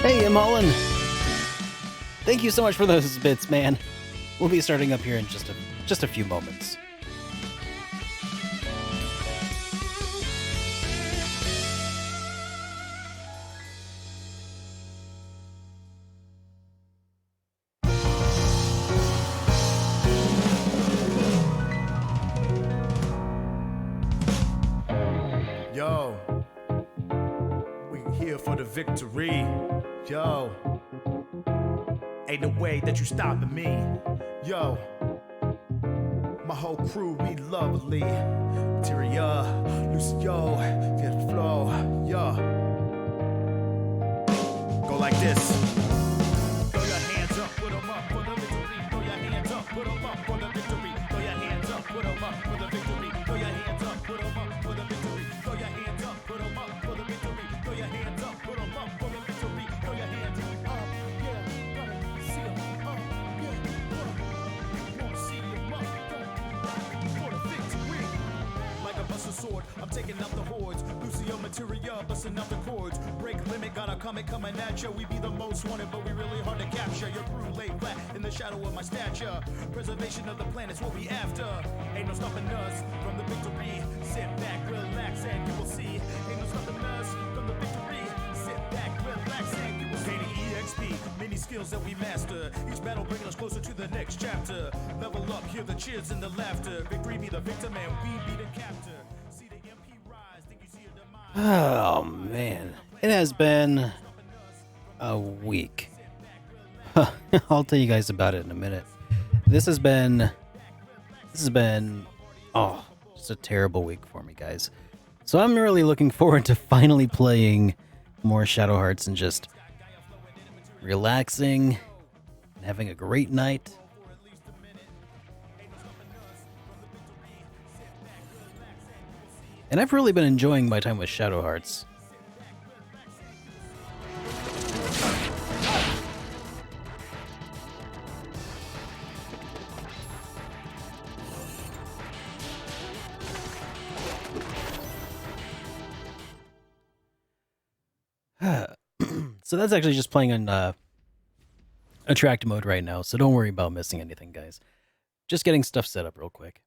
Hey, I'm Mullen. Thank you so much for those bits, man. We'll be starting up here in just a few moments. Yo, we here for the victory. Yo, ain't no way that you stopping me. Yo, my whole crew, we lovely. Materia, Lucio, get the flow. Yo, go like this. Throw your hands up, put 'em up for the victory. Throw your hands up, put 'em up for the victory. Throw your hands up, put 'em up for the victory. Throw your hands up, put 'em up for the victory. Throw your hands up, put 'em up for the victory. Throw your hands up, put 'em up for the victory. Throw your hands up, yeah, wanna see 'em up, yeah, wanna see 'em up, for the victory. Like a busted sword, I'm taking out the hordes. Lucio materia, busting out the chords. Break limit, got a comet coming at ya. We be the most wanted, but we really hard to capture. Your crew lay flat in the shadow of my stature. Preservation of the planet's what we after. Ain't no stopping us from the victory. Sit back, relax, and you will see. Ain't no stopping us from the victory. Sit back, relax, and you will see. EXP, many skills that we master. Each battle bringing us closer to the next chapter. Level up, hear the cheers and the laughter. Victory be the victim, and we be the captor. See the MP rise, think you see a demise. Oh, man. It has been a week. I'll tell you guys about it in a minute. This has been, just a terrible week for me, guys. So I'm really looking forward to finally playing more Shadow Hearts and just relaxing and having a great night. And I've really been enjoying my time with Shadow Hearts. So that's actually just playing in attract mode right now, so don't worry about missing anything, guys. Just getting stuff set up real quick.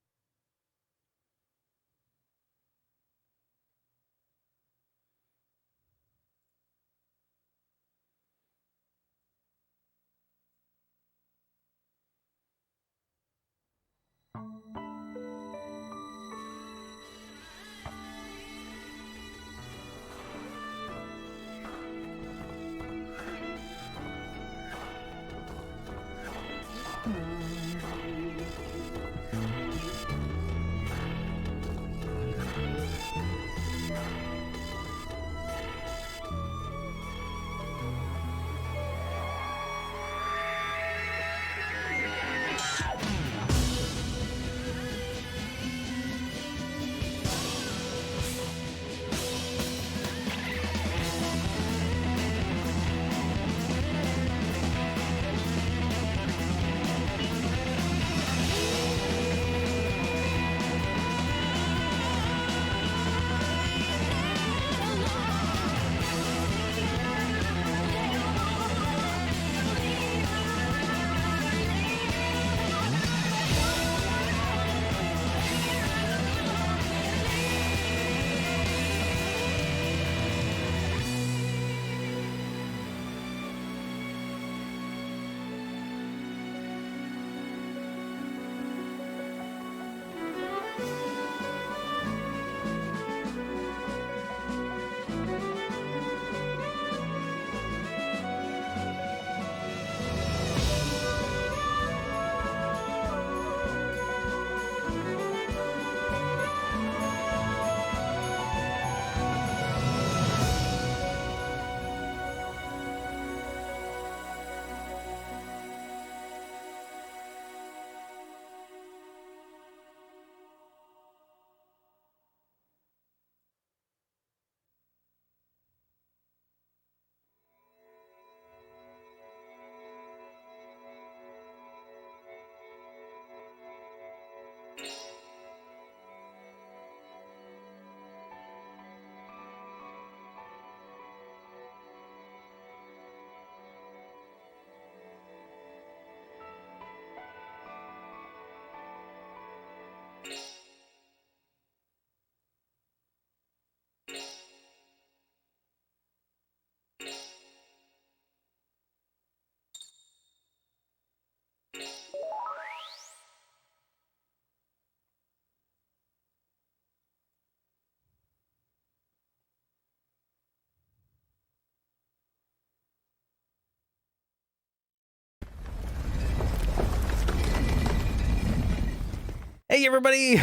Hey everybody,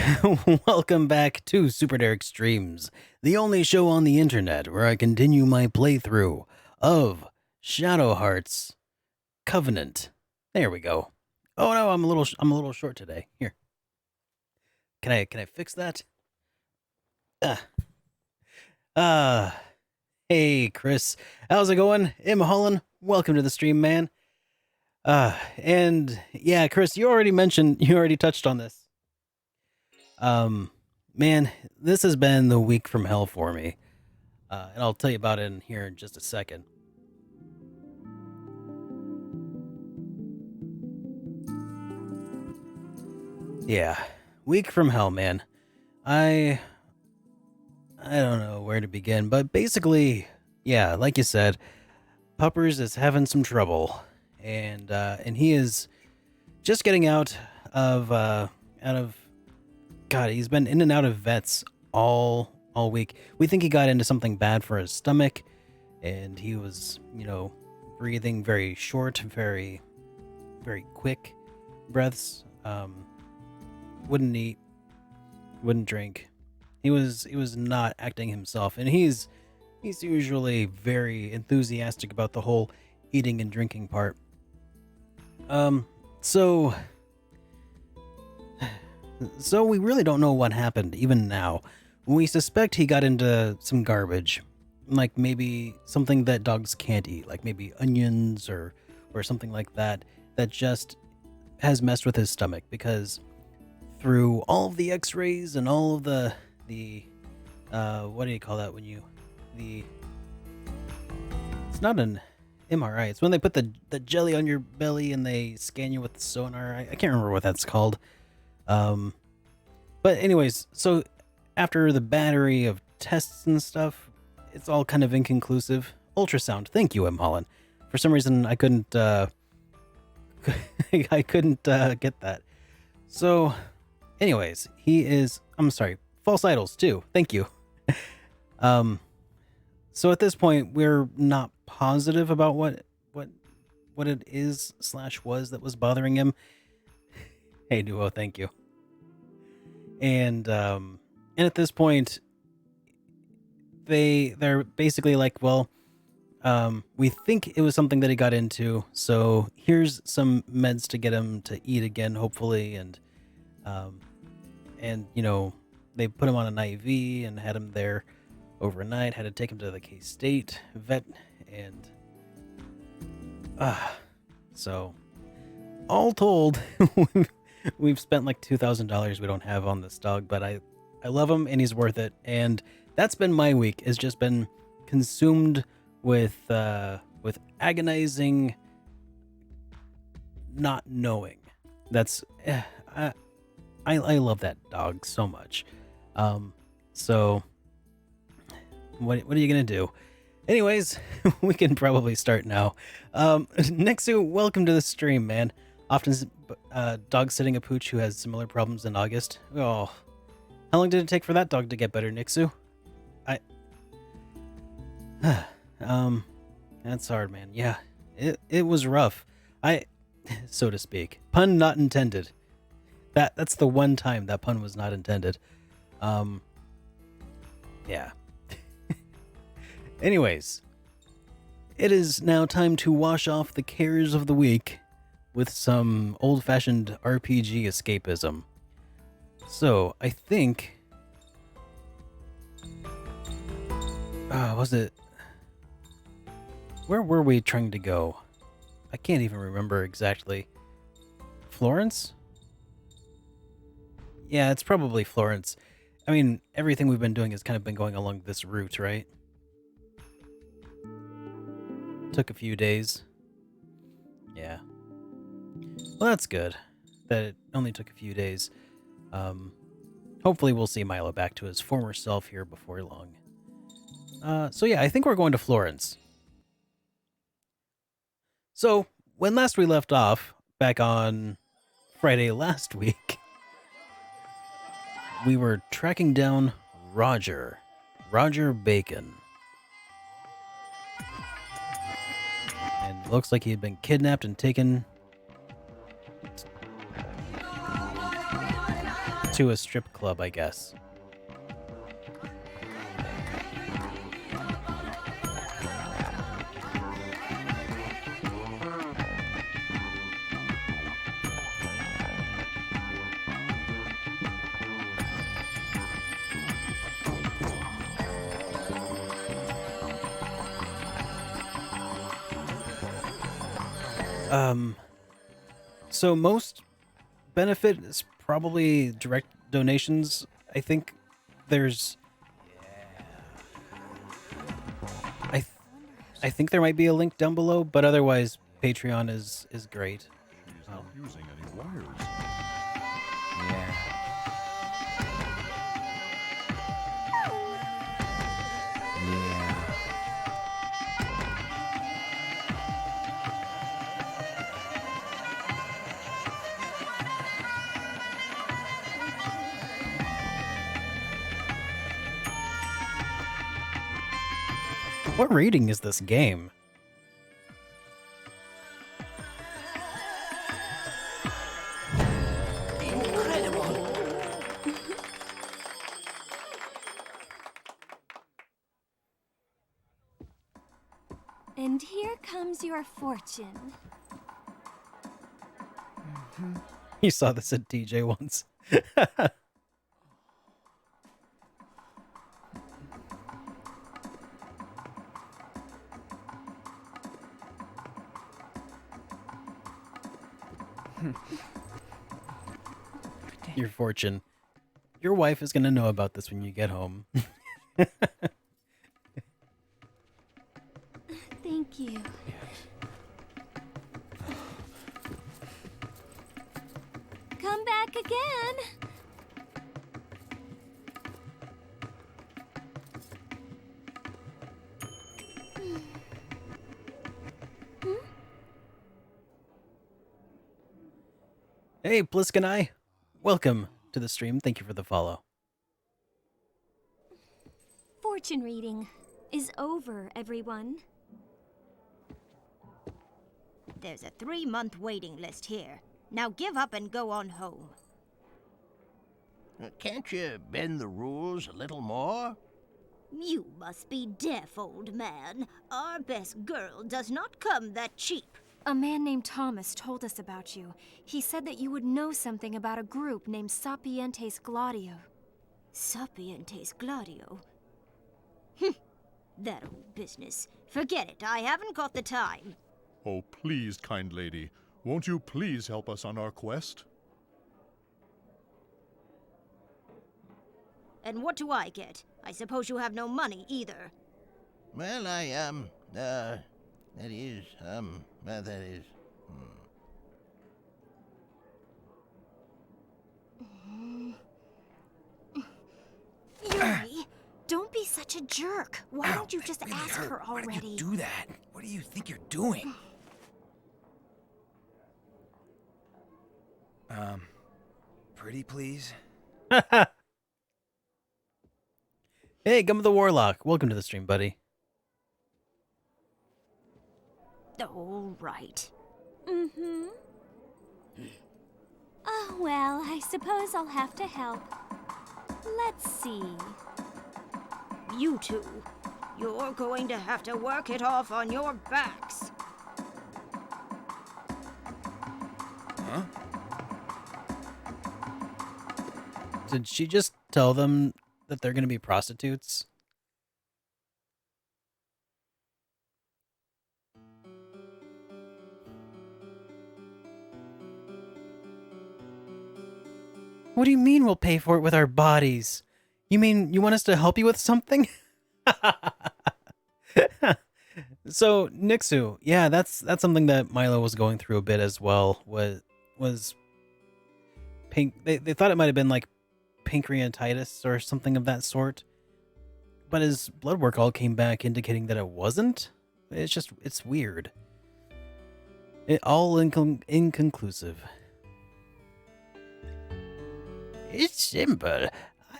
welcome back to SuperDerek Streams, the only show on the internet where I continue my playthrough of Shadow Hearts Covenant. There we go. Oh no, I'm a little short today. Here. Can I fix that? Uh hey Chris. How's it going? I'm Holland. Welcome to the stream, man. And yeah, Chris, you already touched on this. Man, this has been the week from hell for me. And I'll tell you about it in here in just a second. Yeah, week from hell, man. I don't know where to begin, but basically, yeah, like you said, Puppers is having some trouble, and he is just getting out of God, he's been in and out of vets all week. We think he got into something bad for his stomach, and he was, breathing very short, very quick breaths. Wouldn't eat, wouldn't drink. He was not acting himself, and he's usually very enthusiastic about the whole eating and drinking part. So we really don't know what happened, even now. We suspect he got into some garbage, like maybe something that dogs can't eat, like maybe onions or something like that just has messed with his stomach, because through all of the x-rays and all of the what do you call that when you, it's not an MRI. It's when they put the jelly on your belly and they scan you with the sonar. I can't remember what that's called. Um, but anyways, so after the battery of tests and stuff, it's all kind of inconclusive. Ultrasound. Thank you, M. Holland. For some reason, I couldn't. I couldn't get that. So, anyways, he is. I'm sorry. False idols too. Thank you. Um, so at this point, we're not positive about what it is / was that was bothering him. Hey, Duo, thank you. And at this point, they're basically like, well, we think it was something that he got into, so here's some meds to get him to eat again, hopefully, and you know, they put him on an IV and had him there overnight. Had to take him to the K-State vet, and so all told, we've spent like $2,000 we don't have on this dog, but I love him and he's worth it. And that's been my week. It's just been consumed with agonizing not knowing. That's I love that dog so much. So what are you gonna do? Anyways, we can probably start now. Nexu, welcome to the stream, man. Often dog sitting a pooch who has similar problems in August. Oh, how long did it take for that dog to get better, Nixu? That's hard, man. Yeah, it was rough. So to speak. Pun not intended. That's the one time that pun was not intended. Yeah. Anyways, it is now time to wash off the cares of the week with some old-fashioned RPG escapism. So, I think... was it... Where were we trying to go? I can't even remember exactly. Florence? Yeah, it's probably Florence. I mean, everything we've been doing has kind of been going along this route, right? Took a few days. Yeah. Well, that's good that it only took a few days. Hopefully we'll see Milo back to his former self here before long. So yeah, I think we're going to Florence. So, when last we left off, back on Friday last week, we were tracking down Roger Bacon. And it looks like he had been kidnapped and taken to a strip club, I guess. So most benefit is probably direct donations. I think there's... I think there might be a link down below, but otherwise Patreon is great. She's not using any wires. Yeah. Yeah. What rating is this game? And here comes your fortune. You saw this at DJ once. Your fortune. Your wife is going to know about this when you get home. Thank you. Yes. back again. Hey, Blisk and I. Welcome to the stream. Thank you for the follow. Fortune reading is over, everyone. There's a 3-month waiting list here. Now give up and go on home. Can't you bend the rules a little more? You must be deaf, old man. Our best girl does not come that cheap. A man named Thomas told us about you. He said that you would know something about a group named Sapientes Gladio. Sapientes Gladio? That old business. Forget it, I haven't got the time. Oh, please, kind lady. Won't you please help us on our quest? And what do I get? I suppose you have no money either. Well, that is. Yuri, don't be such a jerk. Why don't you just ask her already? Why did you do that? What do you think you're doing? Pretty please? Hey, Gum of the Warlock. Welcome to the stream, buddy. All right. Mm-hmm. Oh, well, I suppose I'll have to help. Let's see. You two, you're going to have to work it off on your backs. Huh? Did she just tell them that they're going to be prostitutes? What do you mean we'll pay for it with our bodies? You mean you want us to help you with something? So, Nixu, yeah, that's something that Milo was going through a bit as well. Was pink? They thought it might have been like pancreatitis or something of that sort, but his blood work all came back indicating that it wasn't. It's weird. It all inconclusive. It's simple.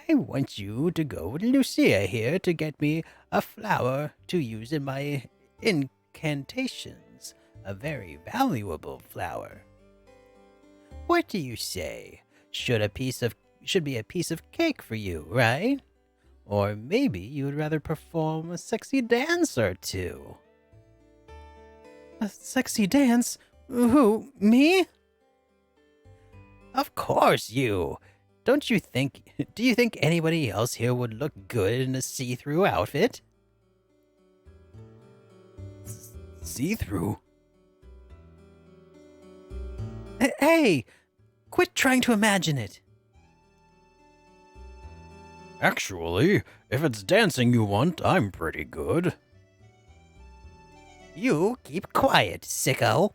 I want you to go with Lucia here to get me a flower to use in my incantations. A very valuable flower. What do you say? Should be a piece of cake for you, right? Or maybe you would rather perform a sexy dance or two. A sexy dance? Who? Me? Of course you. Do you think anybody else here would look good in a see-through outfit? See-through? Hey! Quit trying to imagine it. Actually, if it's dancing you want, I'm pretty good. You keep quiet, sicko.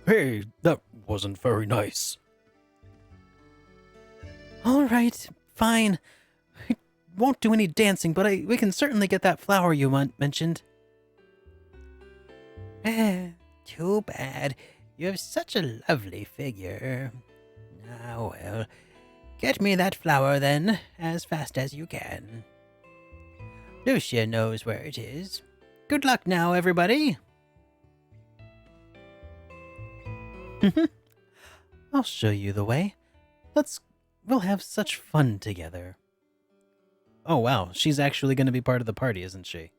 Hey, that wasn't very nice. All right, fine. I won't do any dancing, but we can certainly get that flower you mentioned. Too bad. You have such a lovely figure. Ah, well. Get me that flower, then, as fast as you can. Lucia knows where it is. Good luck now, everybody. I'll show you the way. We'll have such fun together. Oh, wow. She's actually going to be part of the party, isn't she?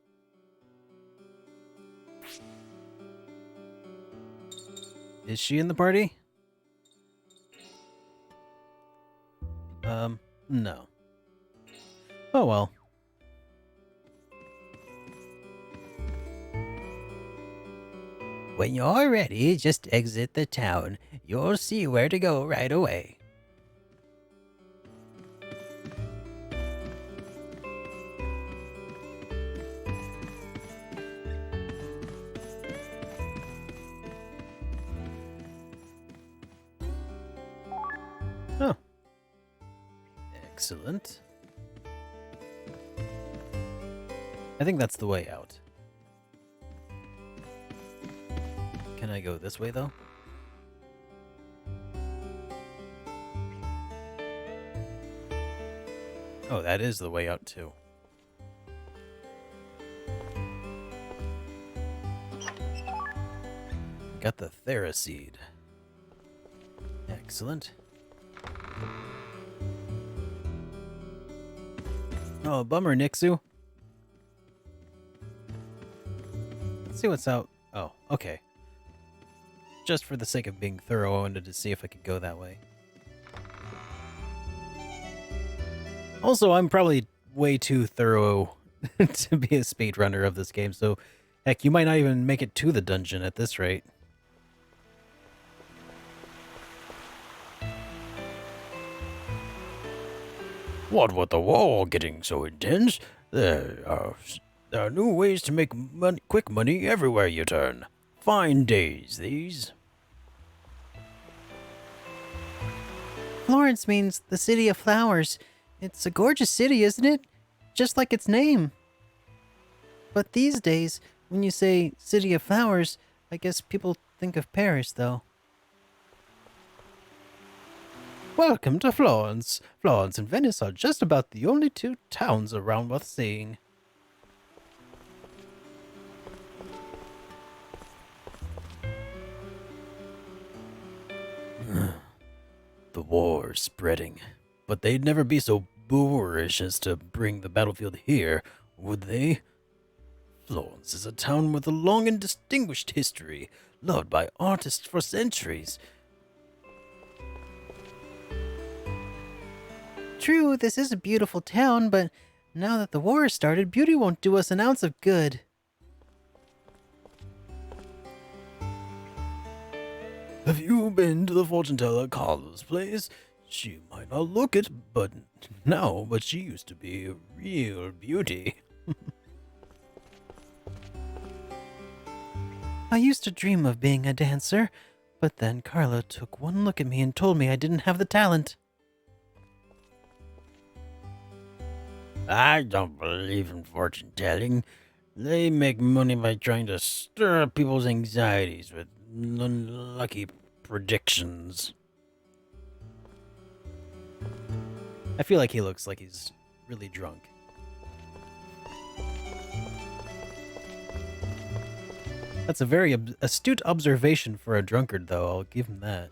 Is she in the party? No. Oh, well. When you're ready, just exit the town. You'll see where to go right away. Oh. Excellent. I think that's the way out. Can I go this way, though? Oh, that is the way out, too. Got the Theraseed. Excellent. Oh, bummer, Nixu. Let's see what's out. Oh, okay. Just for the sake of being thorough, I wanted to see if I could go that way. Also, I'm probably way too thorough to be a speedrunner of this game, so heck, you might not even make it to the dungeon at this rate. What with the war getting so intense, there are new ways to make quick money everywhere you turn. Fine days, these. Florence means the city of flowers. It's a gorgeous city, isn't it? Just like its name. But these days, when you say city of flowers, I guess people think of Paris, though. Welcome to Florence. Florence and Venice are just about the only two towns around worth seeing. The war's spreading, but they'd never be so boorish as to bring the battlefield here, would they? Florence is a town with a long and distinguished history, loved by artists for centuries. True, this is a beautiful town, but now that the war has started, beauty won't do us an ounce of good. Have you been to the fortune teller Carla's place? She might not look it, but she used to be a real beauty. I used to dream of being a dancer, but then Carla took one look at me and told me I didn't have the talent. I don't believe in fortune telling. They make money by trying to stir up people's anxieties with unlucky predictions. I feel like he looks like he's really drunk. That's a very astute observation for a drunkard, though. I'll give him that.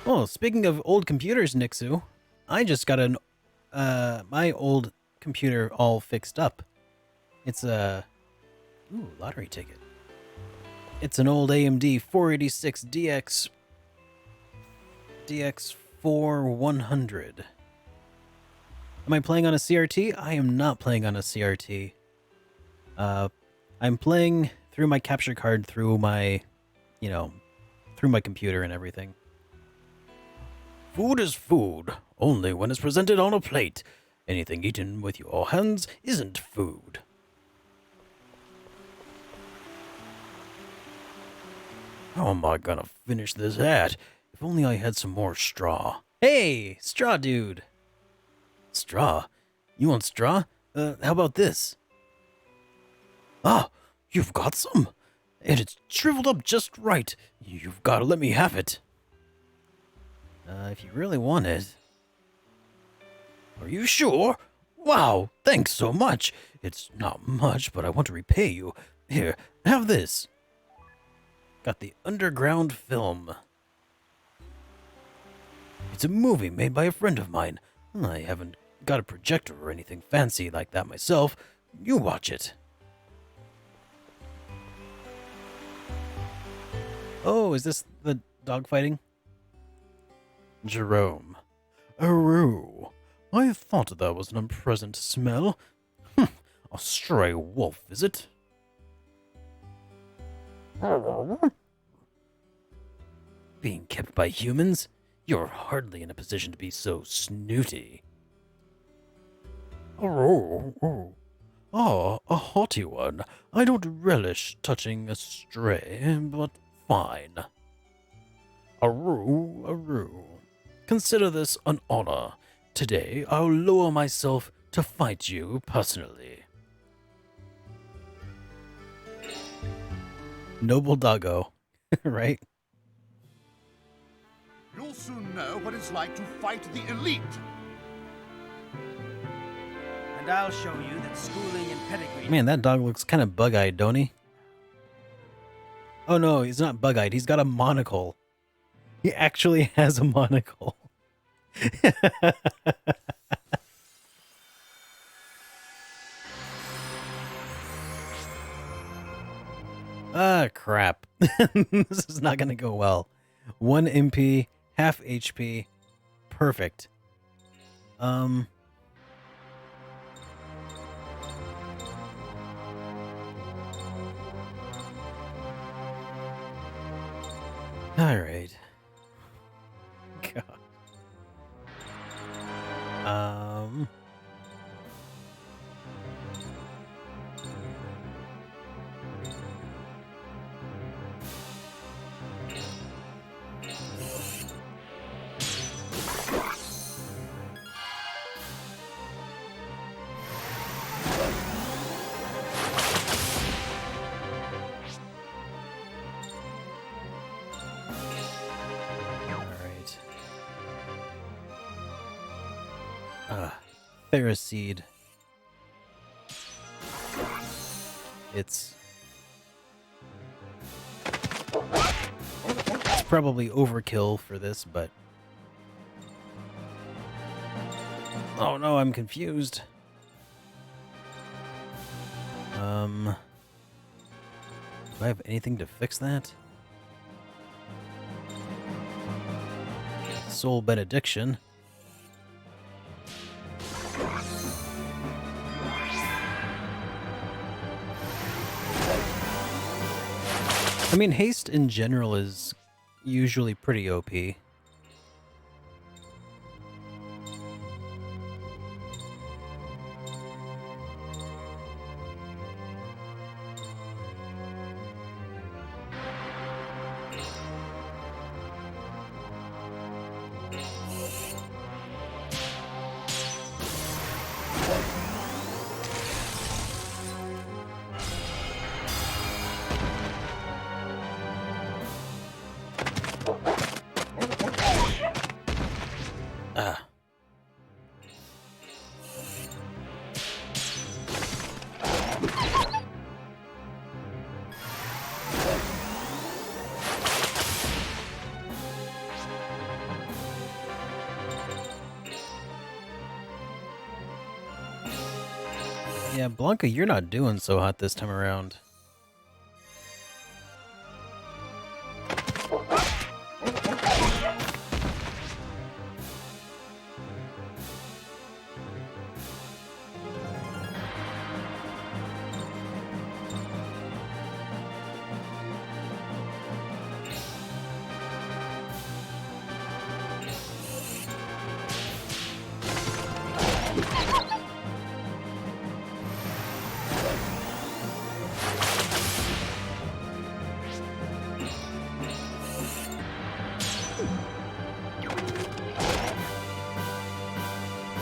Oh, speaking of old computers, Nixu, I just got my old computer all fixed up. It's a lottery ticket. It's an old AMD 486 DX4 100. Am I playing on a CRT? I am not playing on a CRT. I'm playing through my capture card through my computer and everything. Food is food, only when it's presented on a plate. Anything eaten with your hands isn't food. How am I gonna finish this hat? If only I had some more straw. Hey, straw dude. Straw? You want straw? How about this? Ah, you've got some. And it's shriveled up just right. You've got to let me have it. If you really want it. Are you sure? Wow, thanks so much. It's not much, but I want to repay you. Here, have this. Got the underground film. It's a movie made by a friend of mine. I haven't got a projector or anything fancy like that myself. You watch it. Oh, is this the dogfighting? Jerome. Oh, I thought there was an unpleasant smell. A stray wolf, is it? Being kept by humans? You're hardly in a position to be so snooty. A haughty one. I don't relish touching a stray, but fine. Aru, Aru. Consider this an honor. Today, I'll lower myself to fight you personally. Noble doggo, right? You'll soon know what it's like to fight the elite. And I'll show you that schooling and pedigree. Man, that dog looks kind of bug-eyed, don't he? Oh no, he's not bug-eyed. He's got a monocle. He actually has a monocle. Ah, crap. This is not going to go well. 1 MP, half HP. Perfect. Alright. God. Alright. Ferroseed. It's probably overkill for this, but... Oh no, I'm confused. Do I have anything to fix that? Soul Benediction. I mean, haste in general is usually pretty OP. Ah. Yeah, Blanca, you're not doing so hot this time around.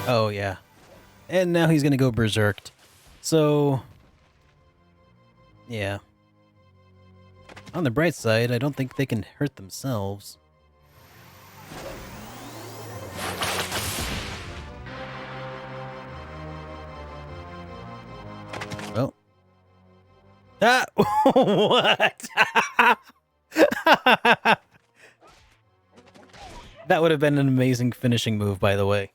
Oh, yeah. And now he's gonna go berserked. So... yeah. On the bright side, I don't think they can hurt themselves. Well. Ah! What? That would have been an amazing finishing move, by the way.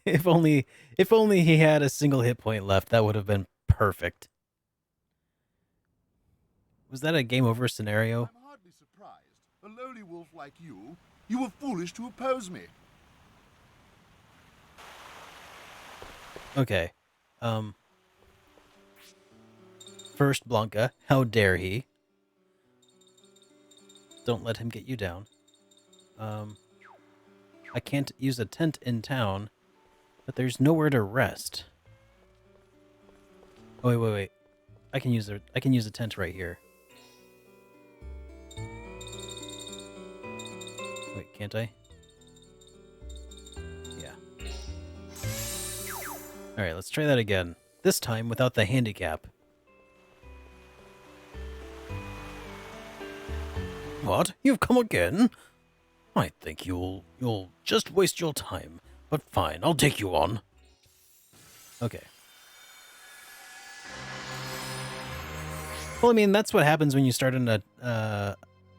If only he had a single hit point left, that would have been perfect. Was that a game over scenario? I'm hardly surprised. A lowly wolf like you were foolish to oppose me. Okay. First, Blanca, how dare he? Don't let him get you down. I can't use a tent in town, but there's nowhere to rest. Oh, wait. I can use a tent right here. Wait, can't I? Yeah. All right, let's try that again. This time without the handicap. What? You've come again? I think you'll just waste your time. But fine, I'll take you on. Okay. Well, I mean, that's what happens when you start in a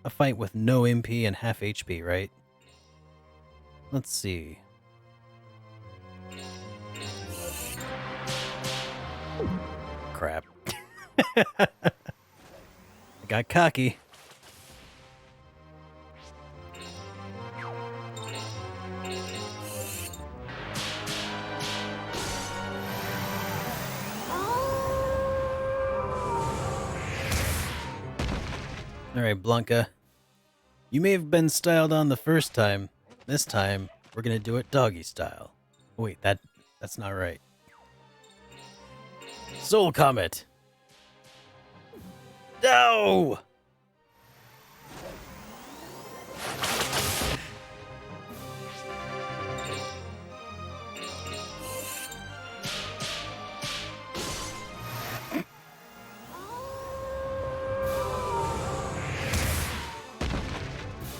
fight with no MP and half HP, right? Let's see. Crap. I got cocky. Alright, Blanca. You may have been styled on the first time. This time, we're gonna do it doggy style. Wait, that's not right. Soul Comet! No!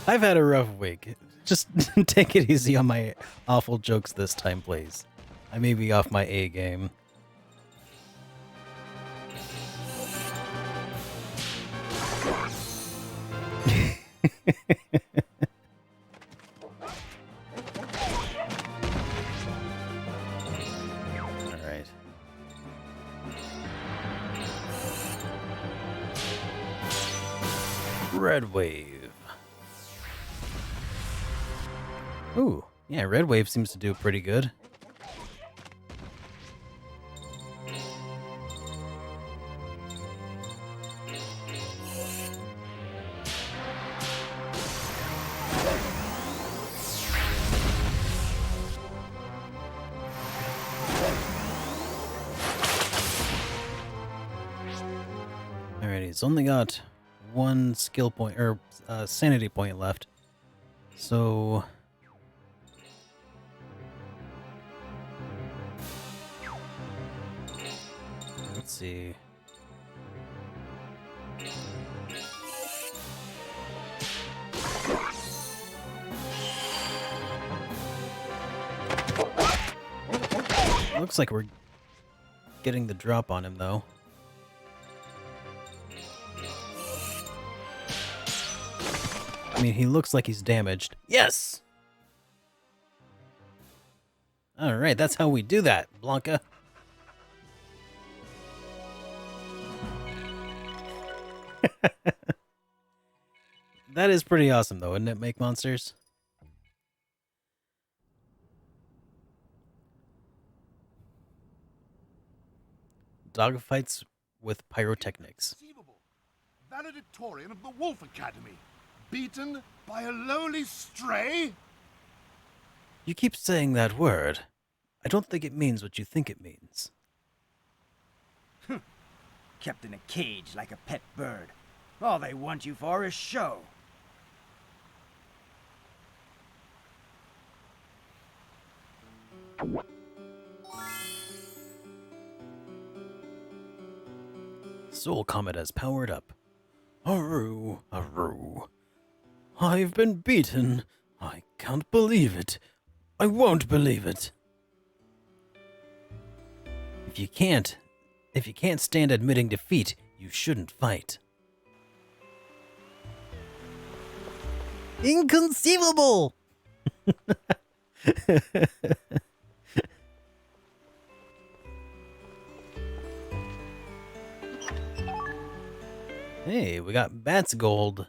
I've had a rough week. Just take it easy on my awful jokes this time, please. I may be off my A game. Alright. Red Wave. Ooh, yeah, Red Wave seems to do pretty good. Alrighty, it's only got one skill point, or sanity point left. So... let's see. Looks like we're getting the drop on him, though. I mean, he looks like he's damaged. Yes! Alright, that's how we do that, Blanca. That is pretty awesome, though, isn't it, Make Monsters? Dogfights with pyrotechnics. Valedictorian of the Wolf Academy, beaten by a lowly stray? You keep saying that word. I don't think it means what you think it means. Kept in a cage like a pet bird. All they want you for is show. Soul Comet has powered up. Aru, Aru. I've been beaten. I can't believe it. I won't believe it. If you can't stand admitting defeat, you shouldn't fight. Inconceivable! Hey, we got Bat's Gold.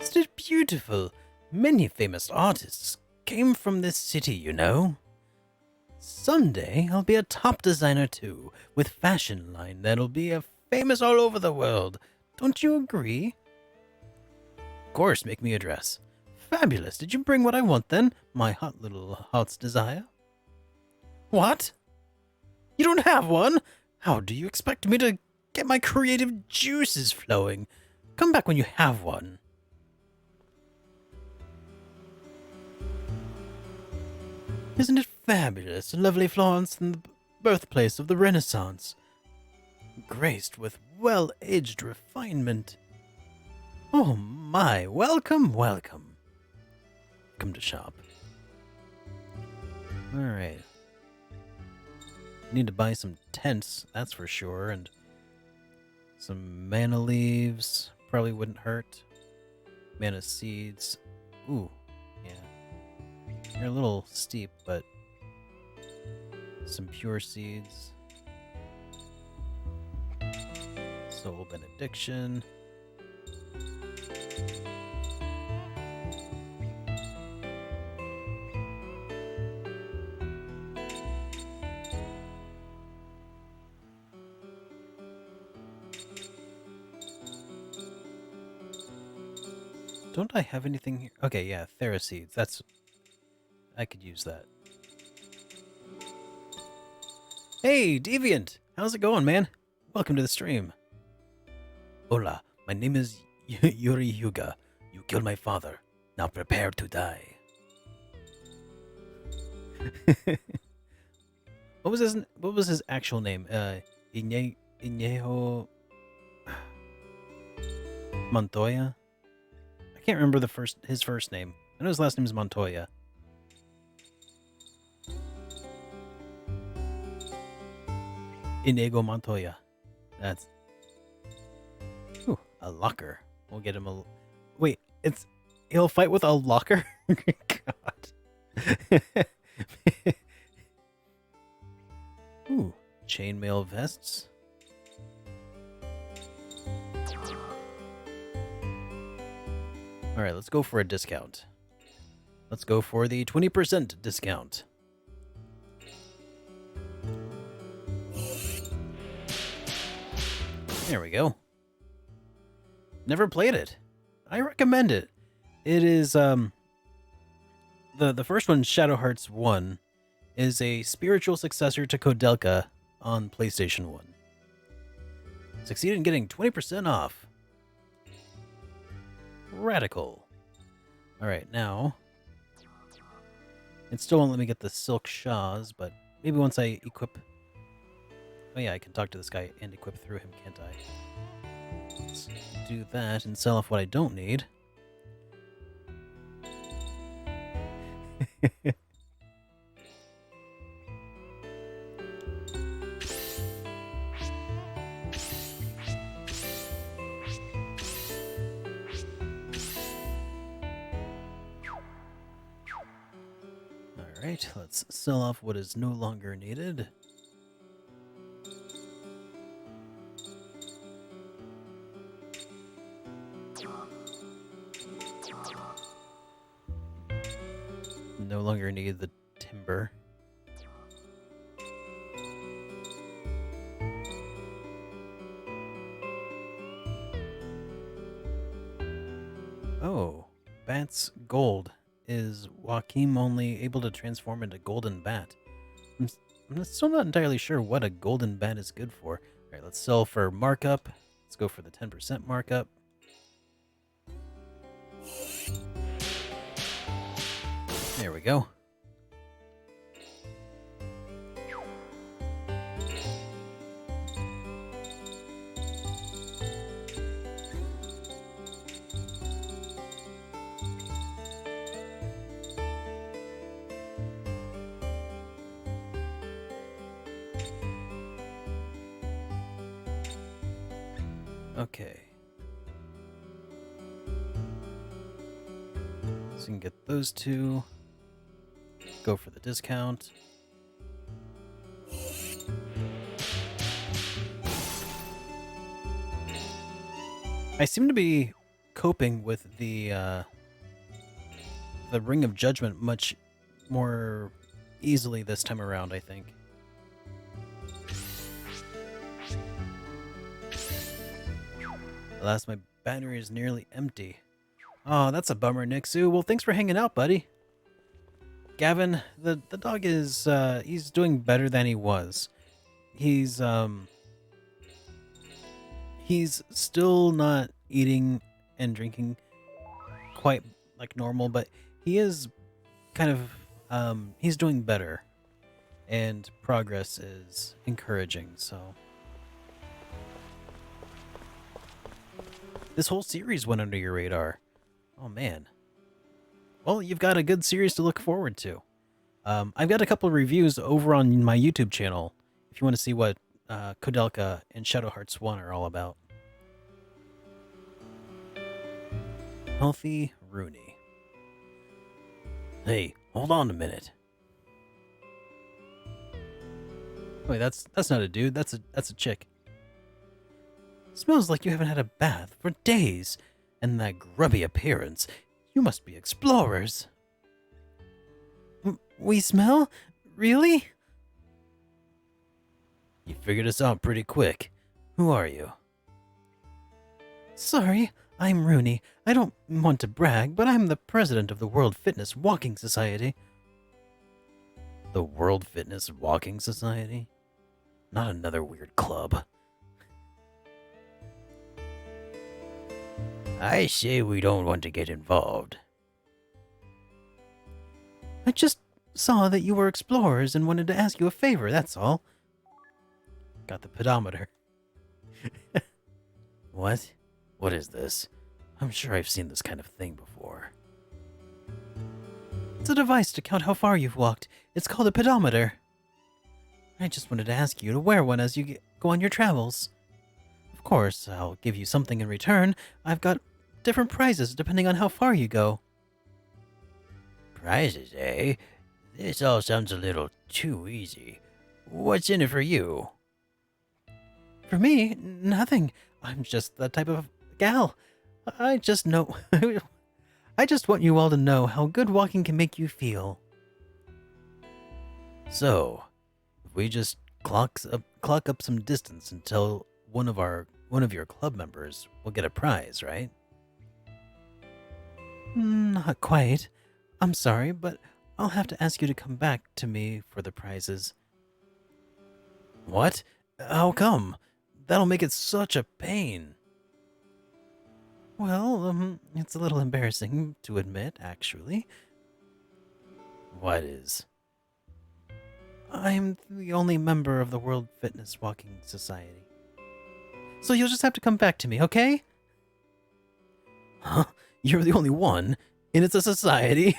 Isn't it beautiful? Many famous artists came from this city, you know. Someday I'll be a top designer too, with fashion line that'll be famous all over the world. Don't you agree? Of course, make me a dress. Fabulous. Did you bring what I want then? My hot little heart's desire? What? You don't have one? How do you expect me to get my creative juices flowing? Come back when you have one. Isn't it fabulous? Lovely Florence and the birthplace of the Renaissance, graced with well-aged refinement. Oh my, welcome, welcome. Come to shop. Alright. Need to buy some tents, that's for sure, and some mana leaves. Probably wouldn't hurt. Mana seeds. Ooh, yeah. They're a little steep, but some pure seeds. Soul benediction. Don't I have anything here? Okay, yeah, Theraseeds. That's... I could use that. Hey, Deviant! How's it going, man? Welcome to the stream. Hola, my name is Yuri Hyuga. You killed my father. Now prepare to die. What was his actual name? Iñejo Montoya? I can't remember his first name. I know his last name is Montoya. Inigo Montoya. That's... Ooh, a locker. We'll get him a... Wait, he'll fight with a locker? God. Ooh, chainmail vests. Alright, let's go for a discount. Let's go for the 20% discount. There we go. Never played it. I recommend it. It is, the first one, Shadow Hearts 1, is a spiritual successor to Kodelka on PlayStation 1. Succeeded in getting 20% off. Radical. Alright, now... It still won't let me get the Silk Shawls, but maybe once I equip... Oh yeah, I can talk to this guy and equip through him, can't I? Let's do that and sell off what I don't need. Alright, let's sell off what is no longer needed. No longer need the timber. Oh, Bat's gold. Is Joachim only able to transform into golden bat? I'm still not entirely sure what a golden bat is good for. Alright, let's sell for markup. Let's go for the 10% markup. There we go. Okay. So we can get those two. Go for the discount. I seem to be coping with the Ring of Judgment much more easily this time around, I think. Alas, my battery is nearly empty. Oh, that's a bummer, Nixu. Well, thanks for hanging out, buddy. Gavin, the dog is he's doing better than he was. He's still not eating and drinking quite like normal, but he is kind of he's doing better, and progress is encouraging. So this whole series went under your radar. Oh man. Well, you've got a good series to look forward to. I've got a couple of reviews over on my YouTube channel if you want to see what Kodelka and Shadow Hearts 1 are all about. Healthy Rooney. Hey, hold on a minute. Wait, that's not a dude. That's a chick. Smells like you haven't had a bath for days, and that grubby appearance. You must be explorers. We smell? Really? You figured us out pretty quick. Who are you? Sorry, I'm Rooney. I don't want to brag, but I'm the president of the World Fitness Walking Society. The World Fitness Walking Society? Not another weird club. I say we don't want to get involved. I just saw that you were explorers and wanted to ask you a favor, that's all. Got the pedometer. What? What is this? I'm sure I've seen this kind of thing before. It's a device to count how far you've walked. It's called a pedometer. I just wanted to ask you to wear one as you go on your travels. Of course, I'll give you something in return. I've got different prizes depending on how far you go. Prizes, eh? This all sounds a little too easy. What's in it for you? For me, nothing. I'm just that type of gal. I just know... I just want you all to know how good walking can make you feel. So, if we just clock up some distance until one of your club members will get a prize, right? Not quite. I'm sorry, but I'll have to ask you to come back to me for the prizes. What? How come? That'll make it such a pain. Well, it's a little embarrassing to admit, actually. What is? I'm the only member of the World Fitness Walking Society. So you'll just have to come back to me, okay? Huh? You're the only one? And it's a society?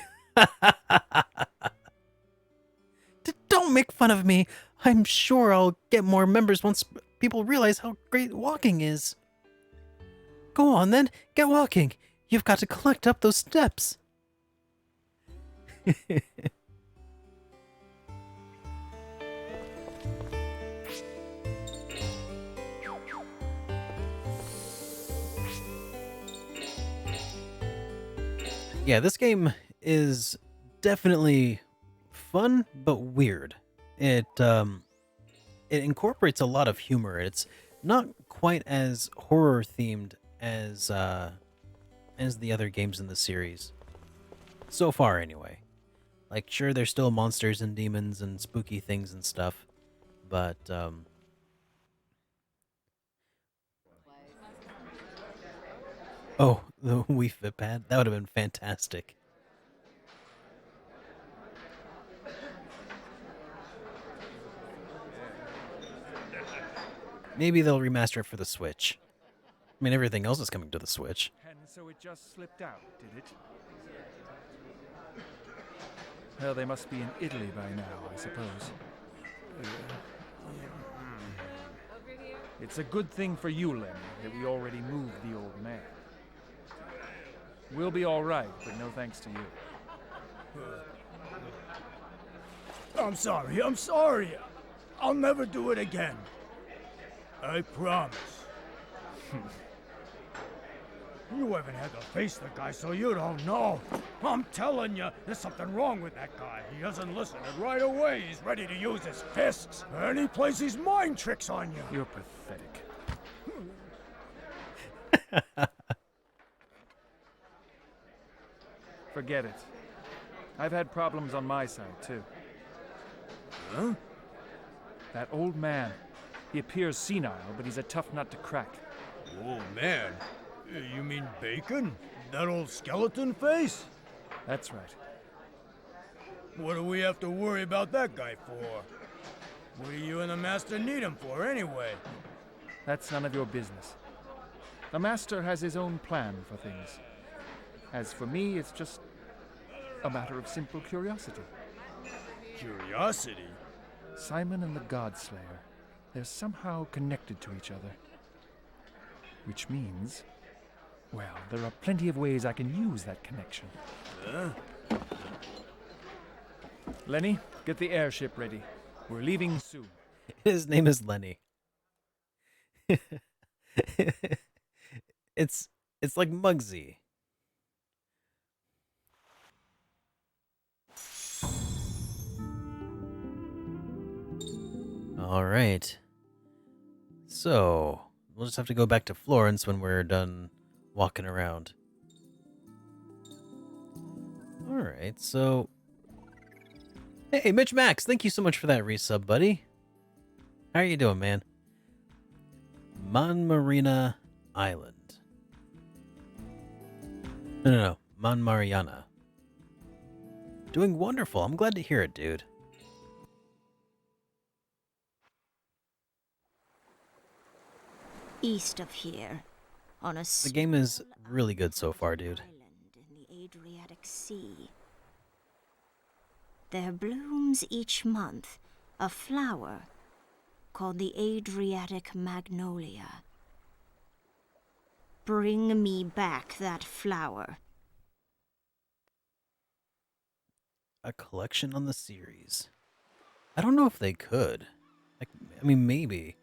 Don't make fun of me. I'm sure I'll get more members once people realize how great walking is. Go on then, get walking. You've got to collect up those steps. Yeah, this game is definitely fun but weird. It incorporates a lot of humor. It's not quite as horror themed as the other games in the series. So far anyway. Like sure there's still monsters and demons and spooky things and stuff, but oh, the Wii Fit pad. That would have been fantastic. Maybe they'll remaster it for the Switch. I mean, everything else is coming to the Switch. And so it just slipped out, did it? Well, they must be in Italy by now, I suppose. It's a good thing for you, Lemmy, that we already moved the old man. We'll be all right, but no thanks to you. I'm sorry. I'll never do it again. I promise. You haven't had to face the guy, so you don't know. I'm telling you, there's something wrong with that guy. He doesn't listen, and right away he's ready to use his fists. And he plays these mind tricks on you. You're pathetic. Forget it. I've had problems on my side, too. Huh? That old man. He appears senile, but he's a tough nut to crack. Oh, man. You mean Bacon? That old skeleton face? That's right. What do we have to worry about that guy for? What do you and the Master need him for, anyway? That's none of your business. The Master has his own plan for things. As for me, it's just a matter of simple curiosity. Curiosity? Simon and the Godslayer, they're somehow connected to each other. Which means, well, there are plenty of ways I can use that connection. Huh? Lenny, get the airship ready. We're leaving soon. His name is Lenny. it's like Muggsy. All right. So, we'll just have to go back to Florence when we're done walking around. All right, so... Hey, Mitch Max, thank you so much for that resub, buddy. How are you doing, man? Mon Marina Island. No. Mon Mariana. Doing wonderful. I'm glad to hear it, dude. East of here, on a The game is really good so far, dude. island in the Adriatic Sea. There blooms each month a flower called the Adriatic Magnolia. Bring me back that flower. A collection on the series. I don't know if they could. I mean, maybe.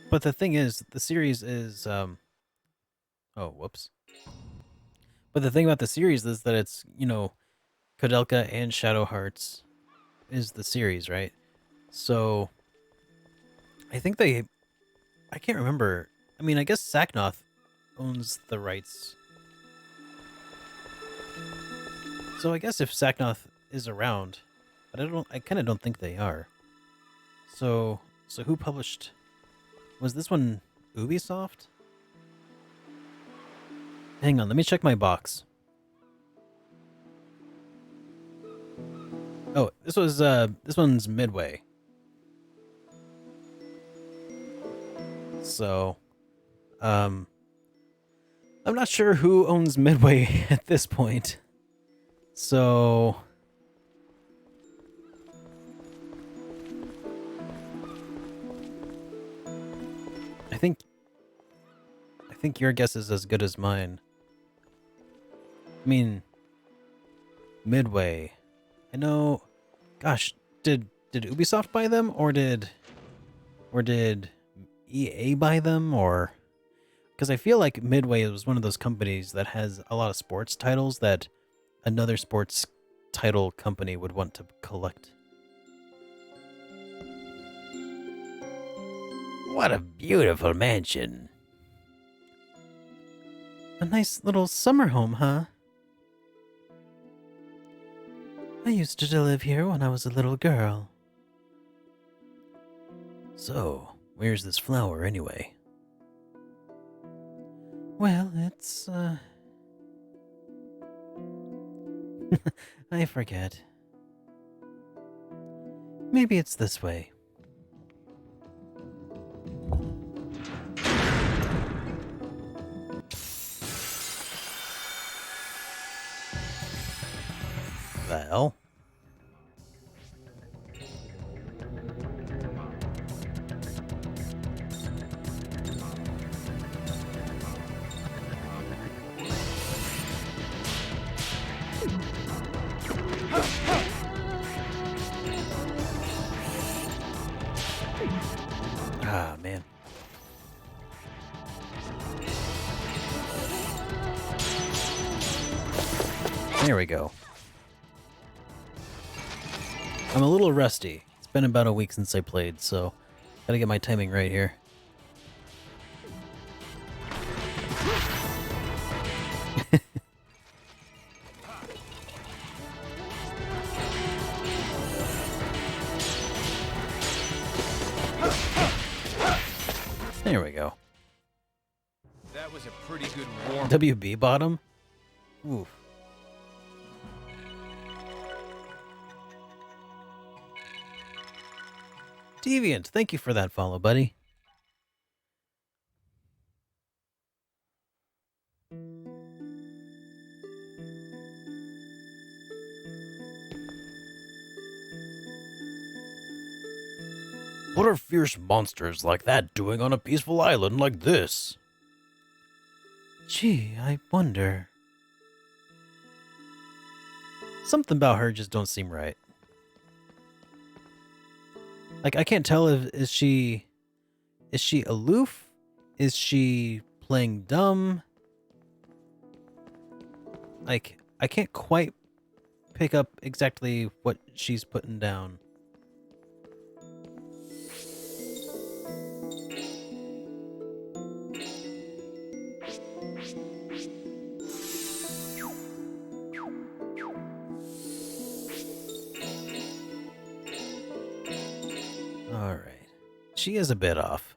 But the thing is, the series is, oh, whoops. But the thing about the series is that it's, you know, Koudelka and Shadow Hearts is the series, right? So, I think I can't remember. I mean, I guess Saknoth owns the rights. So I guess if Saknoth is around, but I kind of don't think they are. So who published? Was this one Ubisoft? Hang on, let me check my box. Oh, this one's Midway. So, I'm not sure who owns Midway at this point. So, I think your guess is as good as mine. I mean, Midway. I know. Gosh, did Ubisoft buy them, or did EA buy them, or? Because I feel like Midway was one of those companies that has a lot of sports titles that another sports title company would want to collect. What a beautiful mansion. A nice little summer home, huh? I used to live here when I was a little girl. So, where's this flower anyway? Well, it's, I forget. Maybe it's this way. Well. Ah, man. There we go. I'm a little rusty. It's been about a week since I played, so gotta get my timing right here. There we go. That was a pretty good warm. WB bottom? Oof. Deviant, thank you for that follow, buddy. What are fierce monsters like that doing on a peaceful island like this? Gee, I wonder. Something about her just don't seem right. Like, I can't tell if is she aloof? Is she playing dumb? Like, I can't quite pick up exactly what she's putting down. All right. She is a bit off.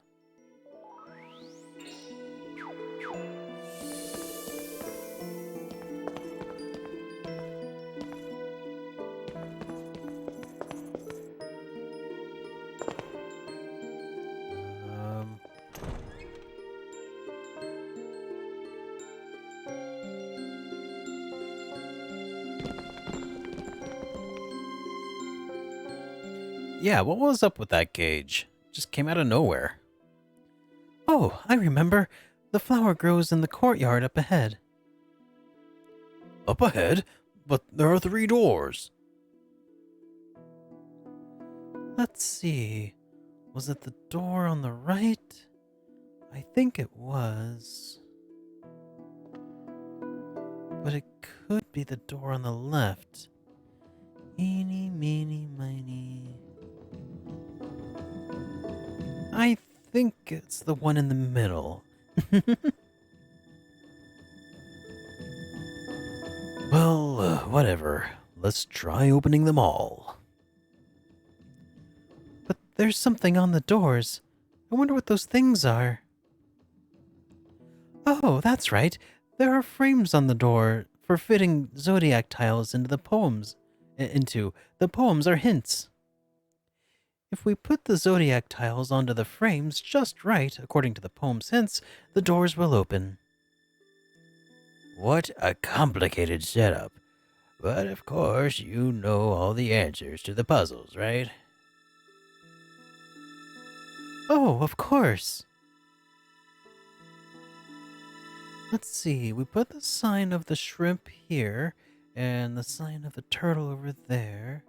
Yeah, what was up with that cage? Just came out of nowhere. Oh, I remember. The flower grows in the courtyard up ahead. Up ahead? But there are 3 doors. Let's see. Was it the door on the right? I think it was. But it could be the door on the left. Eeny, meeny, miny. I think it's the one in the middle. Well, whatever. Let's try opening them all. But there's something on the doors. I wonder what those things are. Oh, that's right. There are frames on the door for fitting zodiac tiles into the poems. The poems are hints. If we put the zodiac tiles onto the frames just right, according to the poem's hints, the doors will open. What a complicated setup. But of course, you know all the answers to the puzzles, right? Oh, of course. Let's see, we put the sign of the shrimp here, and the sign of the turtle over there.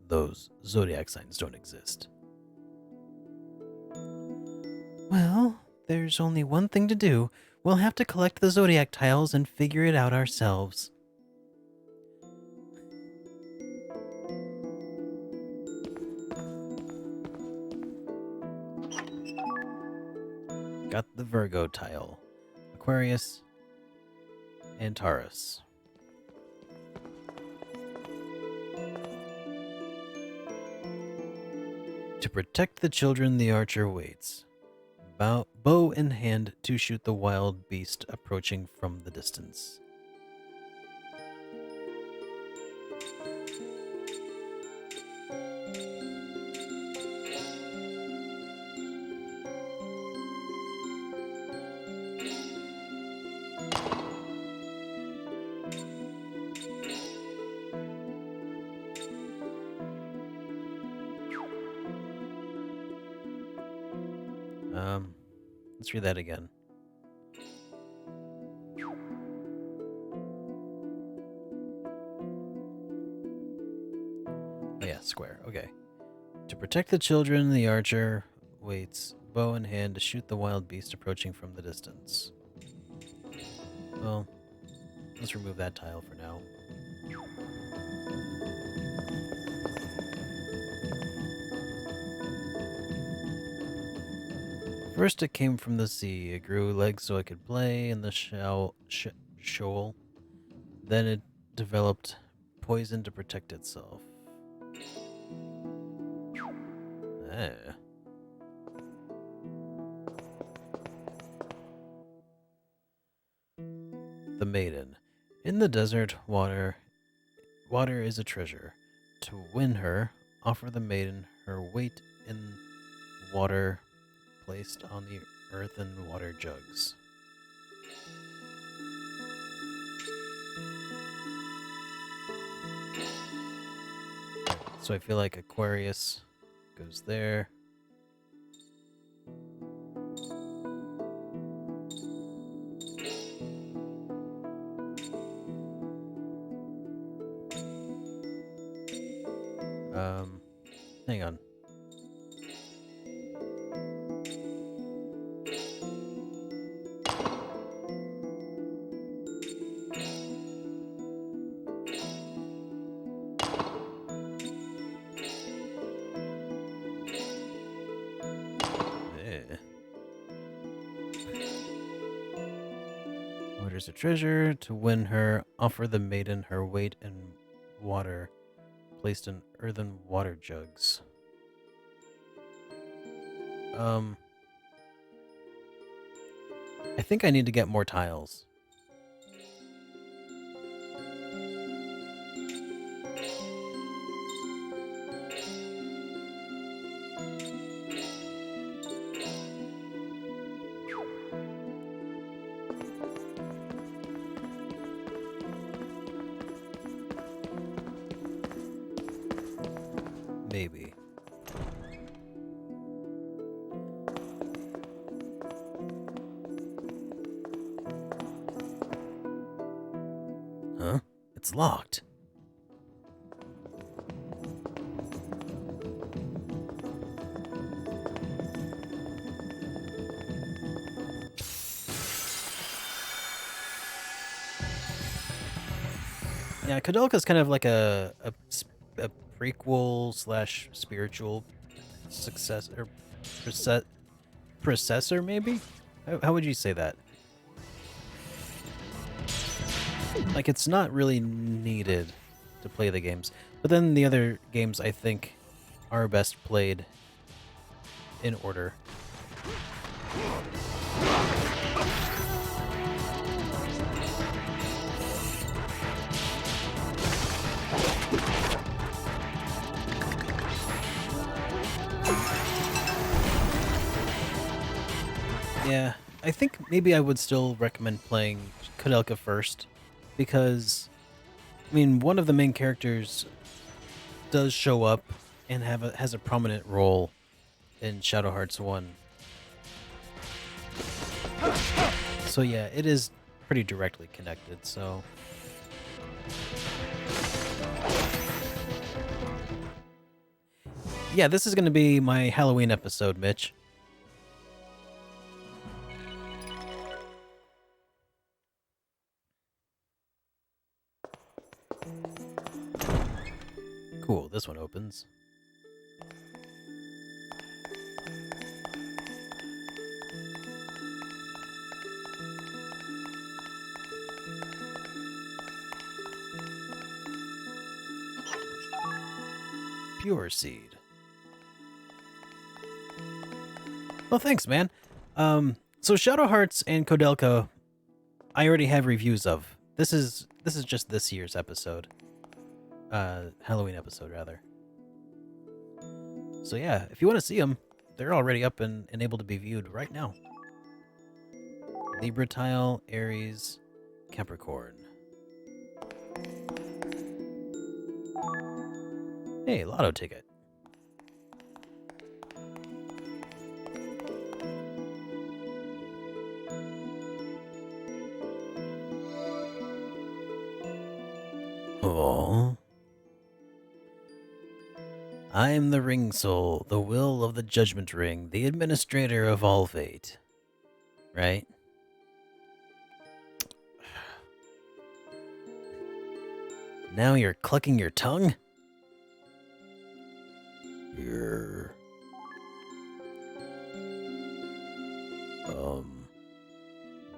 Those zodiac signs don't exist. Well, there's only one thing to do. We'll have to collect the zodiac tiles and figure it out ourselves. Got the Virgo tile, Aquarius, and Taurus. To protect the children, the archer waits, bow in hand to shoot the wild beast approaching from the distance. Let's read that again. Oh yeah, square. Okay. To protect the children, the archer waits, bow in hand, to shoot the wild beast approaching from the distance. Well, let's remove that tile for now. First it came from the sea. It grew legs so it could play in the shoal. Then it developed poison to protect itself. the maiden. In the desert, water is a treasure. To win her, offer the maiden her weight in water placed on the earthen water jugs. So I feel like Aquarius goes there. Hang on. Water's a treasure. To win her, offer the maiden her weight in water placed in earthen water jugs. I think I need to get more tiles. Maybe. Huh? It's locked. Yeah, Kodolka's kind of like a prequel slash spiritual success or processor, maybe? How would you say that? Like, it's not really needed to play the games, but then the other games I think are best played in order. Yeah, I think maybe I would still recommend playing Kodelka first, because, I mean, one of the main characters does show up and has a prominent role in Shadow Hearts 1. So yeah, it is pretty directly connected, so... Yeah, this is going to be my Halloween episode, Mitch. Cool, this one opens. Pure seed. Well, thanks, man. So Shadow Hearts and Kodelka, I already have reviews of. This is just this year's episode. Halloween episode, rather. So yeah, if you want to see them, they're already up and able to be viewed right now. Libra tile, Aries, Capricorn. Hey, lotto ticket. Oh. I am the Ring Soul, the will of the Judgment Ring, the administrator of all fate. Right? Now you're clucking your tongue? Here.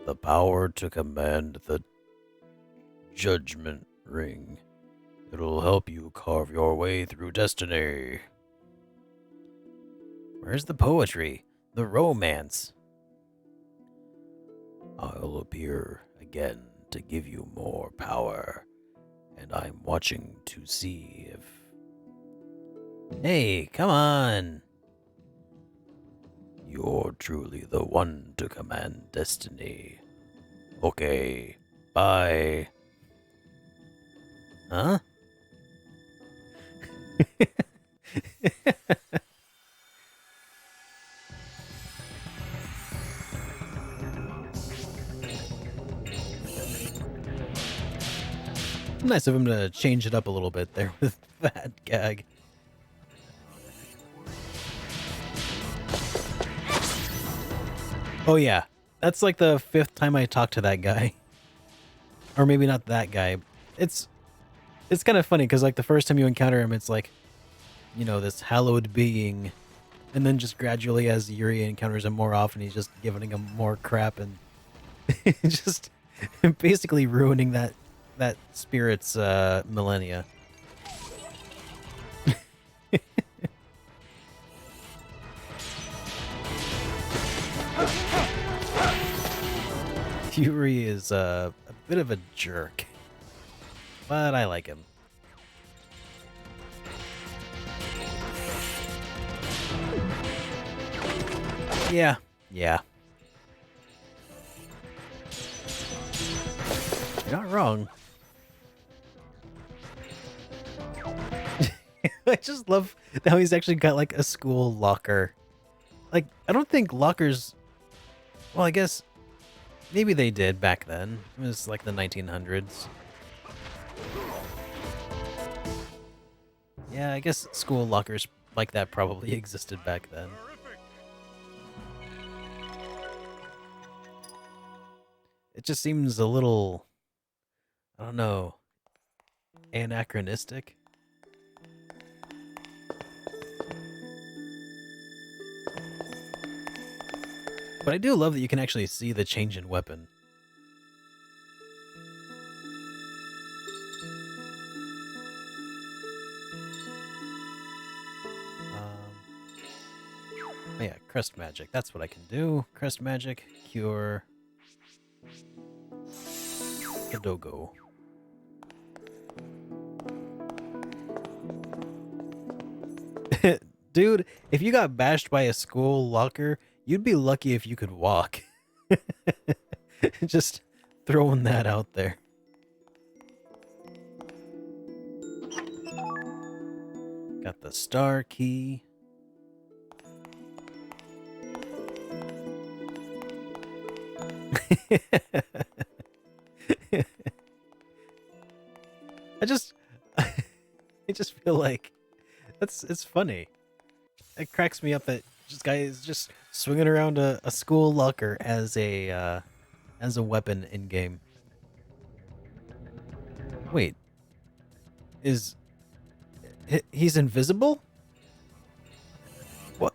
The power to command the Judgment Ring. It'll help you carve your way through destiny. Where's the poetry? The romance? I'll appear again to give you more power, and I'm watching to see if... Hey, come on! You're truly the one to command destiny. Okay, bye. Huh? Nice of him to change it up a little bit there with that gag. Oh yeah, that's like the 5th time I talked to that guy. Or maybe not that guy. It's kind of funny because like the first time you encounter him, it's like, you know, this hallowed being, and then just gradually as Yuri encounters him more often, he's just giving him more crap and just basically ruining that spirit's millennia. Yuri is a bit of a jerk, but I like him. Yeah. You're not wrong. I just love how he's actually got like a school locker. Like, I don't think lockers... Well, I guess maybe they did back then. It was like the 1900s. Yeah, I guess school lockers like that probably existed back then. It just seems a little, I don't know, anachronistic. But I do love that you can actually see the change in weapon. Oh yeah, crest magic. That's what I can do. Crest magic, cure, Kadogo. Dude, if you got bashed by a school locker, you'd be lucky if you could walk. Just throwing that out there. Got the star key. I just feel like it's funny. It cracks me up that this guy is just swinging around a school locker as a weapon in game. Wait, he's invisible? What?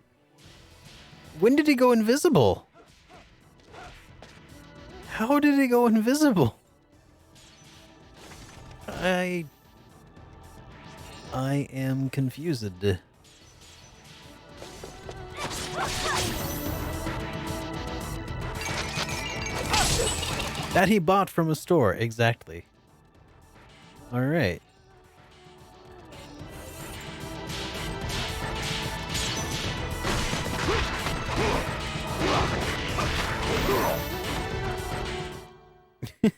When did he go invisible? How did he go invisible? I am confused. That he bought from a store, exactly. All right. You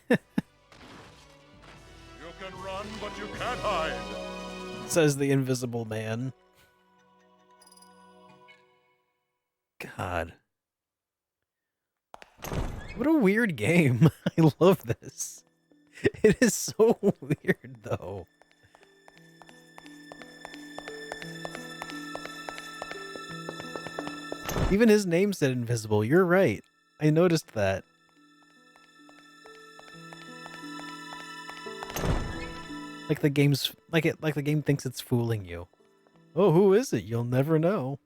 can run, but you can't hide. Says the invisible man. God. What a weird game. I love this. It is so weird, though. Even his name said invisible. You're right. I noticed that. Like the game thinks it's fooling you. Oh, who is it? You'll never know.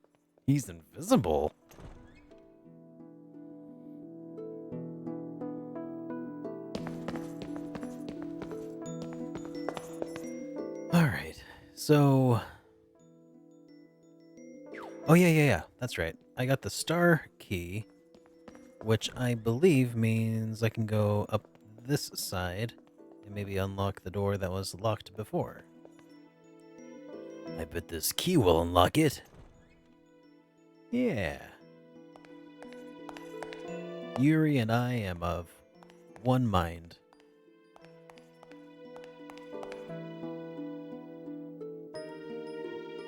He's invisible. All right. So oh yeah. That's right. I got the star key, which I believe means I can go up this side and maybe unlock the door that was locked before. I bet this key will unlock it. Yeah. Yuri and I am of one mind.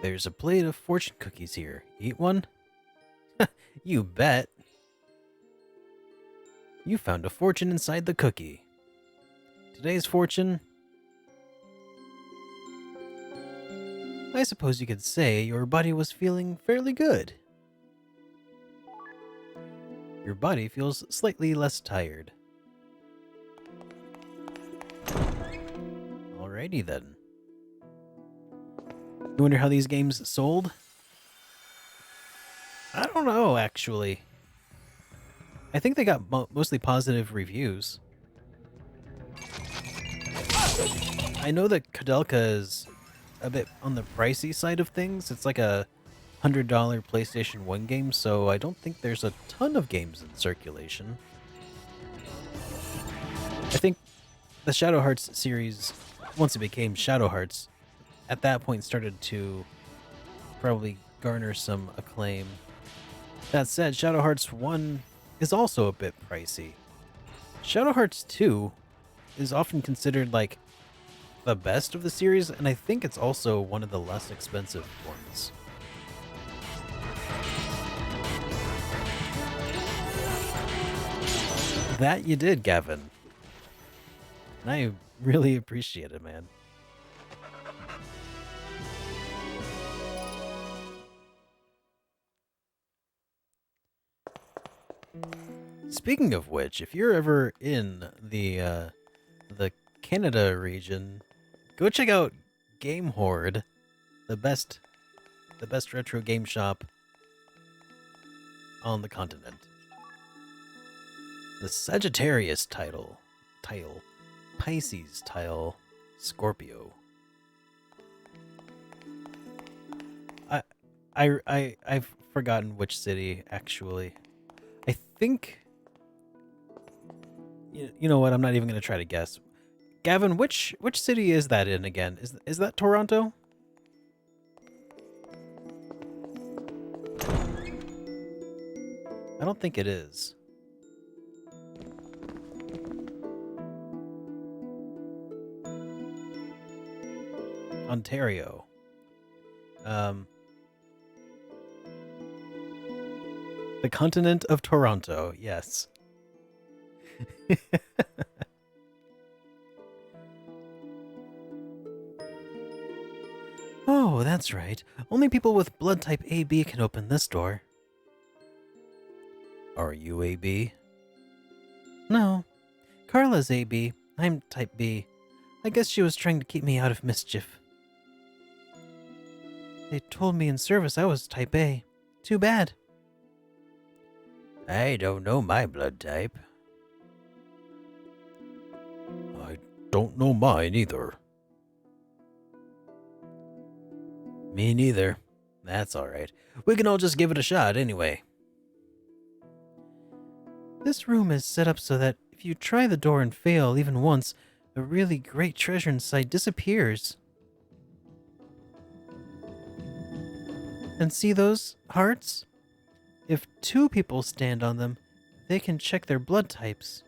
There's a plate of fortune cookies here. Eat one? You bet. You found a fortune inside the cookie. Today's fortune? I suppose you could say your body was feeling fairly good. Your body feels slightly less tired. Alrighty then. You wonder how these games sold? I don't know, actually. I think they got mostly positive reviews. I know that Kadelka is a bit on the pricey side of things. It's like a $100 PlayStation 1 game, so I don't think there's a ton of games in circulation. I think the Shadow Hearts series, once it became Shadow Hearts, at that point started to probably garner some acclaim. That said, Shadow Hearts 1 is also a bit pricey. Shadow Hearts 2 is often considered like the best of the series, and I think it's also one of the less expensive ones. That you did, Gavin. And I really appreciate it, man. Speaking of which, if you're ever in the Canada region, go check out Game Horde, the best retro game shop on the continent. The Sagittarius tile, Pisces tile, Scorpio. I've forgotten which city actually. I think. You know what? I'm not even gonna try to guess. Gavin, which city is that in again? Is that Toronto? I don't think it is. Ontario. The continent of Toronto, yes. Oh, that's right. Only people with blood type AB can open this door. Are you AB? No. Carla's AB. I'm type B. I guess she was trying to keep me out of mischief. They told me in service I was type A. Too bad. I don't know my blood type. I don't know mine either. Me neither. That's alright. We can all just give it a shot anyway. This room is set up so that if you try the door and fail even once, a really great treasure inside disappears. And see those hearts? If 2 people stand on them, they can check their blood types.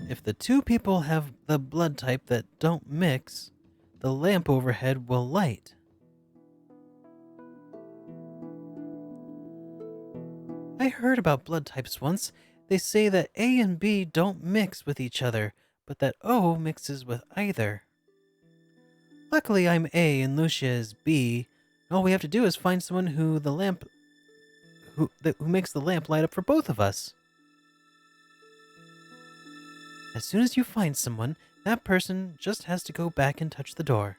If the 2 people have the blood type that don't mix, the lamp overhead will light. I heard about blood types once. They say that A and B don't mix with each other, but that O mixes with either. Luckily, I'm A and Lucia is B. All we have to do is find someone who makes the lamp light up for both of us. As soon as you find someone, that person just has to go back and touch the door.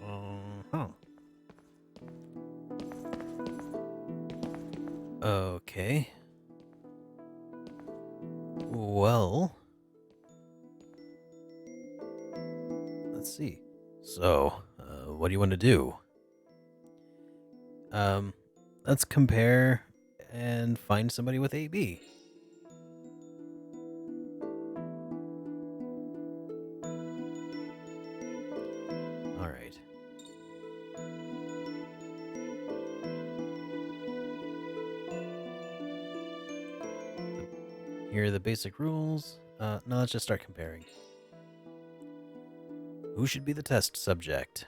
Uh-huh. Okay. Well, let's see. So, what do you want to do? Let's compare and find somebody with AB. All right. Here are the basic rules. No, let's just start comparing. Who should be the test subject?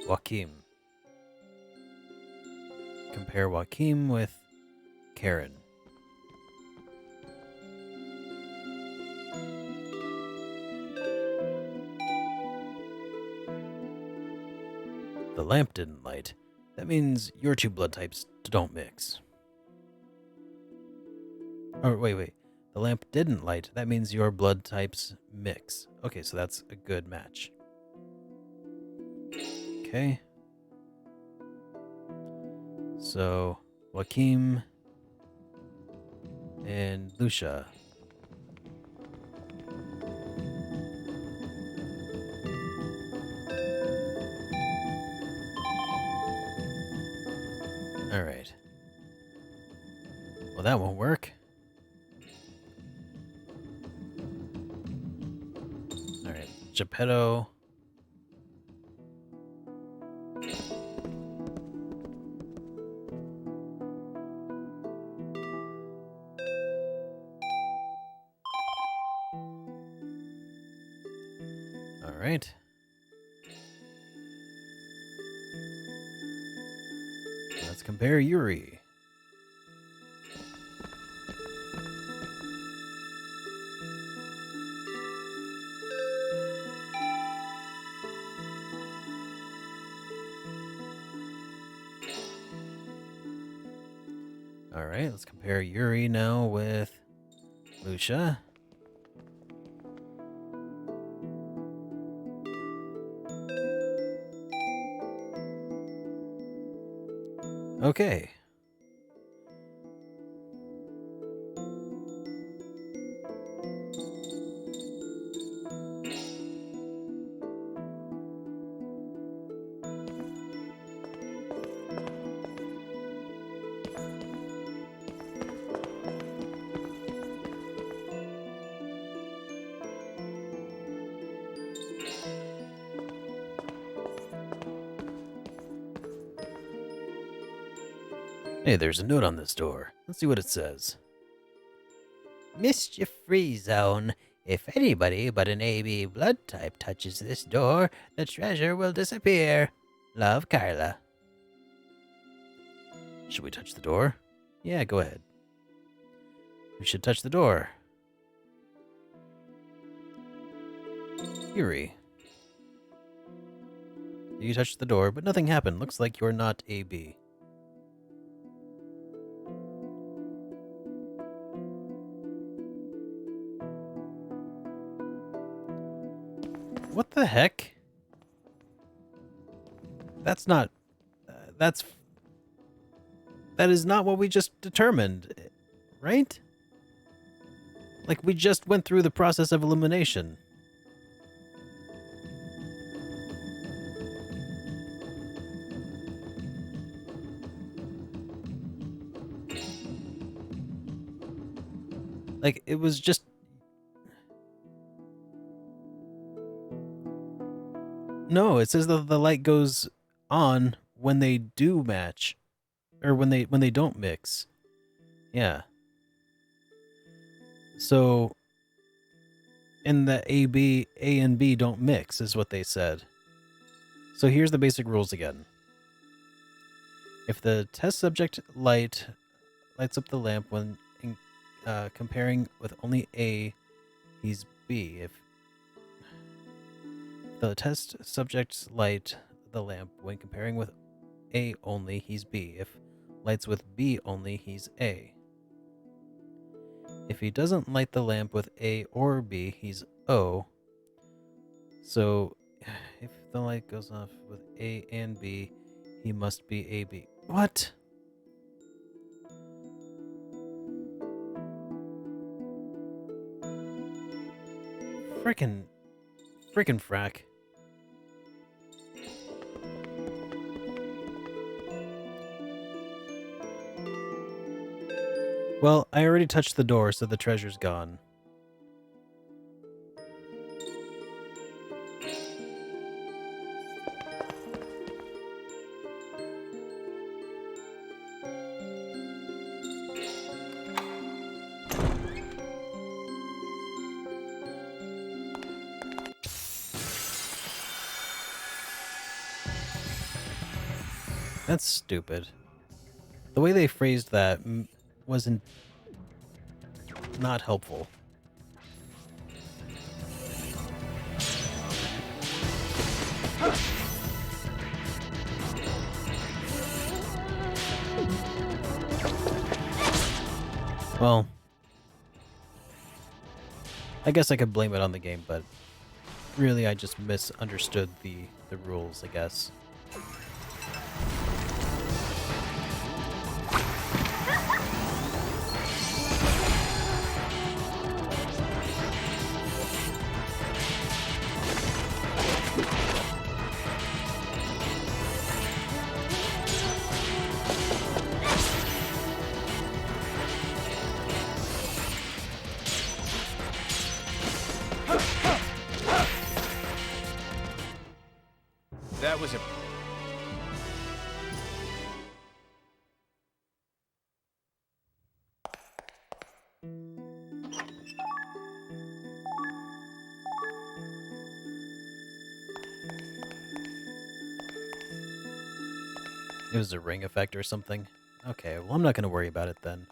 Joaquim. Compare Joaquim with Karen. The lamp didn't light. That means your two blood types don't mix. Oh, wait. The lamp didn't light. That means your blood types mix. Okay, so that's a good match. Okay. So, Joaquim and Lucia. All right. Well, that won't work. All right. Geppetto. All right. Let's compare Yuri. All right, let's compare Yuri now with Lucia. Okay. Hey, there's a note on this door. Let's see what it says. Mischief-free zone. If anybody but an AB blood type touches this door, the treasure will disappear. Love, Carla. Should we touch the door? Yeah, go ahead. We should touch the door. Yuri. You touched the door, but nothing happened. Looks like you're not AB. What the heck? That's not... that is not what we just determined, right? Like, we just went through the process of elimination. Like, it was just... No, it says that the light goes on when they do match. Or when they don't mix. Yeah. So... And the A and B don't mix, is what they said. So here's the basic rules again. If the test subject lights up the lamp when comparing with only A, he's B. If the test subject's light the lamp when comparing with A only, he's B. If lights with B only, he's A. If he doesn't light the lamp with A or B, he's O. So, if the light goes off with A and B, he must be AB. What? Frickin' frack. Well, I already touched the door, so the treasure's gone. That's stupid. The way they phrased that wasn't not helpful. Well, I guess I could blame it on the game, but really I just misunderstood the rules, I guess. That was a... It was a ring effect or something. Okay, well I'm not gonna worry about it then.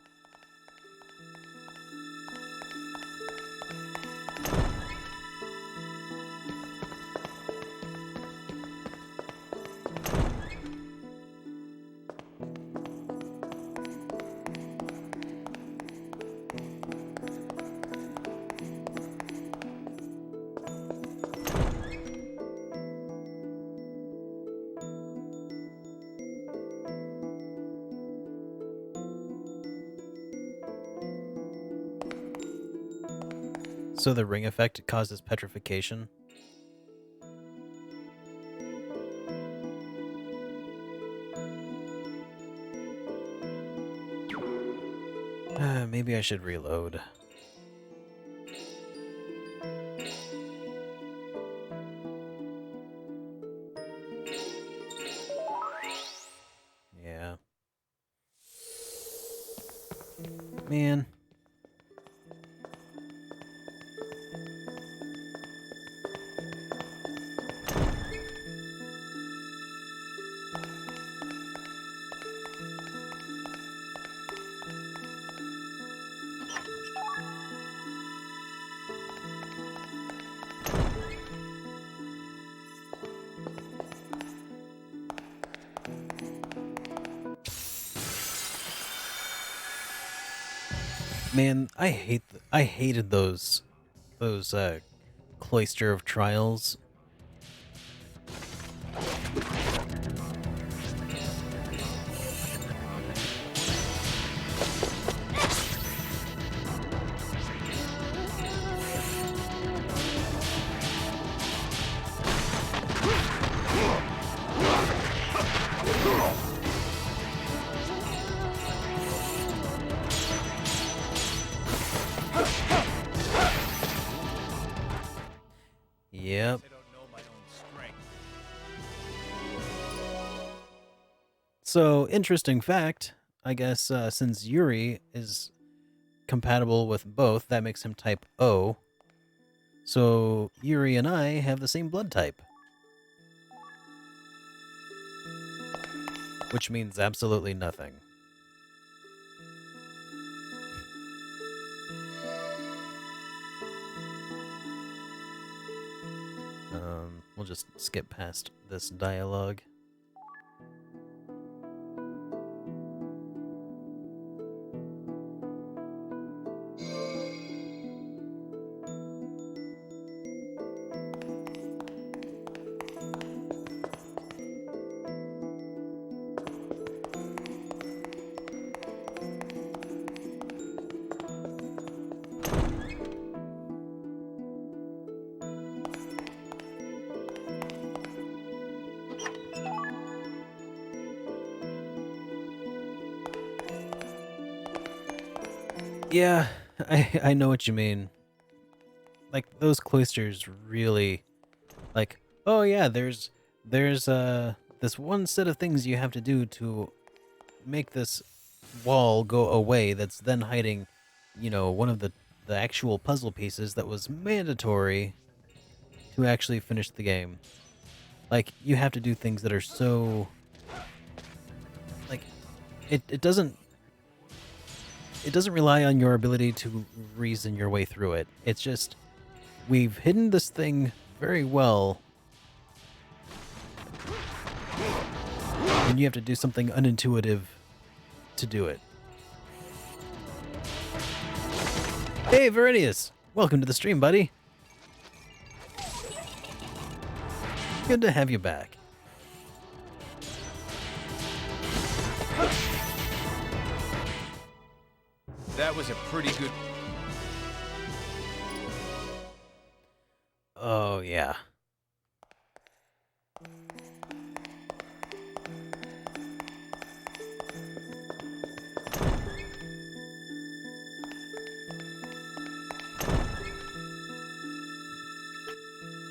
So the ring effect causes petrification? Maybe I should reload. Yeah. Man. Man, I hated those cloister of trials. Yep. I don't know my own strength. So, interesting fact, I guess since Yuri is compatible with both, that makes him type O. So, Yuri and I have the same blood type. Which means absolutely nothing. We'll just skip past this dialogue. Yeah, I know what you mean. Like those cloisters really like, oh yeah, there's this one set of things you have to do to make this wall go away that's then hiding, one of the actual puzzle pieces that was mandatory to actually finish the game. Like you have to do things that are so like it doesn't rely on your ability to reason your way through it. It's just we've hidden this thing very well, and you have to do something unintuitive to do it. Hey, Verinius! Welcome to the stream, buddy. Good to have you back. That was a pretty good... Oh, yeah.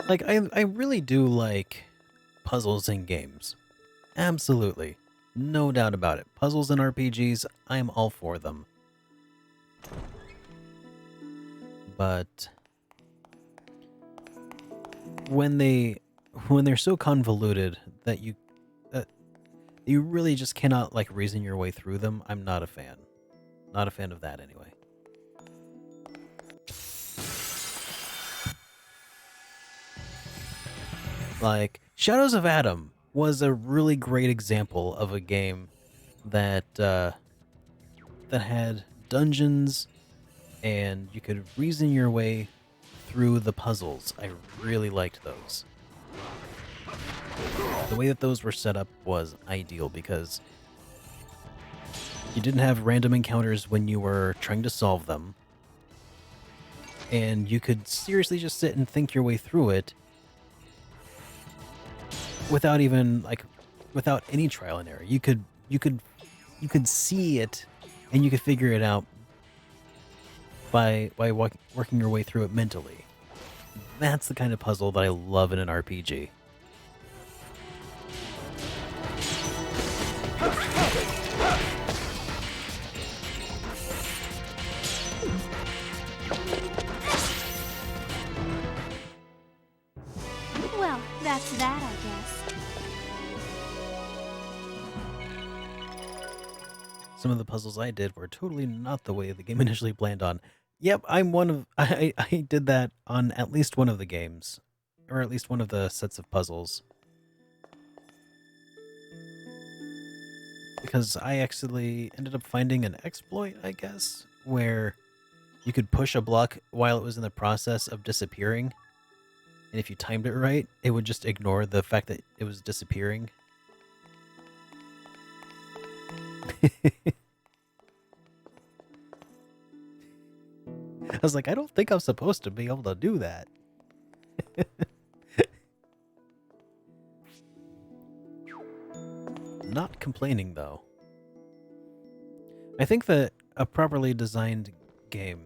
Like, I really do like puzzles in games. Absolutely. No doubt about it. Puzzles in RPGs, I'm all for them. But when they're so convoluted that you really just cannot like reason your way through them, I'm not a fan. Not a fan of that anyway. Like Shadows of Adam was a really great example of a game that that had dungeons and you could reason your way through the puzzles. I really liked those. The way that those were set up was ideal because you didn't have random encounters when you were trying to solve them. And you could seriously just sit and think your way through it without any trial and error. You could see it and you could figure it out by working your way through it mentally. That's the kind of puzzle that I love in an RPG. Well, that's that, I guess. Some of the puzzles I did were totally not the way the game initially planned on. Yep, I did that on at least one of the games, or at least one of the sets of puzzles. Because I actually ended up finding an exploit, I guess, where you could push a block while it was in the process of disappearing. And if you timed it right, it would just ignore the fact that it was disappearing. I was like, I don't think I'm supposed to be able to do that. Not complaining, though. I think that a properly designed game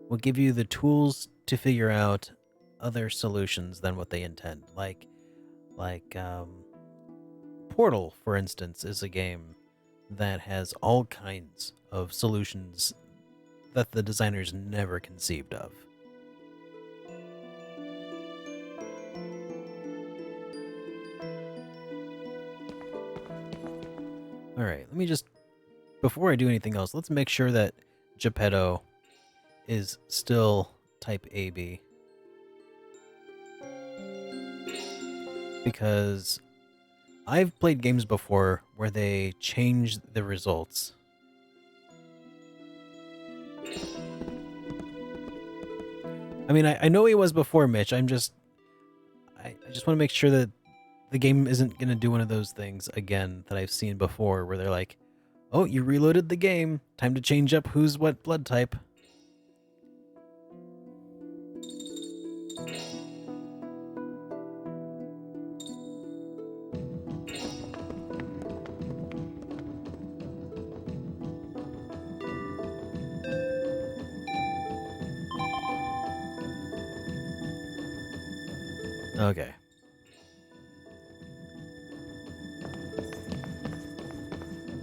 will give you the tools to figure out other solutions than what they intend. Like Portal, for instance, is a game that has all kinds of solutions that the designers never conceived of. Alright, let me just... Before I do anything else, let's make sure that Geppetto is still type AB. Because I've played games before where they change the results. I mean, I know he was before Mitch. I just want to make sure that the game isn't going to do one of those things again that I've seen before where they're like, oh, you reloaded the game. Time to change up who's what blood type. Okay.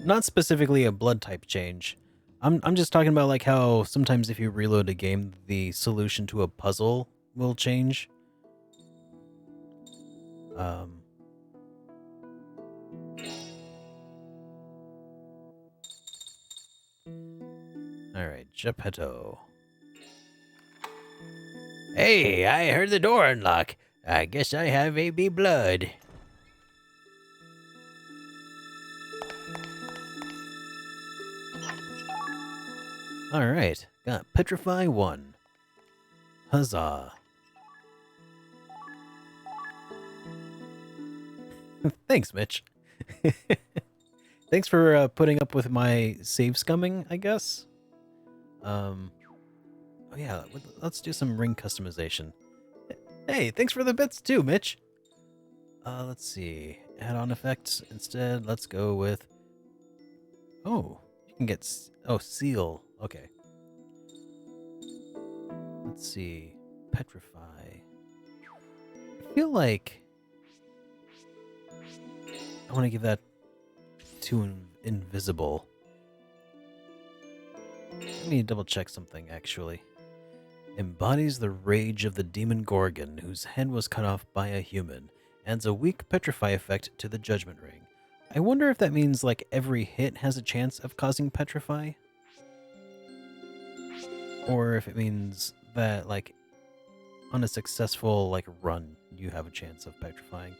Not specifically a blood type change. I'm just talking about like how sometimes if you reload a game, the solution to a puzzle will change. Um. All right, Geppetto. Hey, I heard the door unlock. I guess I have AB blood. All right, got Petrify 1. Huzzah. Thanks, Mitch. Thanks for putting up with my save scumming, I guess. Oh yeah, let's do some ring customization. Hey, thanks for the bits too, Mitch. Let's see. Add-on effects instead. Let's go with. Oh, you can get. Oh, seal. Okay. Let's see. Petrify. I feel like I want to give that to invisible. Let me double check something actually. Embodies the rage of the demon Gorgon, whose head was cut off by a human. Adds a weak petrify effect to the judgment ring. I wonder if that means like every hit has a chance of causing petrify? Or if it means that like on a successful like run, you have a chance of petrifying.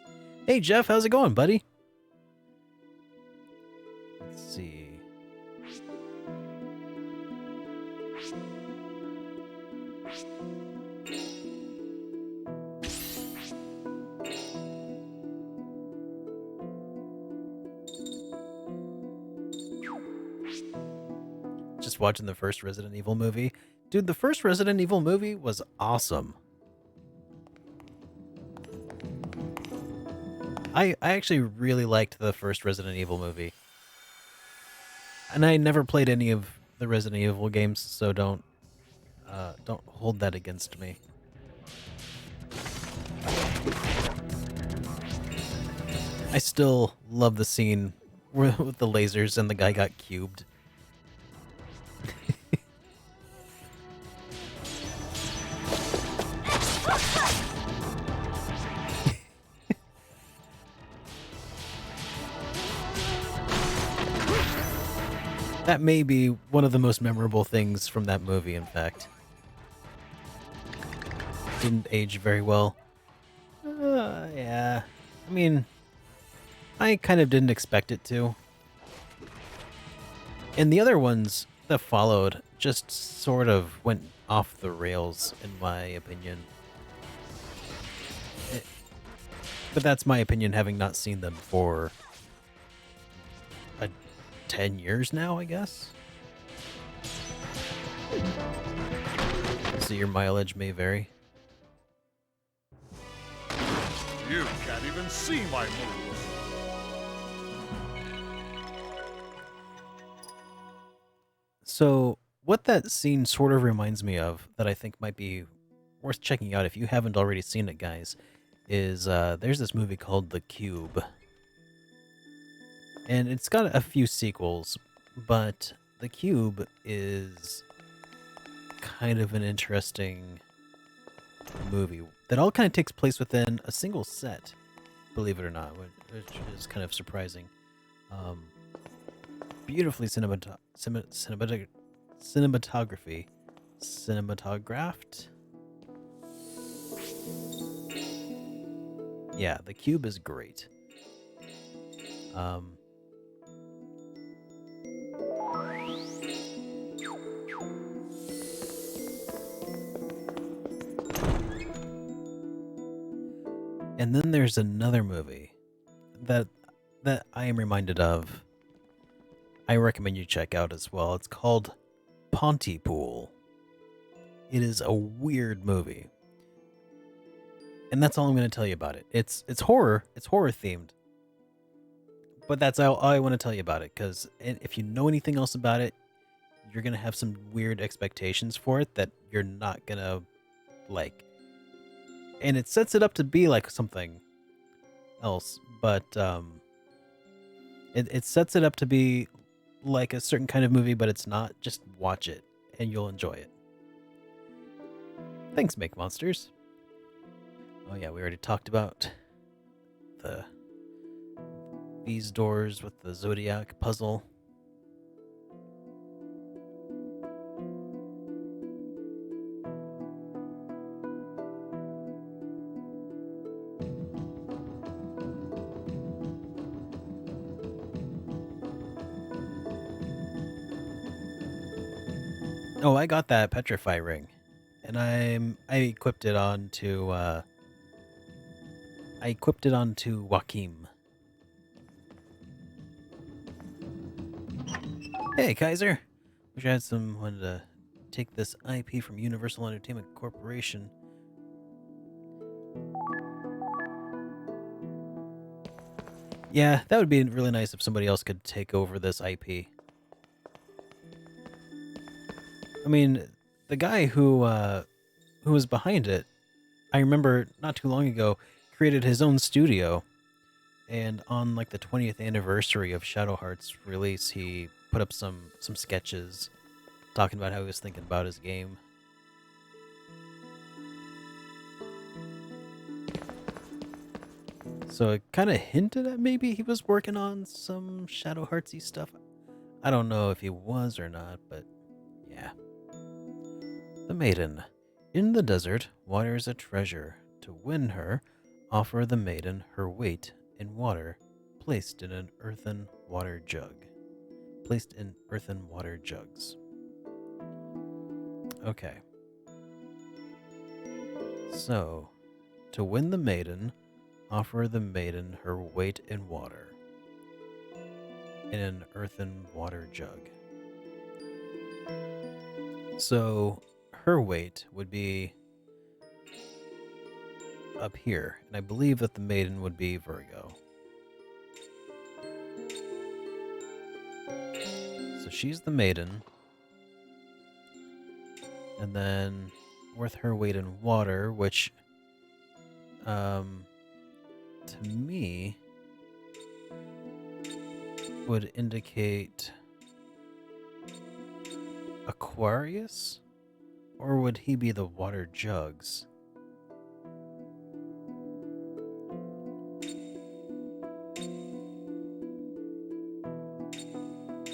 Hey Jeff, how's it going, buddy? Let's see. Just watching the first Resident Evil movie. Dude, the first Resident Evil movie was awesome. I actually really liked the first Resident Evil movie. And I never played any of the Resident Evil games, so don't hold that against me. I still love the scene with the lasers and the guy got cubed. That may be one of the most memorable things from that movie, in fact. Didn't age very well. Yeah. I mean, I kind of didn't expect it to. And the other ones that followed just sort of went off the rails, in my opinion. But that's my opinion, having not seen them for 10 years now, I guess. So your mileage may vary. You can't even see my moves. So what that scene sort of reminds me of, that I think might be worth checking out if you haven't already seen it, guys, is there's this movie called The Cube. And it's got a few sequels, but The Cube is kind of an interesting movie that all kind of takes place within a single set, believe it or not, which is kind of surprising. Beautifully cinematography. Cinematographed? Yeah, The Cube is great. And then there's another movie that I am reminded of. I recommend you check out as well. It's called Pontypool. It is a weird movie. And that's all I'm going to tell you about it. It's horror. It's horror themed. But that's all I want to tell you about it, because if you know anything else about it, you're going to have some weird expectations for it that you're not going to like. and it sets it up to be like something else, but it sets it up to be like a certain kind of movie, but it's not. Just watch it and you'll enjoy it. Thanks, Make Monsters. Oh yeah, we already talked about these doors with the Zodiac puzzle. Oh, I got that Petrify ring, and I equipped it onto Joachim. Hey, Kaiser. Wish I had someone to take this IP from Universal Entertainment Corporation. Yeah, that would be really nice if somebody else could take over this IP. I mean, the guy who was behind it, I remember not too long ago, created his own studio. And on like the 20th anniversary of Shadow Heart's release, he put up some sketches talking about how he was thinking about his game. So it kind of hinted at maybe he was working on some Shadow Heartsy stuff. I don't know if he was or not, but yeah. The maiden. In the desert, water is a treasure. To win her, offer the maiden her weight in water, placed in an earthen water jug. Placed in earthen water jugs. Okay. So, to win the maiden, offer the maiden her weight in water. In an earthen water jug. So, her weight would be up here, and I believe that the maiden would be Virgo. So she's the maiden. And then worth her weight in water, which to me would indicate Aquarius? Or would he be the water jugs?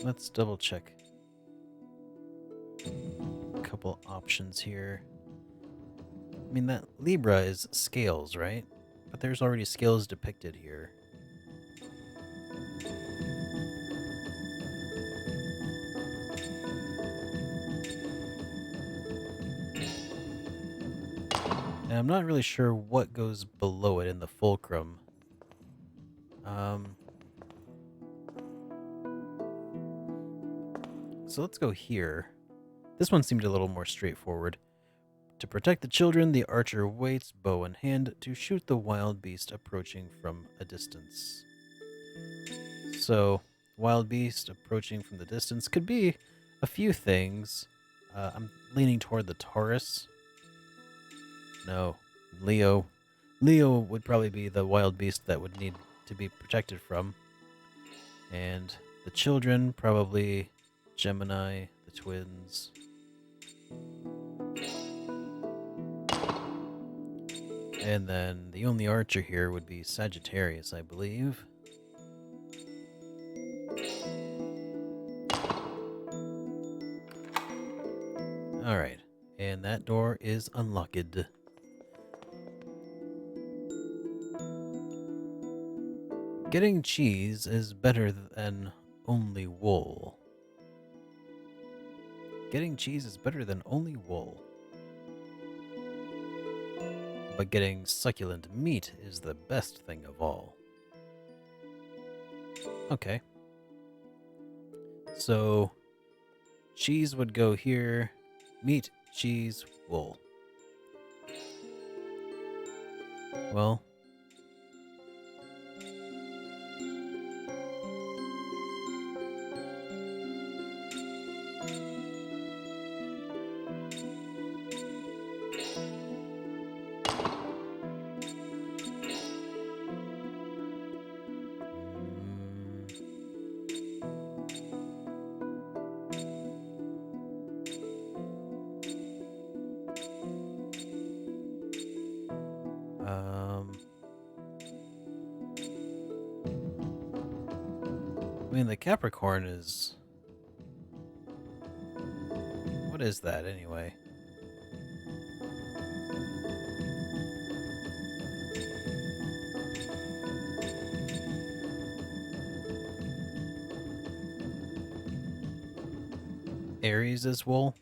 Let's double check. A couple options here. I mean, that Libra is scales, right? But there's already scales depicted here. And I'm not really sure what goes below it in the fulcrum. So let's go here. This one seemed a little more straightforward. To protect the children, the archer waits, bow in hand, to shoot the wild beast approaching from a distance. So, wild beast approaching from the distance could be a few things. I'm leaning toward the Taurus. No, Leo. Leo would probably be the wild beast that would need to be protected from. And the children, probably Gemini, the twins. And then the only archer here would be Sagittarius, I believe. Alright, and that door is unlocked. Getting cheese is better than only wool. Getting cheese is better than only wool. But getting succulent meat is the best thing of all. Okay. So, cheese would go here. Meat, cheese, wool. Well, mean, the Capricorn is... What is that, anyway? Aries is wool?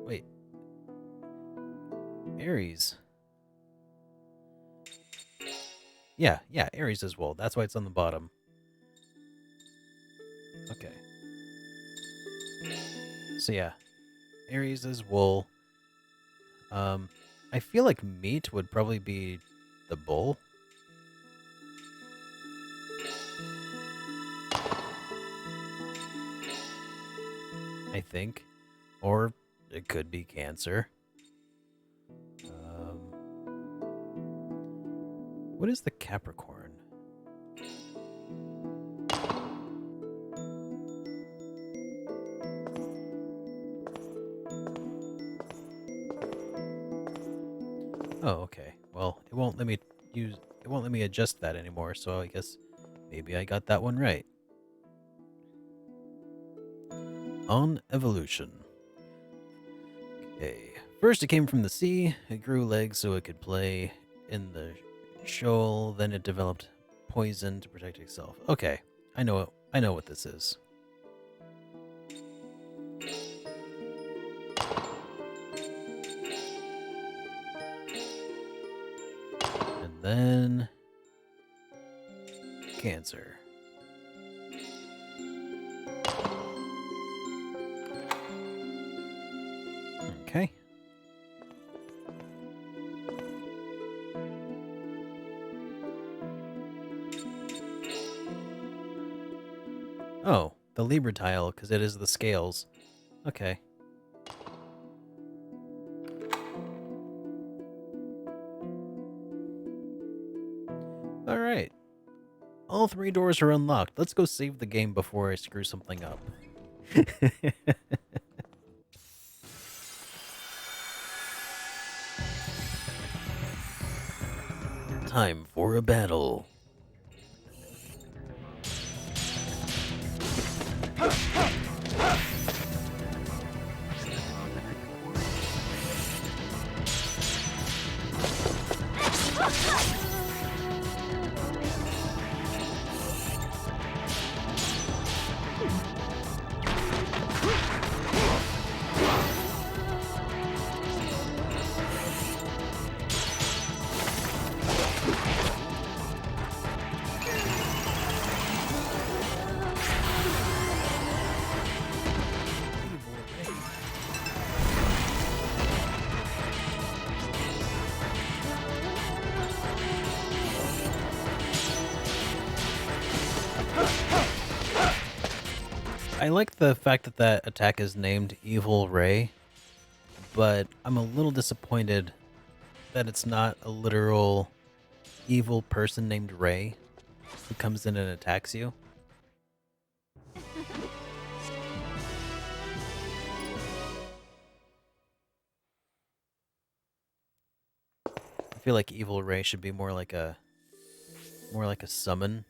Wait. Aries. Yeah, Aries is wool. That's why it's on the bottom. Okay. So yeah, Aries is wool. I feel like meat would probably be the bull. I think. Or it could be Cancer. What is the Capricorn? Oh, okay. Well, it won't let me adjust that anymore, so I guess maybe I got that one right. On evolution. Okay. First it came from the sea, it grew legs so it could play in the shoal, then it developed poison to protect itself. Okay. I know what this is. And then Cancer. Okay. Oh, the Libra tile, because it is the scales. Okay. Alright. All 3 doors are unlocked. Let's go save the game before I screw something up. Time for a battle. I like the fact that that attack is named Evil Ray, but I'm a little disappointed that it's not a literal evil person named Ray who comes in and attacks you. I feel like Evil Ray should be more like a summon.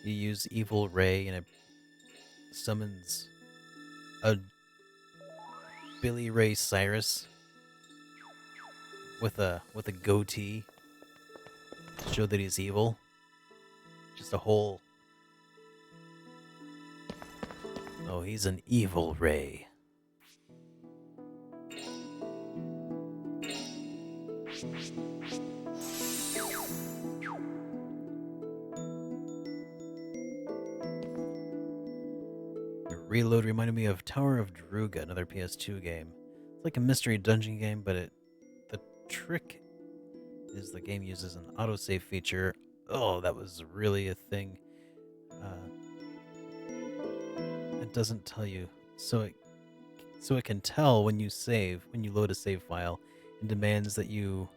You use Evil Ray and it summons a Billy Ray Cyrus with a goatee to show that he's evil. Just a whole... Oh, he's an Evil Ray. The reload reminded me of Tower of Druga, another PS2 game. It's like a mystery dungeon game, but the trick is the game uses an autosave feature. Oh, that was really a thing. It doesn't tell you, so it can tell when you load a save file, and demands that you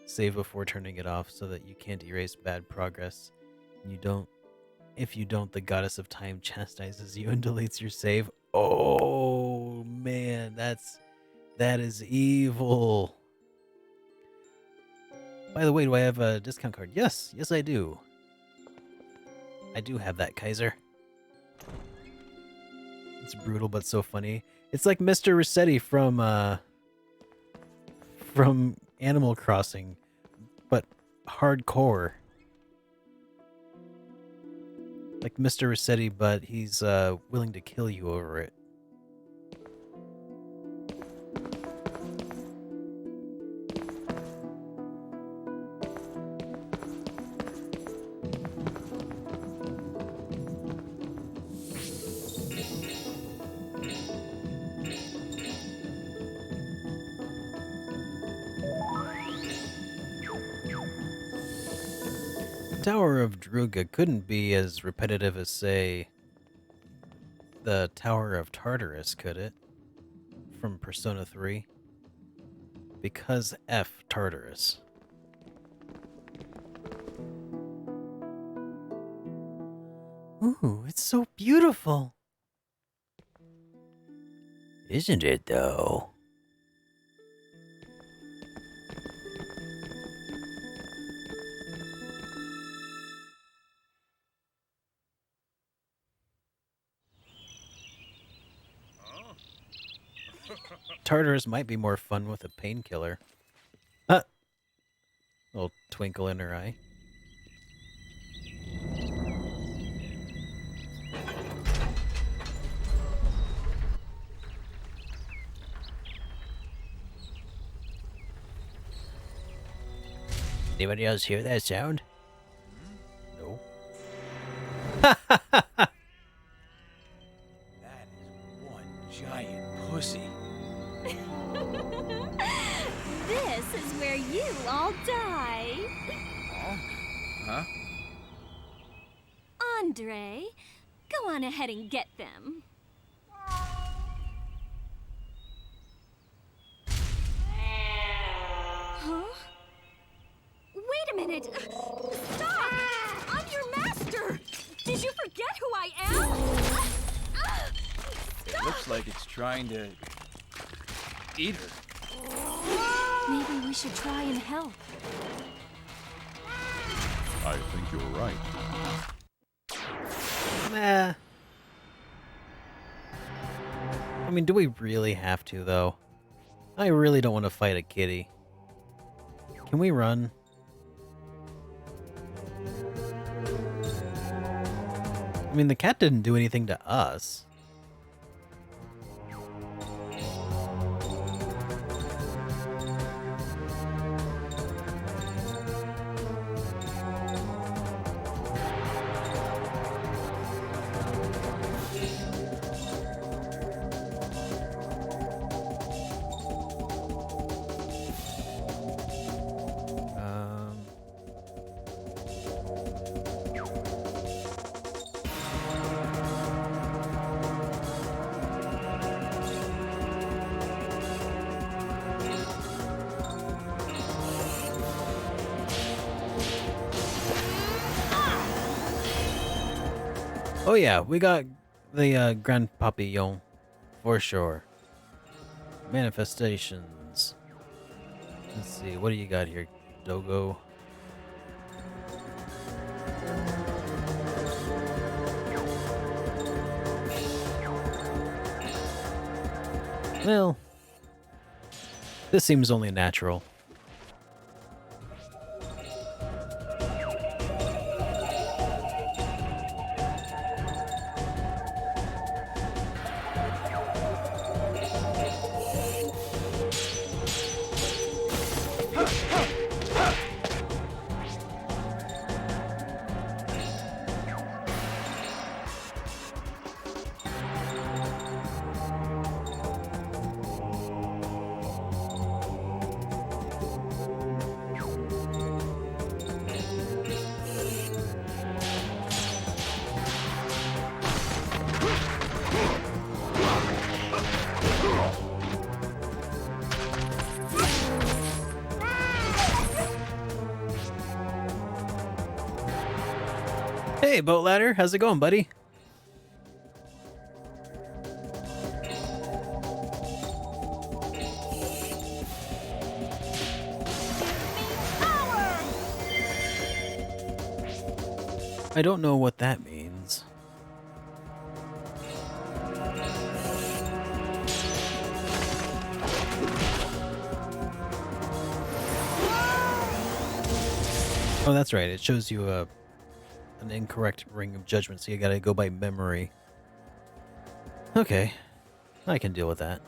save before turning it off so that you can't erase bad progress. And if you don't, the goddess of time chastises you and deletes your save. Oh man, that is evil. By the way, do I have a discount card? Yes, yes I do. I do have that, Kaiser. It's brutal but so funny. It's like Mr. Rossetti from Animal Crossing, but hardcore. Like Mr. Rossetti, but he's willing to kill you over it. Tower of Druga couldn't be as repetitive as, say, the Tower of Tartarus, could it? From Persona 3. Because F Tartarus. Ooh, it's so beautiful. Isn't it, though? Tartarus might be more fun with a painkiller. Little twinkle in her eye. Anybody else hear that sound? No. That is one giant pussy. This is where you all die. Huh? Andre, go on ahead and get them. Huh? Wait a minute! Stop! I'm your master! Did you forget who I am? It looks like it's trying to eat her. Maybe we should try and help. I think you're right. Nah. I mean, do we really have to, though? I really don't want to fight a kitty. Can we run? I mean, the cat didn't do anything to us. Oh yeah, we got the Grand Papillon, for sure. Manifestations. Let's see, what do you got here, Dogo? Well, this seems only natural. Hey, Boat Ladder, how's it going, buddy? I don't know what that means. Oh, that's right. It shows you an incorrect ring of judgment, so you gotta go by memory. Okay, I can deal with that.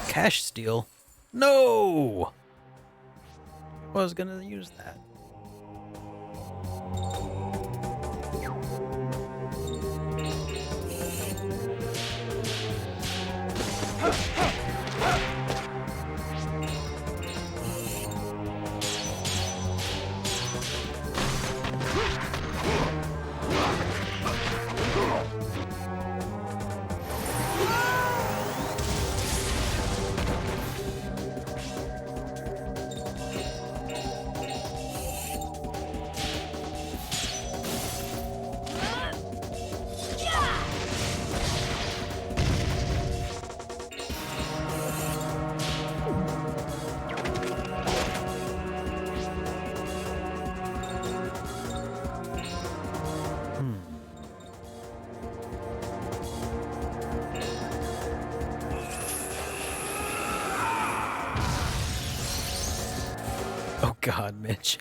Cash steal? No! I was gonna use that. Oh God, Mitch.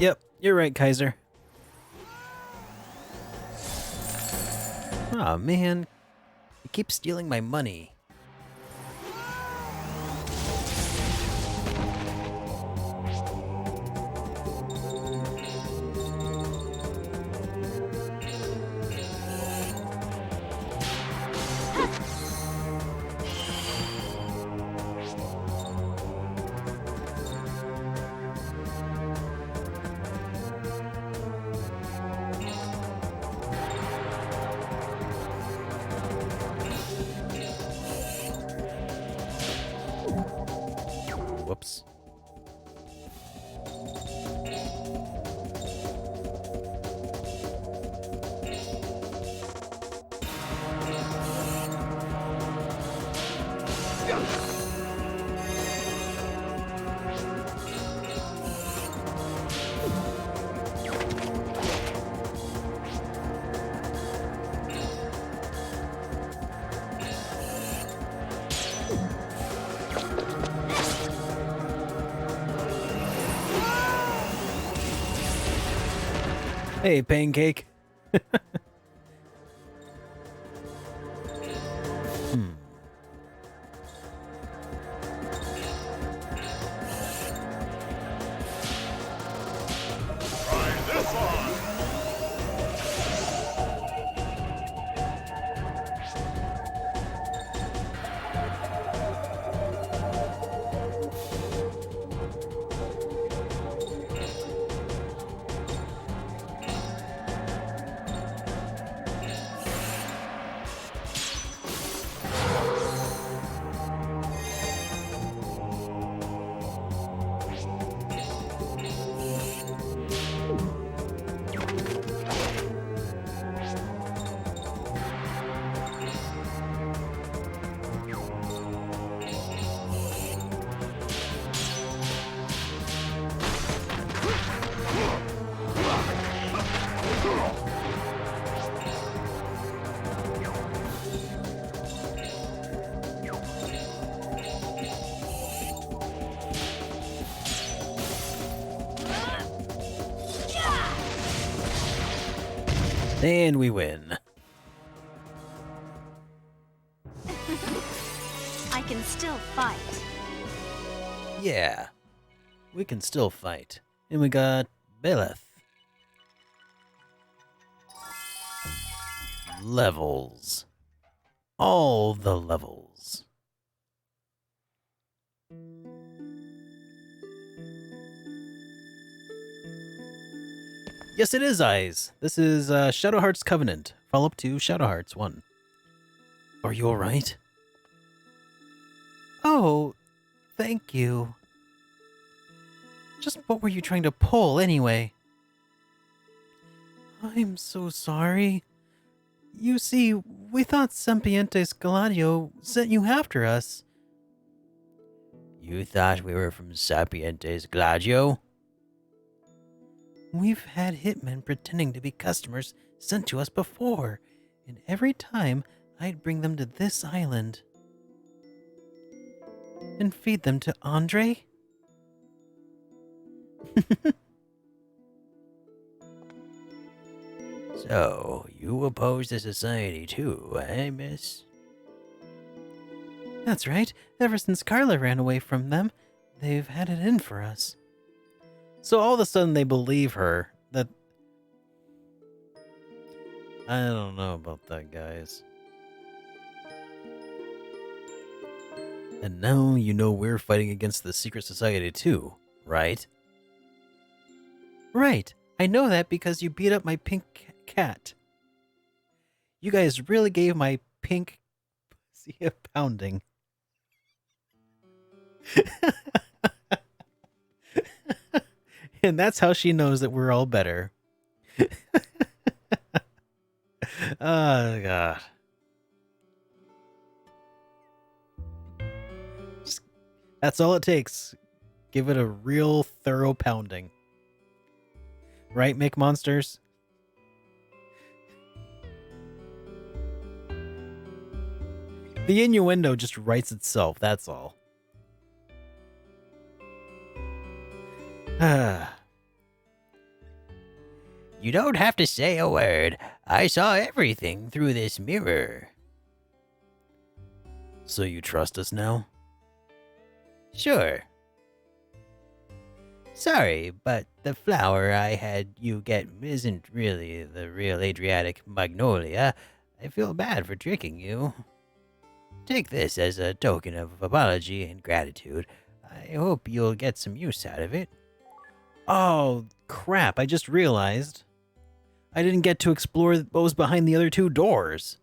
Yep, you're right, Kaiser. Aw, man. You keep stealing my money. Whoops. Hey, pancake. And we win. I can still fight. Yeah, we can still fight. And we got Beleth. Levels. All the levels. Yes, it is Eyes. This is Shadow Hearts Covenant. Follow up to Shadow Hearts 1. Are you alright? Oh, thank you. Just what were you trying to pull, anyway? I'm so sorry. You see, we thought Sempientes Gladio sent you after us. You thought we were from Sapientes Gladio? We've had hitmen pretending to be customers sent to us before, and every time I'd bring them to this island. And feed them to Andre? So, you oppose the society too, eh, miss? That's right. Ever since Carla ran away from them, they've had it in for us. So all of a sudden they believe her that... I don't know about that, guys. And now you know we're fighting against the secret society too, right? Right. I know that because you beat up my pink cat. You guys really gave my pink pussy a pounding. And that's how she knows that we're all better. Oh, God. That's all it takes. Give it a real thorough pounding. Right, Mick Monsters? The innuendo just writes itself, that's all. You don't have to say a word. I saw everything through this mirror. So you trust us now? Sure. Sorry, but the flower I had you get isn't really the real Adriatic magnolia. I feel bad for tricking you. Take this as a token of apology and gratitude. I hope you'll get some use out of it. Oh, crap, I just realized. I didn't get to explore what was behind the other two doors.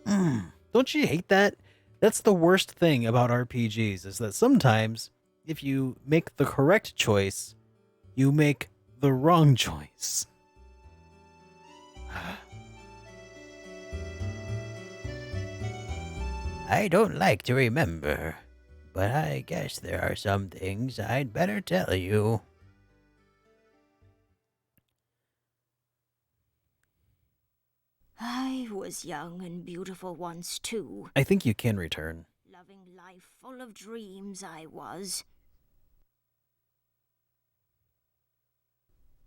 Don't you hate that? That's the worst thing about RPGs, is that sometimes, if you make the correct choice, you make the wrong choice. I don't like to remember, but I guess there are some things I'd better tell you. I was young and beautiful once, too. I think you can return. Loving life full of dreams, I was.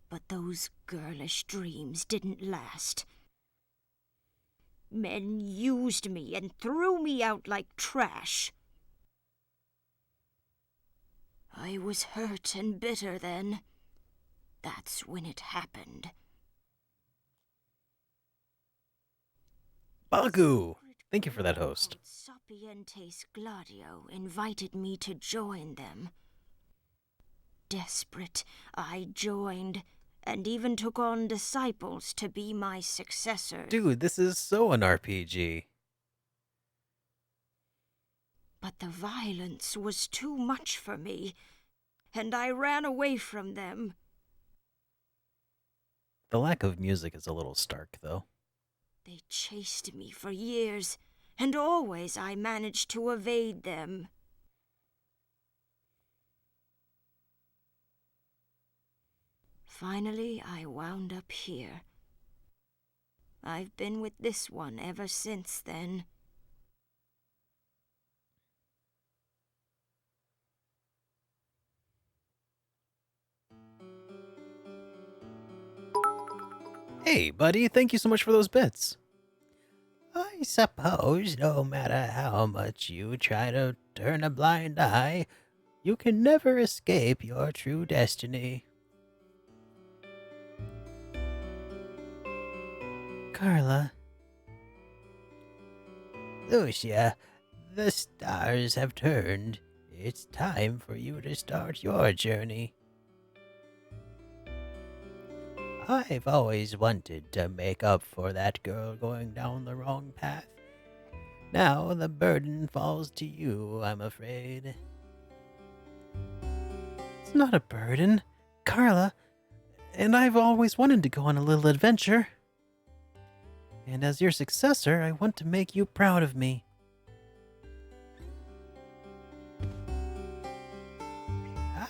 But those girlish dreams didn't last. Men used me and threw me out like trash. I was hurt and bitter then. That's when it happened. Bagu! Thank you for that, host. Sapientes Gladio invited me to join them. Desperate, I joined, and even took on disciples to be my successors. Dude, this is so an RPG. But the violence was too much for me, and I ran away from them. The lack of music is a little stark, though. They chased me for years, and always I managed to evade them. Finally, I wound up here. I've been with this one ever since then. Hey, buddy, thank you so much for those bits. I suppose no matter how much you try to turn a blind eye, you can never escape your true destiny. Carla, Lucia, the stars have turned. It's time for you to start your journey. I've always wanted to make up for that girl going down the wrong path. Now the burden falls to you, I'm afraid. it's not a burden. Carla, and I've always wanted to go on a little adventure. And as your successor, I want to make you proud of me.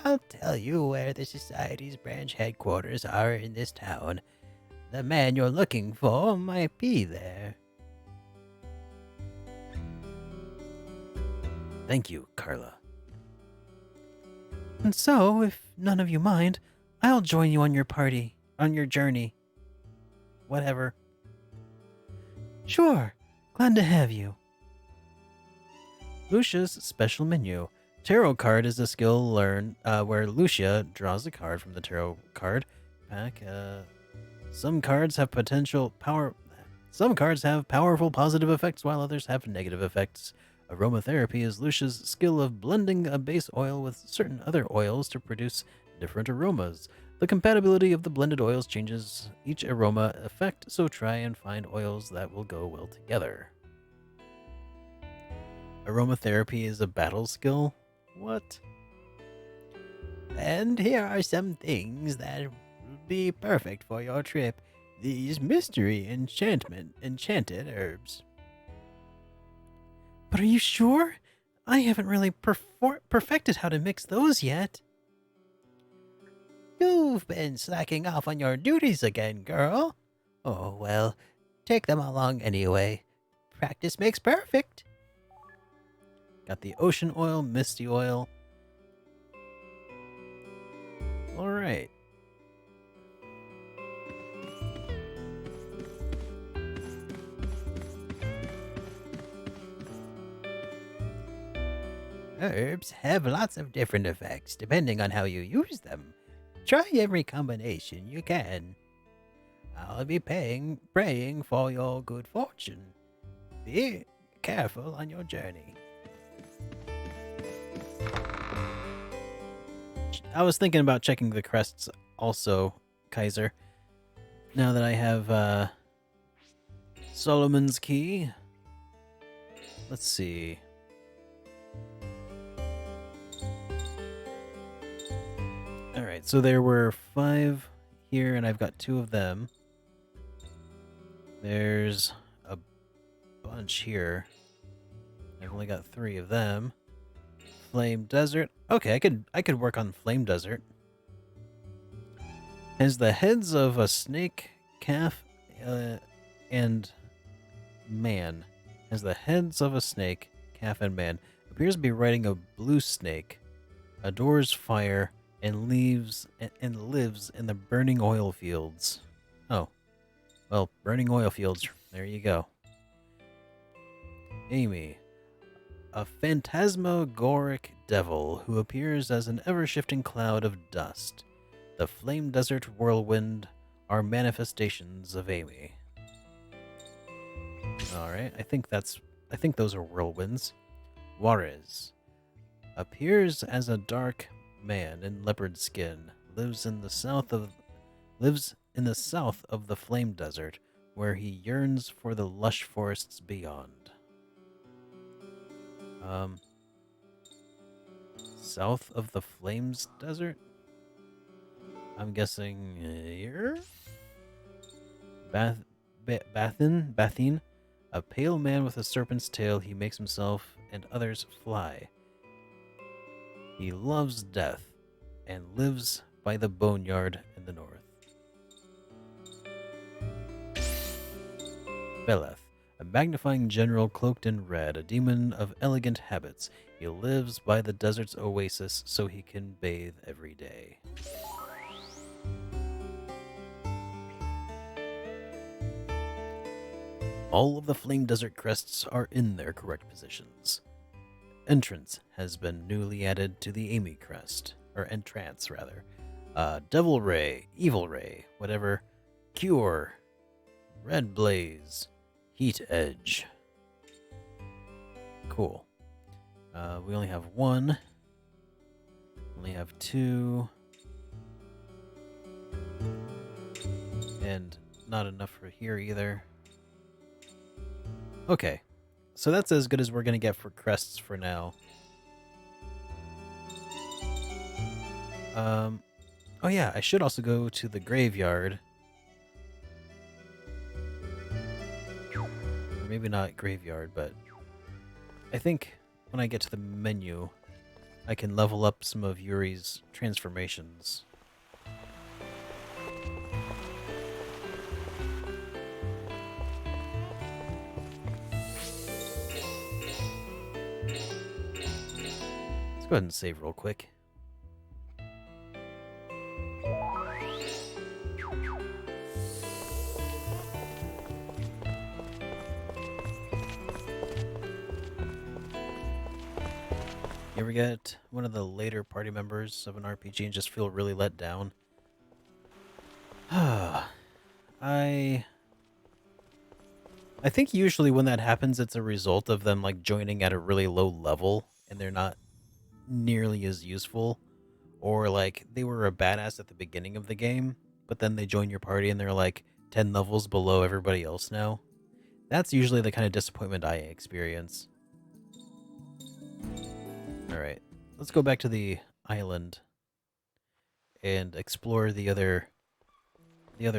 I'll tell you where the Society's branch headquarters are in this town. The man you're looking for might be there. Thank you, Carla. And so, if none of you mind, I'll join you on your journey. Whatever. Sure, glad to have you. Lucia's special menu. Tarot card is a skill learned where Lucia draws a card from the tarot card pack. Some cards have powerful positive effects, while others have negative effects. Aromatherapy is Lucia's skill of blending a base oil with certain other oils to produce different aromas. The compatibility of the blended oils changes each aroma effect, so try and find oils that will go well together. Aromatherapy is a battle skill? What? And here are some things that would be perfect for your trip. These enchanted herbs. But are you sure? I haven't really perfected how to mix those yet. You've been slacking off on your duties again, girl. Oh, well, take them along anyway. Practice makes perfect. Got the ocean oil, misty oil. All right. Herbs have lots of different effects depending on how you use them. Try every combination you can. I'll be praying for your good fortune. Be careful on your journey. I was thinking about checking the crests also, Kaiser. Now that I have Solomon's Key. Let's see. Alright, so there were 5 here, and I've got 2 of them. There's a bunch here. I've only got 3 of them. Flame Desert. Okay, I could work on Flame Desert. Has the heads of a snake, calf, and man. Has the heads of a snake, calf, and man. Appears to be riding a blue snake. Adores fire and lives in the burning oil fields. Oh, well, burning oil fields. There you go. Amy. A phantasmagoric devil who appears as an ever-shifting cloud of dust. The flame desert whirlwind are manifestations of Amy. Alright, I think those are whirlwinds. Juarez. Appears as a dark man in leopard skin. Lives in the south of the flame desert, where he yearns for the lush forests beyond. South of the Flames Desert? I'm guessing here? Bathine? A pale man with a serpent's tail, he makes himself and others fly. He loves death and lives by the boneyard in the north. Beleth. A magnifying general cloaked in red, a demon of elegant habits. He lives by the desert's oasis so he can bathe every day. All of the Flame Desert crests are in their correct positions. Entrance has been newly added to the Amy crest, or Entrance rather. Devil Ray, Evil Ray, whatever. Cure, Red Blaze, Heat Edge. Cool. We only have one. Only have two. And not enough for here either. Okay. So that's as good as we're going to get for crests for now. Oh yeah, I should also go to the graveyard. Or maybe not graveyard, but I think when I get to the menu, I can level up some of Yuri's transformations. Let's go ahead and save real quick. You ever get one of the later party members of an RPG and just feel really let down? I think usually when that happens, it's a result of them like joining at a really low level and they're not nearly as useful, or like they were a badass at the beginning of the game, but then they join your party and they're like 10 levels below everybody else now. That's usually the kind of disappointment I experience. Alright, let's go back to the island and explore the other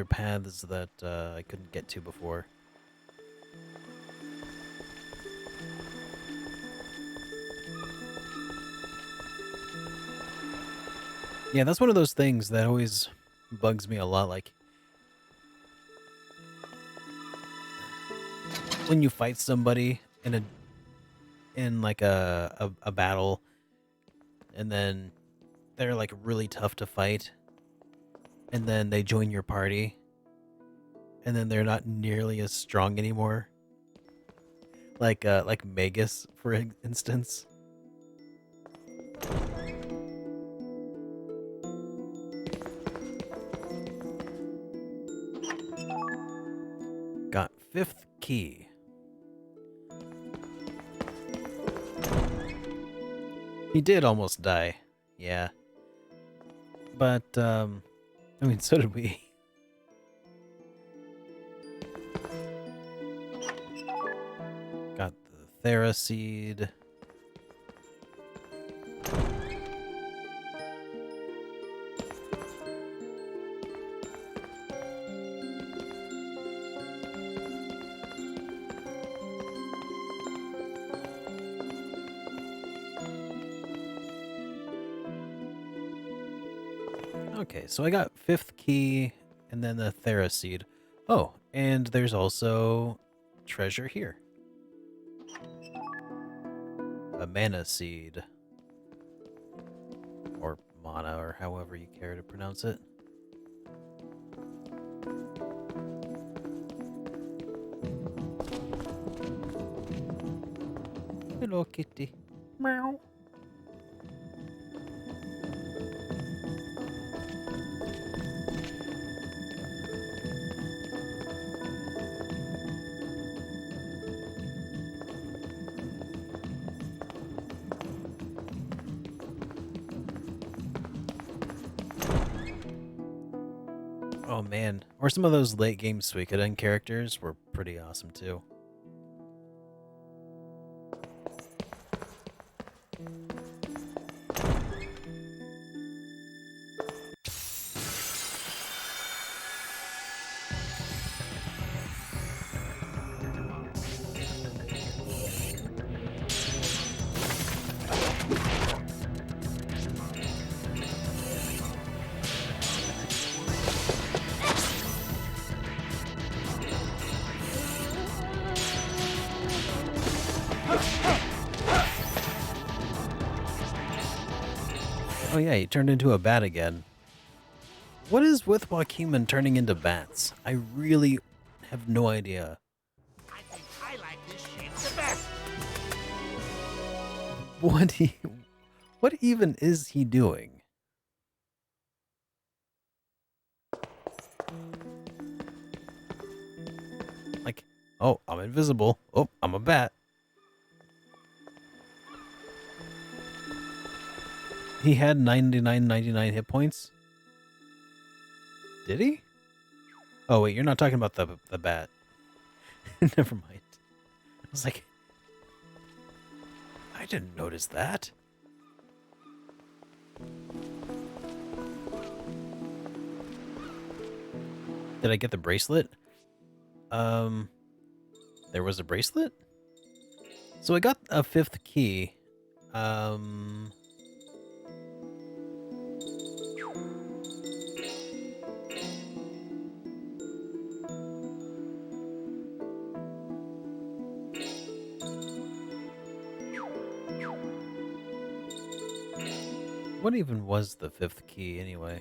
paths that I couldn't get to before. Yeah, that's one of those things that always bugs me a lot, like when you fight somebody in like a battle, and then they're like really tough to fight, and then they join your party, and then they're not nearly as strong anymore. Like Magus, for instance. Got 5th key. He did almost die. Yeah. But, I mean, so did we. Got the Thera seed. Okay, so I got 5th key and then the Thera seed. Oh, and there's also treasure here. A mana seed. Or mana, or however you care to pronounce it. Hello, kitty. Meow. Oh man, or some of those late game Suikoden characters were pretty awesome too. Oh yeah, he turned into a bat again. What is with Joaquin turning into bats? I really have no idea. I what even is he doing? Like, oh, I'm invisible. Oh, I'm a bat. He had 99 hit points. Did he? Oh wait, you're not talking about the bat. Never mind. I was like, I didn't notice that. Did I get the bracelet? There was a bracelet? So I got a 5th key. What even was the 5th key anyway?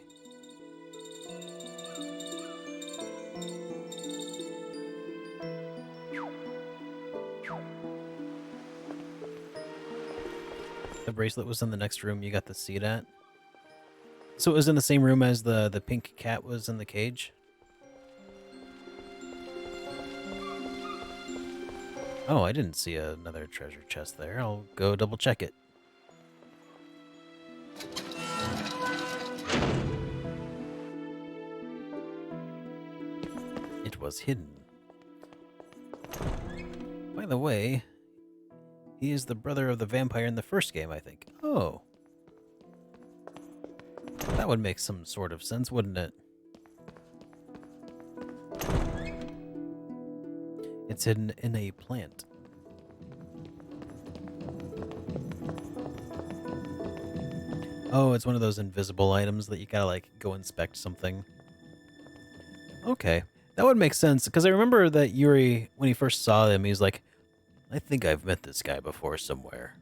The bracelet was in the next room you got the seat at. So it was in the same room as the pink cat was in the cage? Oh, I didn't see another treasure chest there. I'll go double check it. It was hidden. By the way, he is the brother of the vampire in the first game, I think. Oh. That would make some sort of sense, wouldn't it? It's hidden in a plant. Oh, it's one of those invisible items that you gotta, like, go inspect something. Okay. That would make sense, because I remember that Yuri, when he first saw him, he was like, I think I've met this guy before somewhere.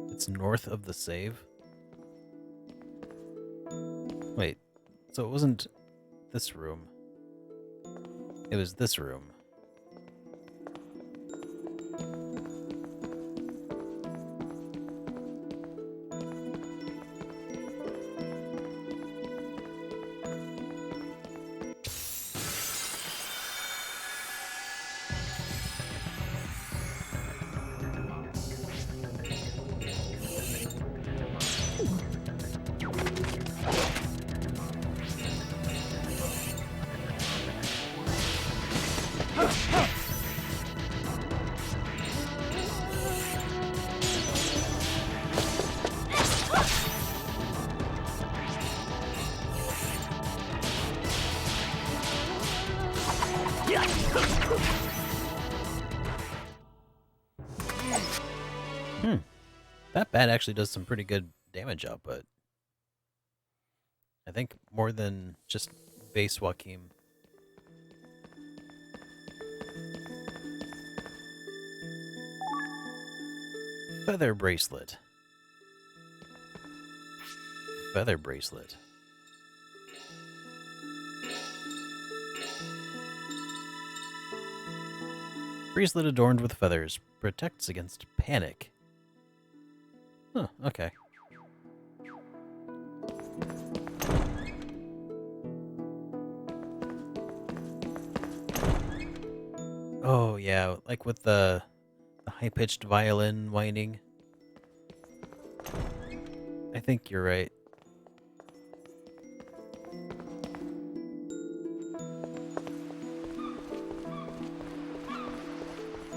It's north of the save. Wait, so it wasn't this room. It was this room. That bat actually does some pretty good damage output. I think more than just base Joaquin. Feather bracelet. Feather bracelet. Bracelet adorned with feathers protects against panic. Huh, okay. Oh, yeah, like with the high-pitched violin whining. I think you're right.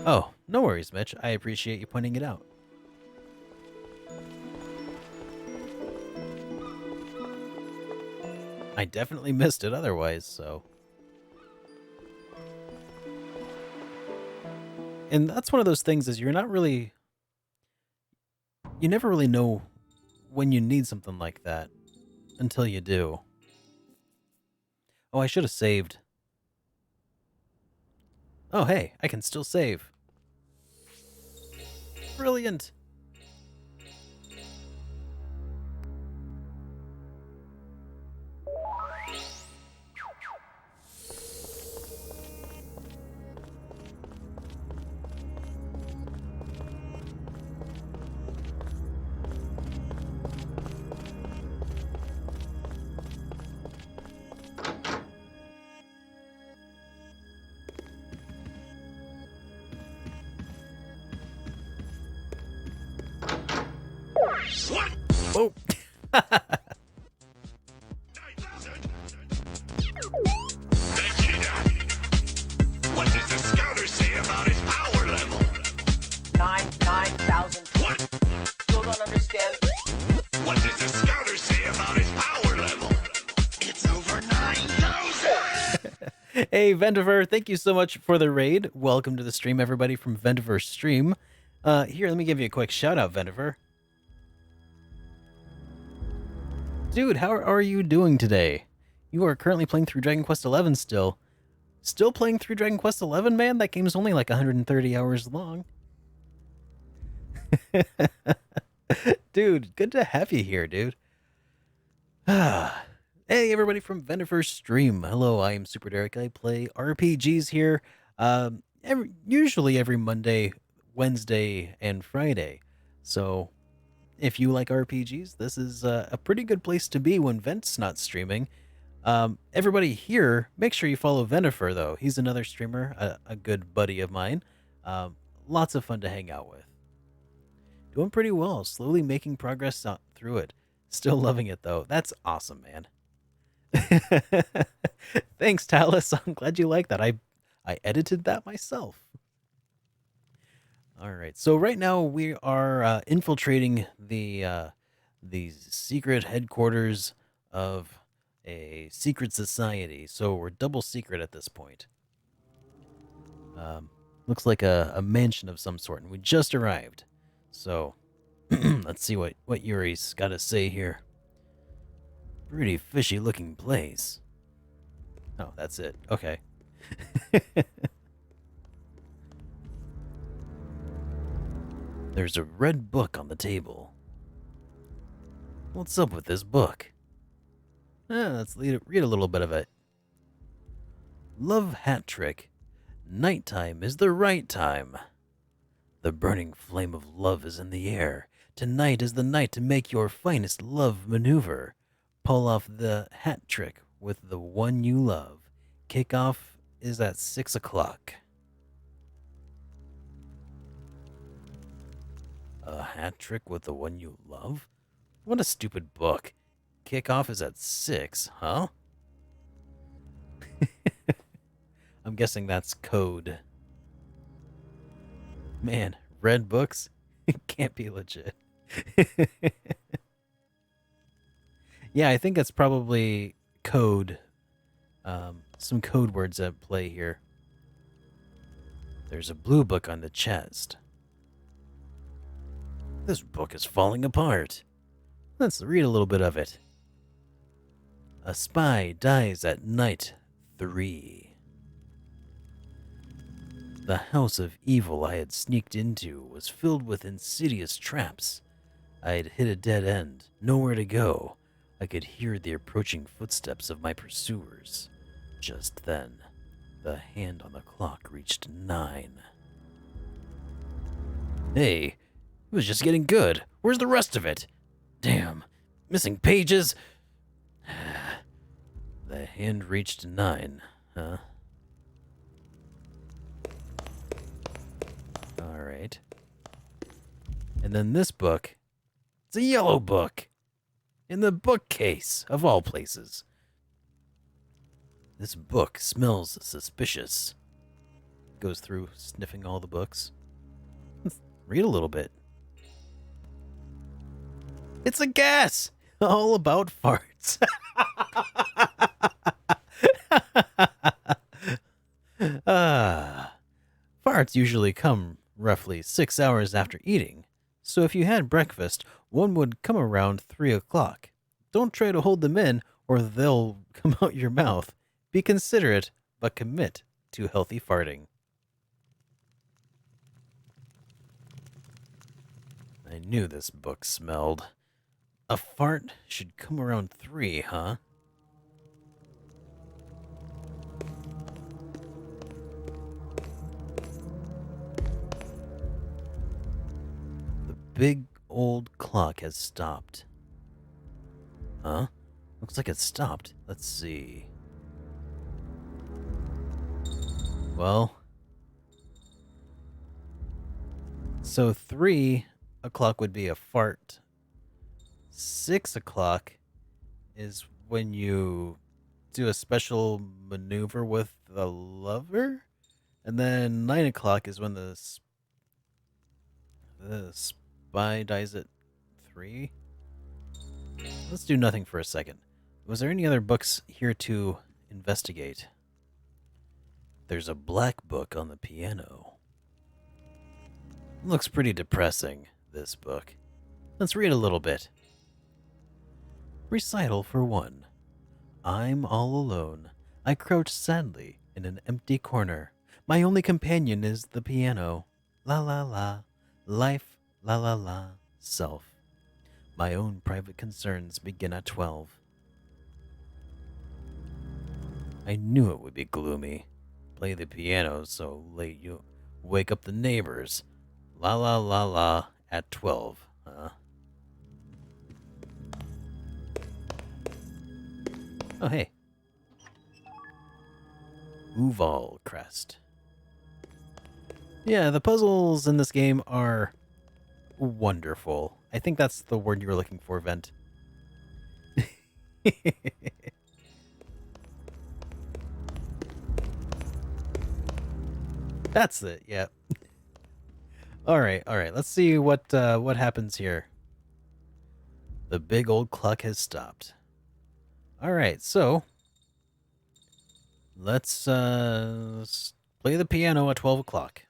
Oh, no worries, Mitch. I appreciate you pointing it out. I definitely missed it otherwise, so. And that's one of those things is you never really know when you need something like that until you do. Oh, I should have saved. Oh, hey, I can still save. Brilliant. Oh. What does the scouter say about his power level? 9,000. What? Still don't understand. What does the scouter say about his power level? It's over 9,000! Hey, Vendiver, thank you so much for the raid. Welcome to the stream, everybody, from Vendiver's stream. Here, let me give you a quick shout-out, Vendiver. Dude, how are you doing today? You are currently playing through Dragon Quest XI still. Still playing through Dragon Quest XI, man? That game's only like 130 hours long. Dude, good to have you here, dude. Hey, everybody from Vendiver's stream. Hello, I am SuperDerek. I play RPGs here usually every Monday, Wednesday, and Friday. So if you like RPGs, this is a pretty good place to be when Vent's not streaming. Everybody here, make sure you follow Venifer, though. He's another streamer, a good buddy of mine. Lots of fun to hang out with. Doing pretty well, slowly making progress through it. Still loving it, though. That's awesome, man. Thanks, Talus. I'm glad you like that. I edited that myself. All right. So right now we are infiltrating the secret headquarters of a secret society. So we're double secret at this point. Looks like a mansion of some sort, and we just arrived. So let's see what Yuri's got to say here. Pretty fishy looking place. Oh, that's it. Okay. There's a red book on the table. What's up with this book? Let's read a little bit of it. Love hat trick. Nighttime is the right time. The burning flame of love is in the air. Tonight is the night to make your finest love maneuver. Pull off the hat trick with the one you love. Kickoff is at 6 o'clock. A hat trick with the one you love? What a stupid book. Kickoff is at 6, huh? I'm guessing that's code. Man, red books? It can't be legit. Yeah, I think that's probably code. Some code words at play here. There's a blue book on the chest. This book is falling apart. Let's read a little bit of it. A spy dies at night 3. The house of evil I had sneaked into was filled with insidious traps. I had hit a dead end, nowhere to go. I could hear the approaching footsteps of my pursuers. Just then, the hand on the clock reached 9. Hey, it was just getting good. Where's the rest of it? Damn, missing pages. The hand reached 9, huh? Alright. And then this book. It's a yellow book. In the bookcase, of all places. This book smells suspicious. goes through sniffing all the books. Let's read a little bit. It's a gas! All about farts. Farts usually come roughly 6 hours after eating, so if you had breakfast, one would come around 3 o'clock. Don't try to hold them in, or they'll come out your mouth. Be considerate, but commit to healthy farting. I knew this book smelled. A fart should come around 3, huh? The big old clock has stopped. Huh? Looks like it stopped. Let's see. Well, so 3 o'clock would be a fart. 6 o'clock is when you do a special maneuver with the lever, and then 9 o'clock is when the spy dies at 3. Let's do nothing for a second. Was there any other books here to investigate? There's a black book on the piano. Looks pretty depressing, this book. Let's read a little bit. Recital for 1. I'm all alone. I crouch sadly in an empty corner. My only companion is the piano. La la la. Life, la la la. Self. My own private concerns begin at 12. I knew it would be gloomy. Play the piano so late you wake up the neighbors. La la la la at 12, huh? Oh, hey. Uval Crest. Yeah, the puzzles in this game are wonderful. I think that's the word you were looking for, Vent. That's it, yeah. All right. Let's see what happens here. The big old clock has stopped. All right, so let's play the piano at 12 o'clock.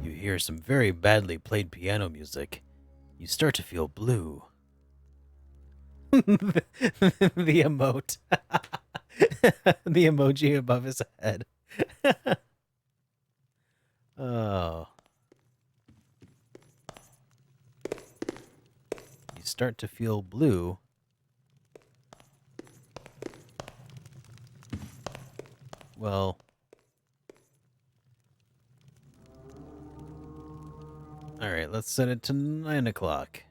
You hear some very badly played piano music. You start to feel blue. The emote. The emoji above his head. Oh. You start to feel blue. Well. Alright, let's set it to 9 o'clock.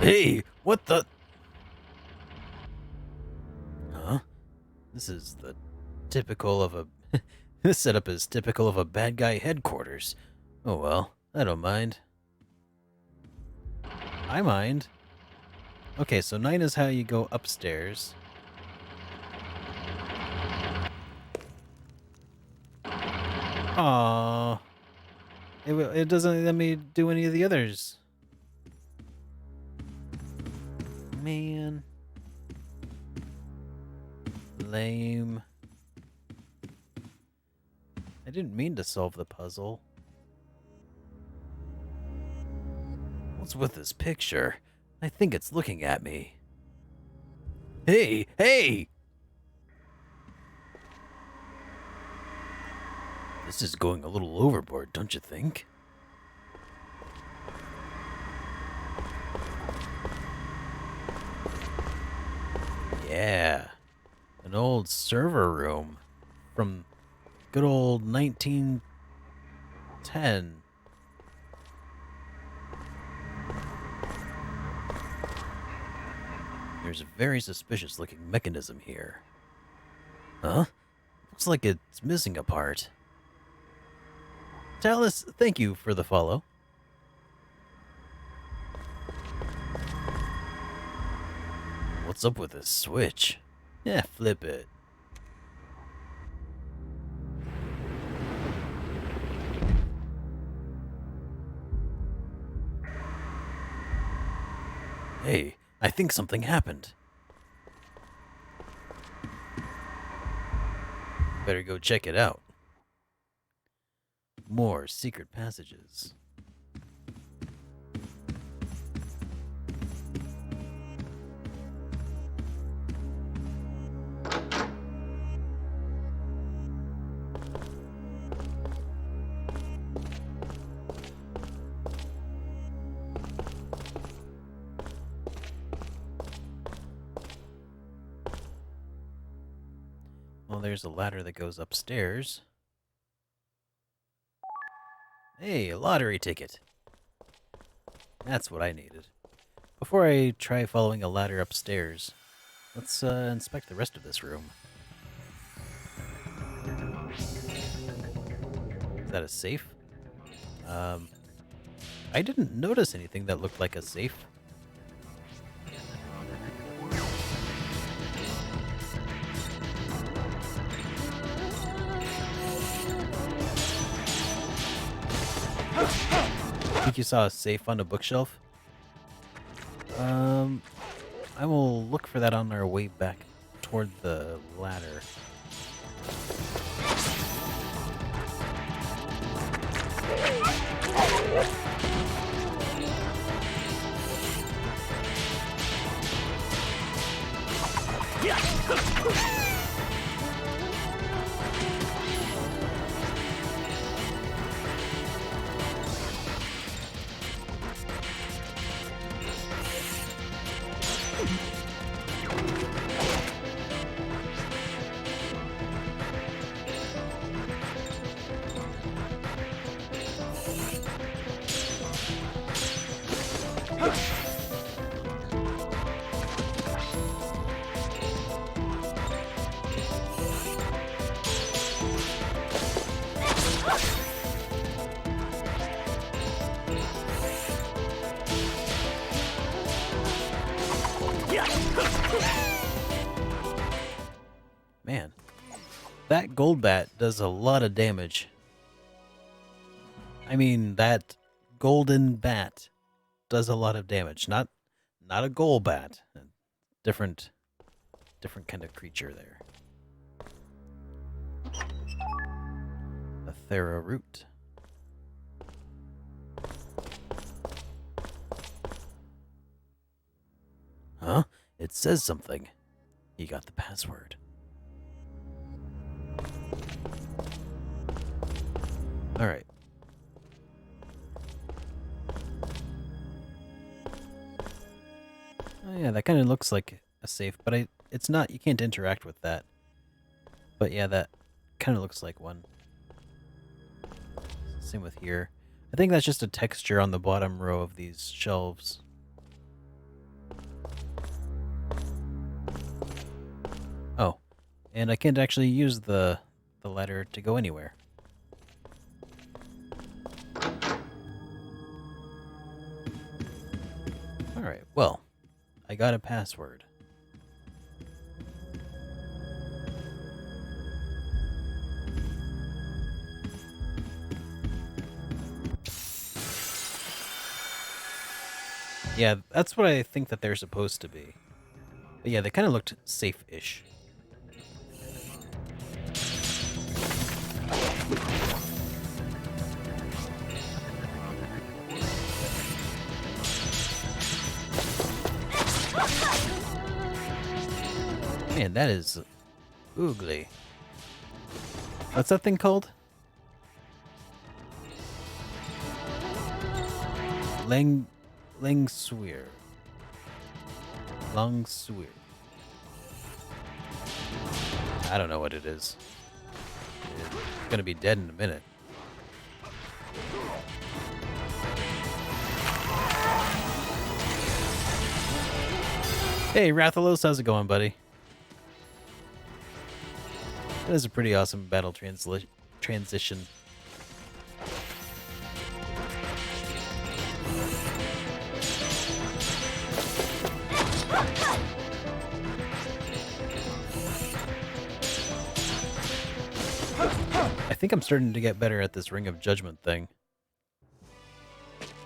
Hey, what the? Huh? This is the typical of a... This setup is typical of a bad guy headquarters. Oh well, I don't mind. I mind. Okay, so 9 is how you go upstairs. Aww. It doesn't let me do any of the others. Man. Lame. I didn't mean to solve the puzzle. What's with this picture? I think it's looking at me. Hey! Hey! This is going a little overboard, don't you think? Yeah. An old server room from good old 1910. There's a very suspicious looking mechanism here. Huh? Looks like it's missing a part. Talus, thank you for the follow. What's up with this switch? Yeah, flip it. Hey, I think something happened. Better go check it out. More secret passages. Well, there's a ladder that goes upstairs. Hey, a lottery ticket. That's what I needed. Before I try following a ladder upstairs, let's inspect the rest of this room. Is that a safe? I didn't notice anything that looked like a safe. I think you saw a safe on a bookshelf. I will look for that on our way back toward the ladder. Man, that gold bat does a lot of damage. I mean, that golden bat does a lot of damage. Not a gold bat. A different kind of creature there. A Thera root. Huh? It says something. You got the password. Alright. Oh yeah, that kind of looks like a safe, but it's not. You can't interact with that. But yeah, that kind of looks like one. Same with here. I think that's just a texture on the bottom row of these shelves. Oh, and I can't actually use the ladder to go anywhere. Alright, well, I got a password. Yeah, that's what I think that they're supposed to be. But yeah, they kind of looked safe-ish. Man, that is oogly. What's that thing called? Langsweer. Longsweer. I don't know what it is. It's gonna be dead in a minute. Hey, Rathalos, how's it going, buddy? That is a pretty awesome battle transition. I think I'm starting to get better at this Ring of Judgment thing.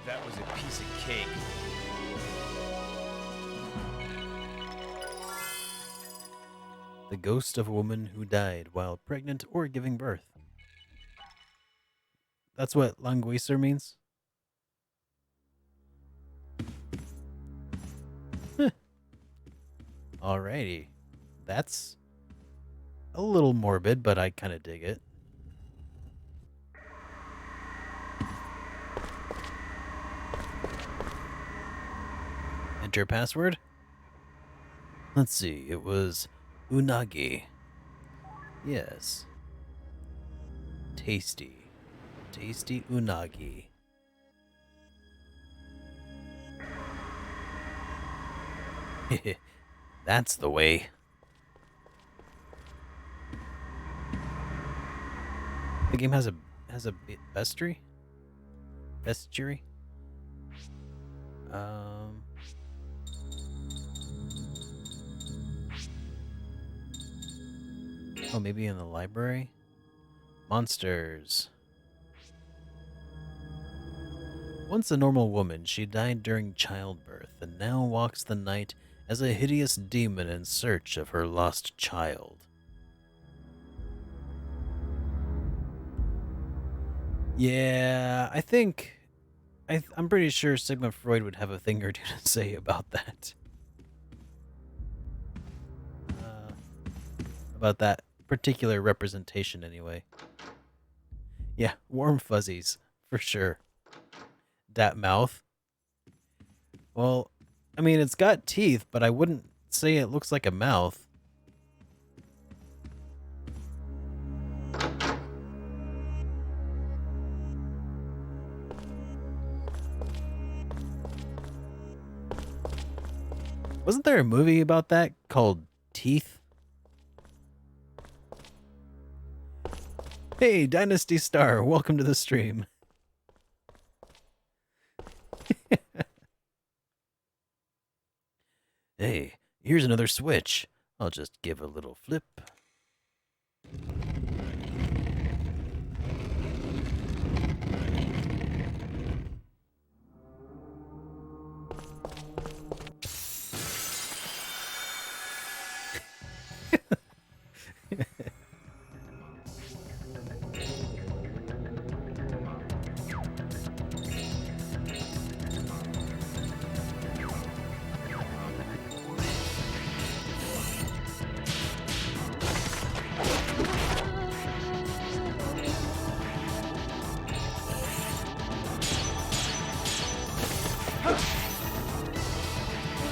That was a piece of cake. The ghost of a woman who died while pregnant or giving birth. That's what languiser means? Alrighty. That's a little morbid, but I kind of dig it. Enter password? Let's see, it was unagi. Yes. Tasty. Tasty unagi. That's the way. The game has a bestiary? Bestiary? Oh, maybe in the library? Monsters. Once a normal woman, she died during childbirth and now walks the night as a hideous demon in search of her lost child. Yeah, I think... I'm pretty sure Sigmund Freud would have a thing or two to say about that. About that particular representation, anyway. Yeah, warm fuzzies, for sure. That mouth. Well, I mean, it's got teeth, but I wouldn't say it looks like a mouth. Wasn't there a movie about that called Teeth? Hey, Dynasty Star, welcome to the stream. Hey, here's another switch. I'll just give a little flip.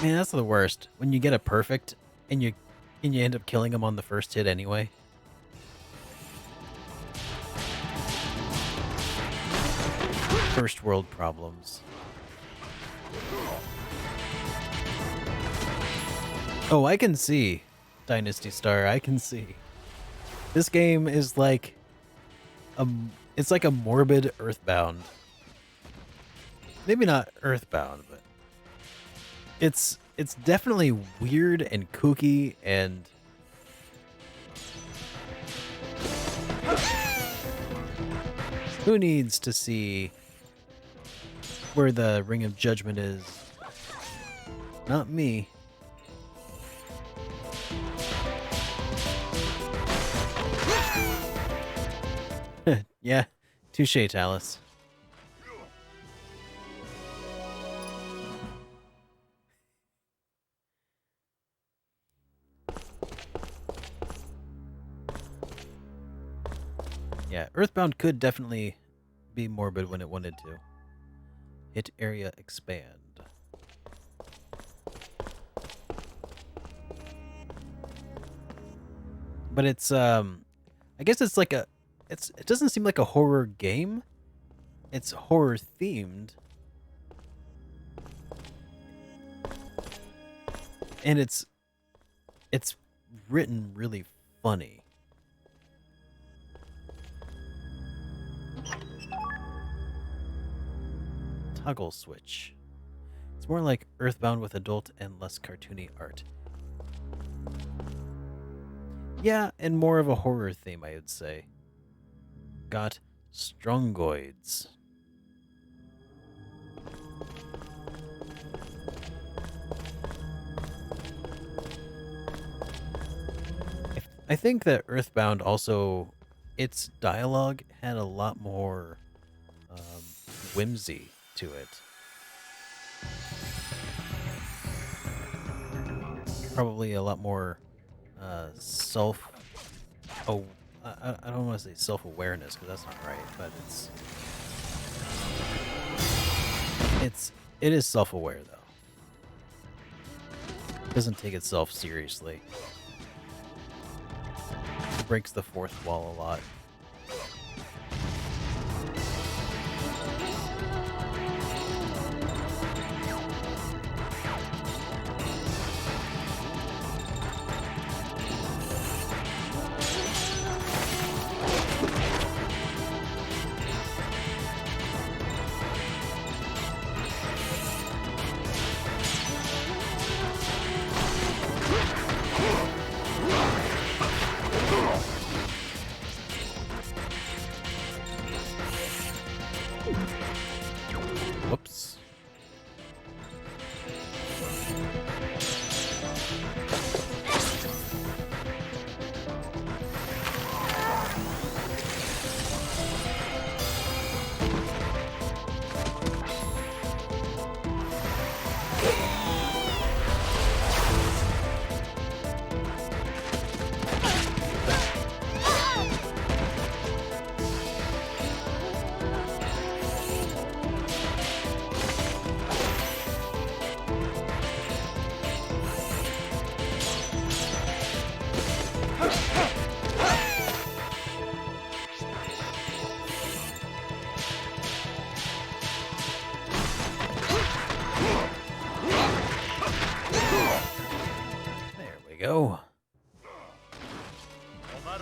Man, that's the worst. When you get a perfect and you end up killing him on the first hit anyway. First world problems. Oh, I can see, Dynasty Star. I can see. This game is like it's like a morbid Earthbound. Maybe not Earthbound, but it's definitely weird and kooky and who needs to see where the Ring of Judgment is? Not me. Yeah, touche, Talus. Yeah, Earthbound could definitely be morbid when it wanted to. Hit area expand. But it's I guess it's like a it doesn't seem like a horror game. It's horror themed. And it's written really funny. Toggle switch. It's more like Earthbound with adult and less cartoony art. Yeah, and more of a horror theme, I would say. Got Strongoids. I think that Earthbound also, its dialogue had a lot more whimsy to it. Probably a lot more self. Oh, I don't want to say self-awareness because that's not right, but it is self-aware though. It doesn't take itself seriously. It breaks the fourth wall a lot. Whoops. There we go. I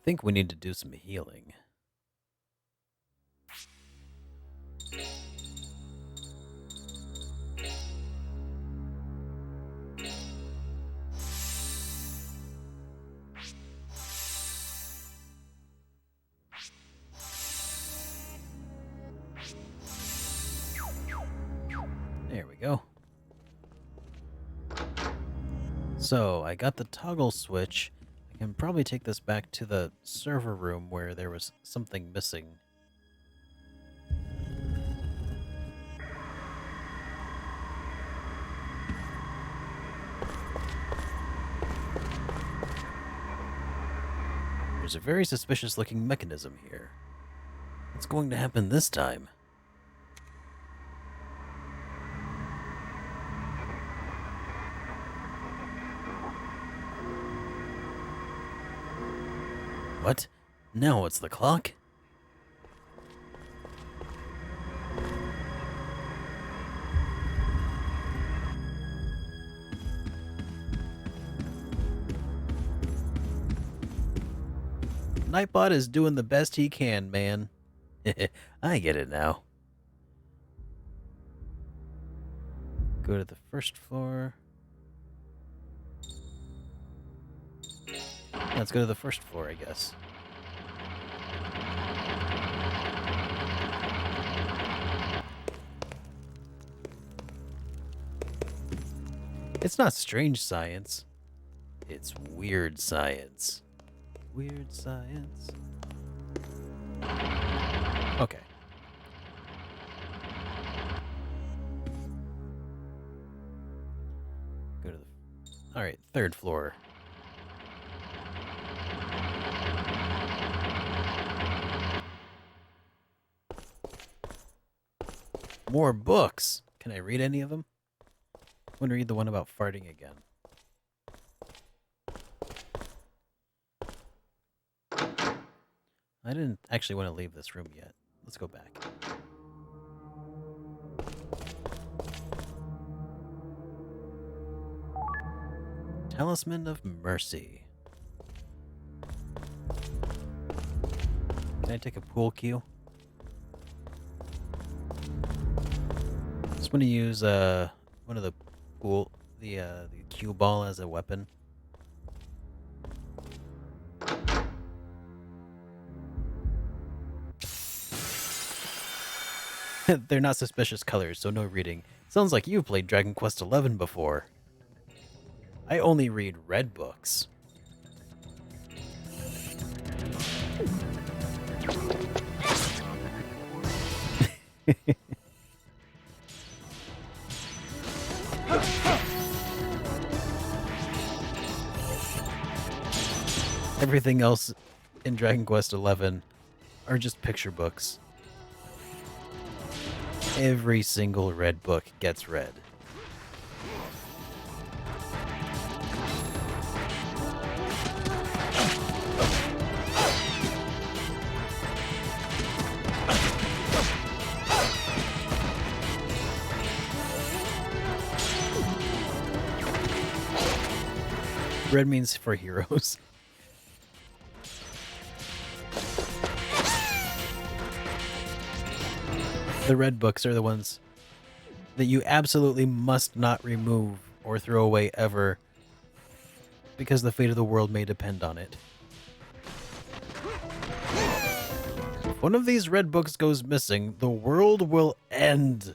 think we need to do some healing. There we go. So, I got the toggle switch. I can probably take this back to the server room where there was something missing. There's a very suspicious looking mechanism here. What's going to happen this time? What? Now it's the clock? Nightbot is doing the best he can, man. I get it now. Go to the first floor. Let's go to the first floor, I guess. It's not strange science. It's weird science. Weird science. Okay. Go to the... Alright, third floor. More books! Can I read any of them? I want to read the one about farting again. I didn't actually want to leave this room yet. Let's go back. Talisman of Mercy. Can I take a pool cue? Just want to use one of the cue ball as a weapon. They're not suspicious colors, so no reading. Sounds like you've played Dragon Quest XI before. I only read red books. Everything else in Dragon Quest XI are just picture books. Every single red book gets read. Red means for heroes. The red books are the ones that you absolutely must not remove or throw away ever, because the fate of the world may depend on it. If one of these red books goes missing, the world will end.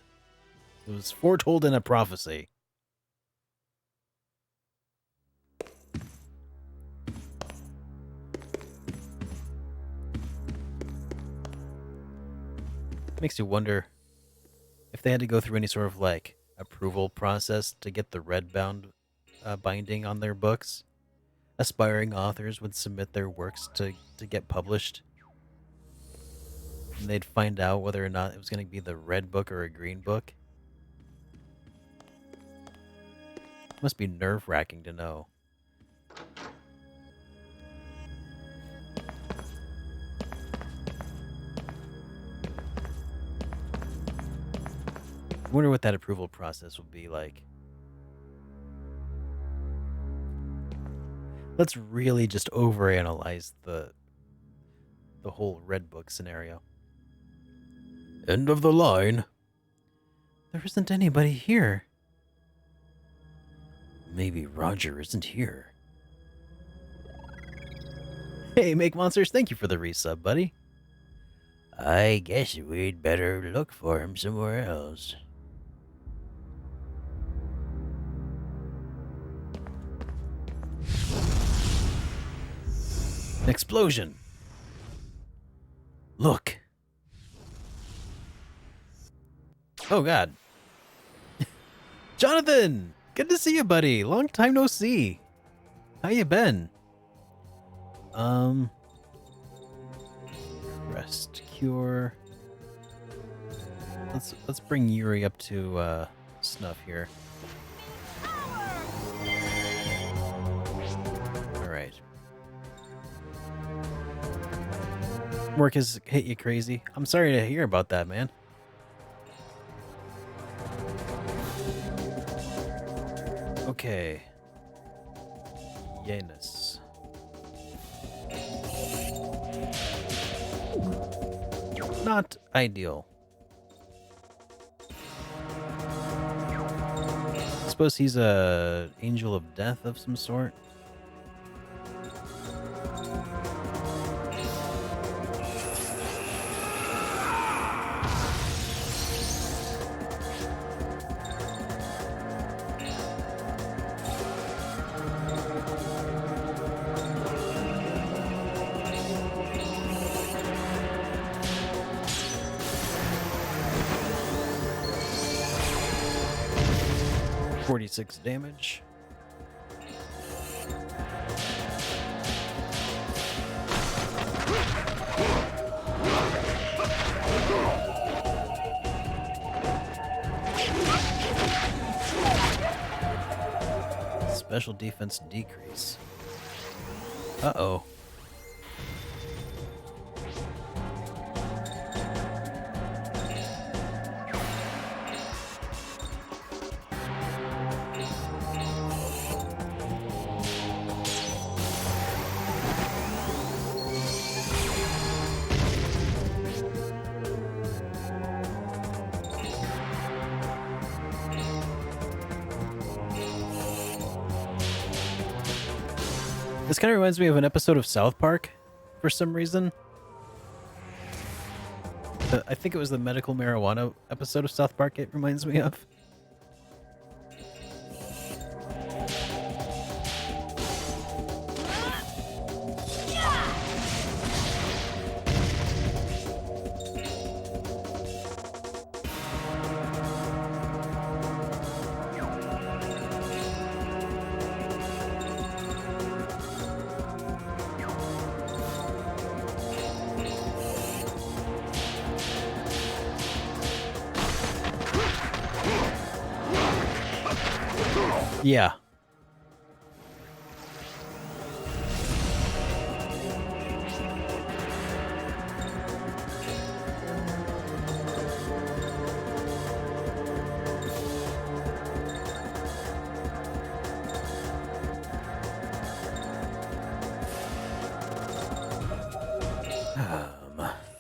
It was foretold in a prophecy. Makes you wonder if they had to go through any sort of like approval process to get the red bound binding on their books. Aspiring authors would submit their works to get published, and they'd find out whether or not it was going to be the red book or a green book. Must be nerve-wracking to know. I wonder what that approval process would be like. Let's really just overanalyze the whole red book scenario. End of the line. There isn't anybody here. Maybe Roger isn't here. Hey, Make Monsters, thank you for the resub, buddy. I guess we'd better look for him somewhere else. An explosion. Look. Oh, God. Jonathan! Good to see you, buddy. Long time no see. How you been? Rest cure. Let's bring Yuri up to snuff here. All right. Work has hit you crazy. I'm sorry to hear about that, man. Okay. Yanus. Not ideal. I suppose he's a angel of death of some sort. Damage. Special defense decrease. Uh-oh. This kind of reminds me of an episode of South Park for some reason. I think it was the medical marijuana episode of South Park it reminds me of. Yeah.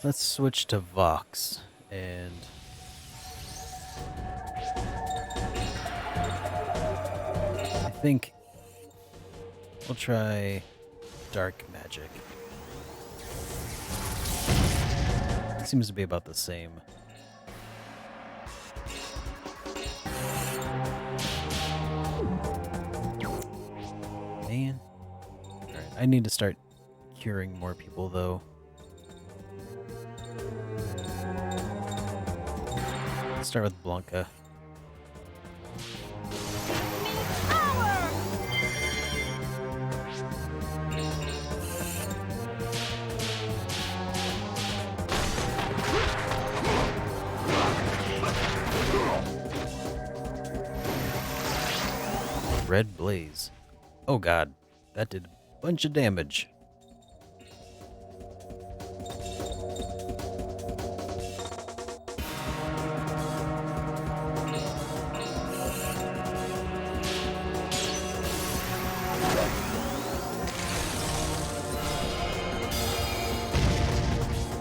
Let's switch to Vox and I think we'll try dark magic. Seems to be about the same. Man. Alright, I need to start curing more people though. Let's start with Blanca. Red Blaze. Oh god, that did a bunch of damage.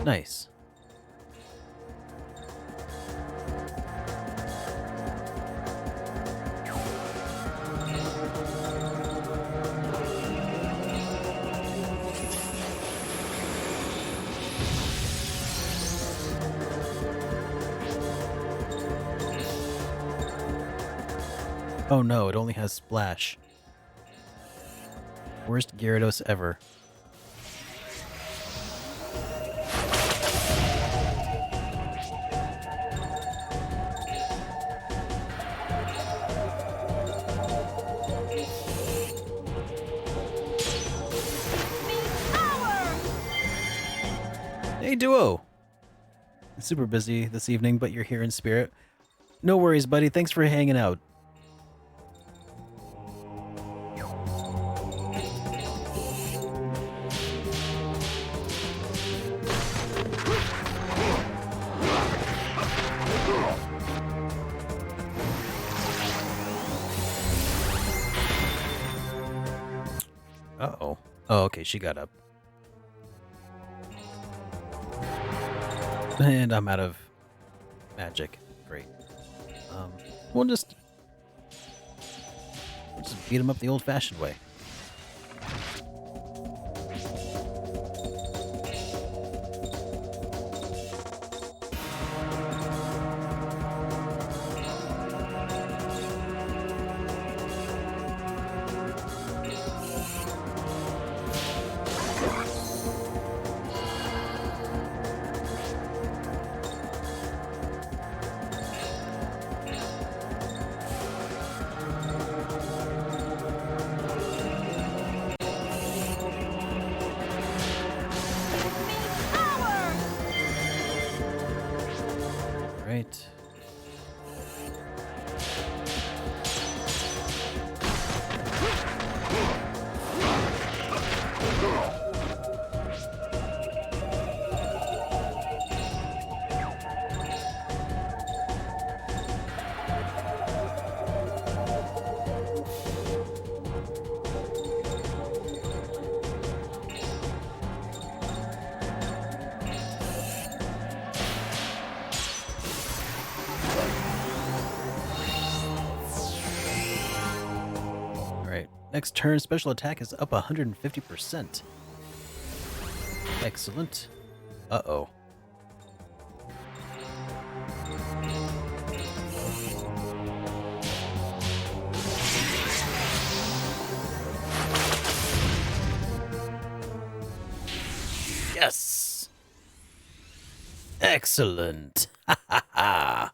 Nice. Oh no, it only has Splash. Worst Gyarados ever. Hey Duo! Super busy this evening, but you're here in spirit. No worries, buddy. Thanks for hanging out. Uh-oh. Oh, okay, she got up. And I'm out of magic. Great. We'll just beat him up the old-fashioned way. Right. Next turn, special attack is up 150%. Excellent. Uh-oh. Yes! Excellent. Ha ha ha.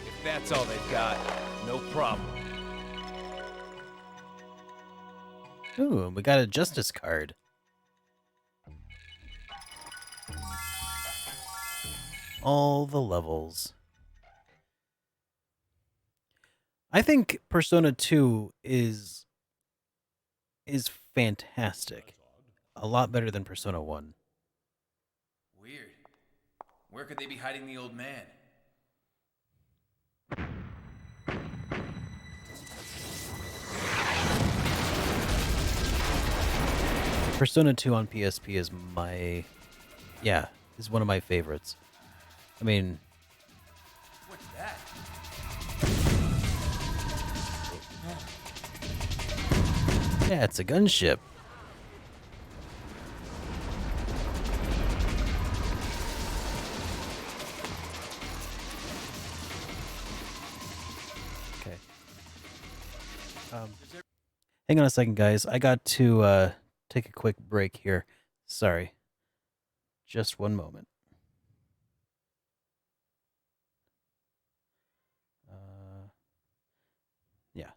If that's all they've got, no problem. Ooh, we got a justice card. All the levels. I think Persona 2 is fantastic. A lot better than Persona 1. Weird. Where could they be hiding the old man? Persona 2 on PSP is is one of my favorites. I mean, What's that? yeah, it's a gunship. Okay. Hang on a second, guys. I got to take a quick break here. Sorry. Just one moment. Yeah.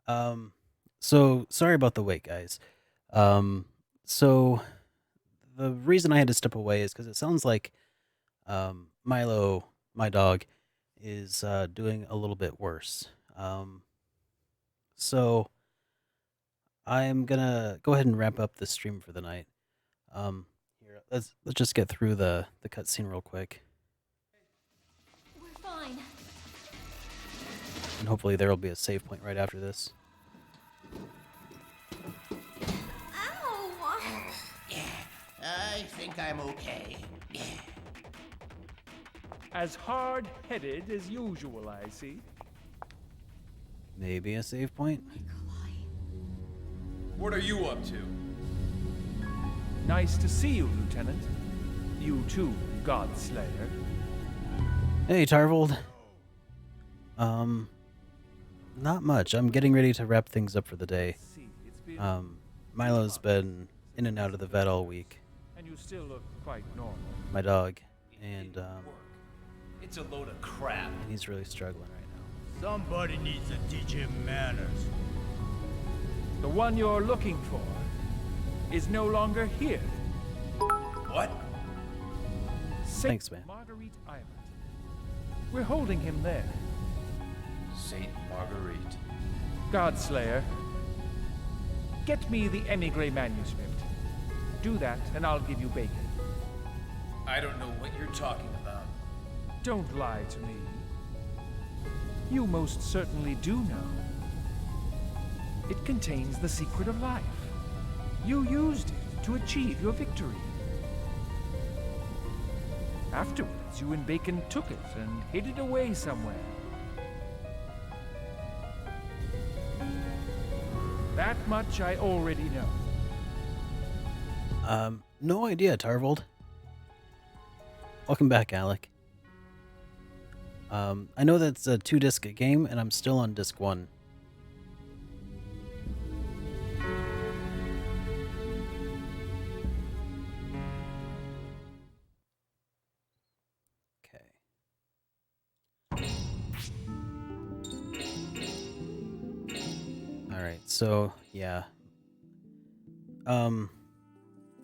So sorry about the wait, guys. So the reason I had to step away is because it sounds like Milo, my dog, is doing a little bit worse. So I'm gonna go ahead and wrap up the stream for the night. Here, let's just get through the cutscene real quick, We're fine. and hopefully there will be a save point right after this. Ow! I think I'm okay. As hard-headed as usual, I see. Maybe a save point. What are you up to? Nice to see you, Lieutenant. You too, Godslayer. Hey, Tarvold. Not much. I'm getting ready to wrap things up for the day. See, it's been Milo's been in and out of the vet all week. and you still look quite normal. My dog, and It's a load of crap. he's really struggling right now. Somebody needs to teach him manners. The one you're looking for is no longer here. What? Saint Thanks, man. Marguerite Island. We're holding him there. Saint Marguerite. Godslayer, get me the emigre manuscript. Do that, and I'll give you bacon. I don't know what you're talking about. Don't lie to me. You most certainly do know. It contains the secret of life. You used it to achieve your victory. Afterwards, you and Bacon took it and hid it away somewhere. That much I already know. No idea, Tarvold. Welcome back, Alec. I know that's a 2-disc game, and I'm still on disc 1. Okay. Alright, so, yeah.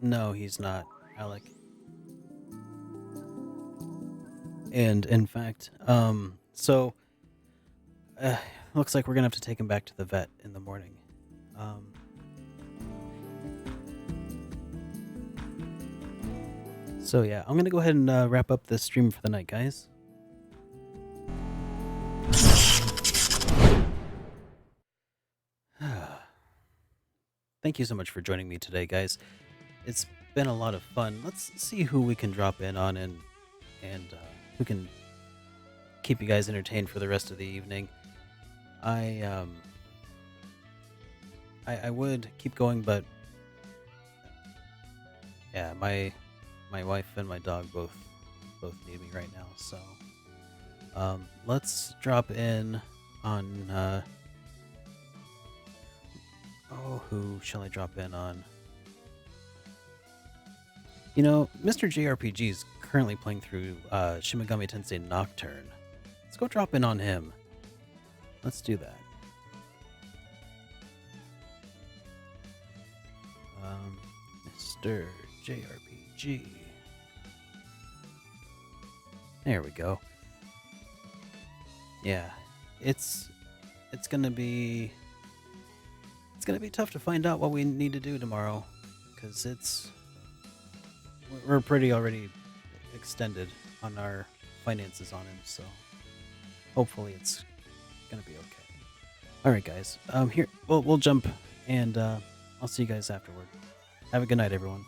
No, he's not, Alec. And in fact, looks like we're gonna have to take him back to the vet in the morning. So yeah, I'm gonna go ahead and wrap up this stream for the night, guys. Thank you so much for joining me today, guys. It's been a lot of fun. Let's see who we can drop in on and who can keep you guys entertained for the rest of the evening. I would keep going, but yeah, my wife and my dog both need me right now. So let's drop in on who shall I drop in on? You know, Mr. JRPG is currently playing through Shin Megami Tensei Nocturne. Let's go drop in on him. Let's do that. Mr. JRPG. There we go. Yeah, it's gonna be tough to find out what we need to do tomorrow, because we're pretty already extended on our finances on him, so hopefully it's gonna be okay. All right, guys. Here we'll jump, and I'll see you guys afterward. Have a good night, everyone.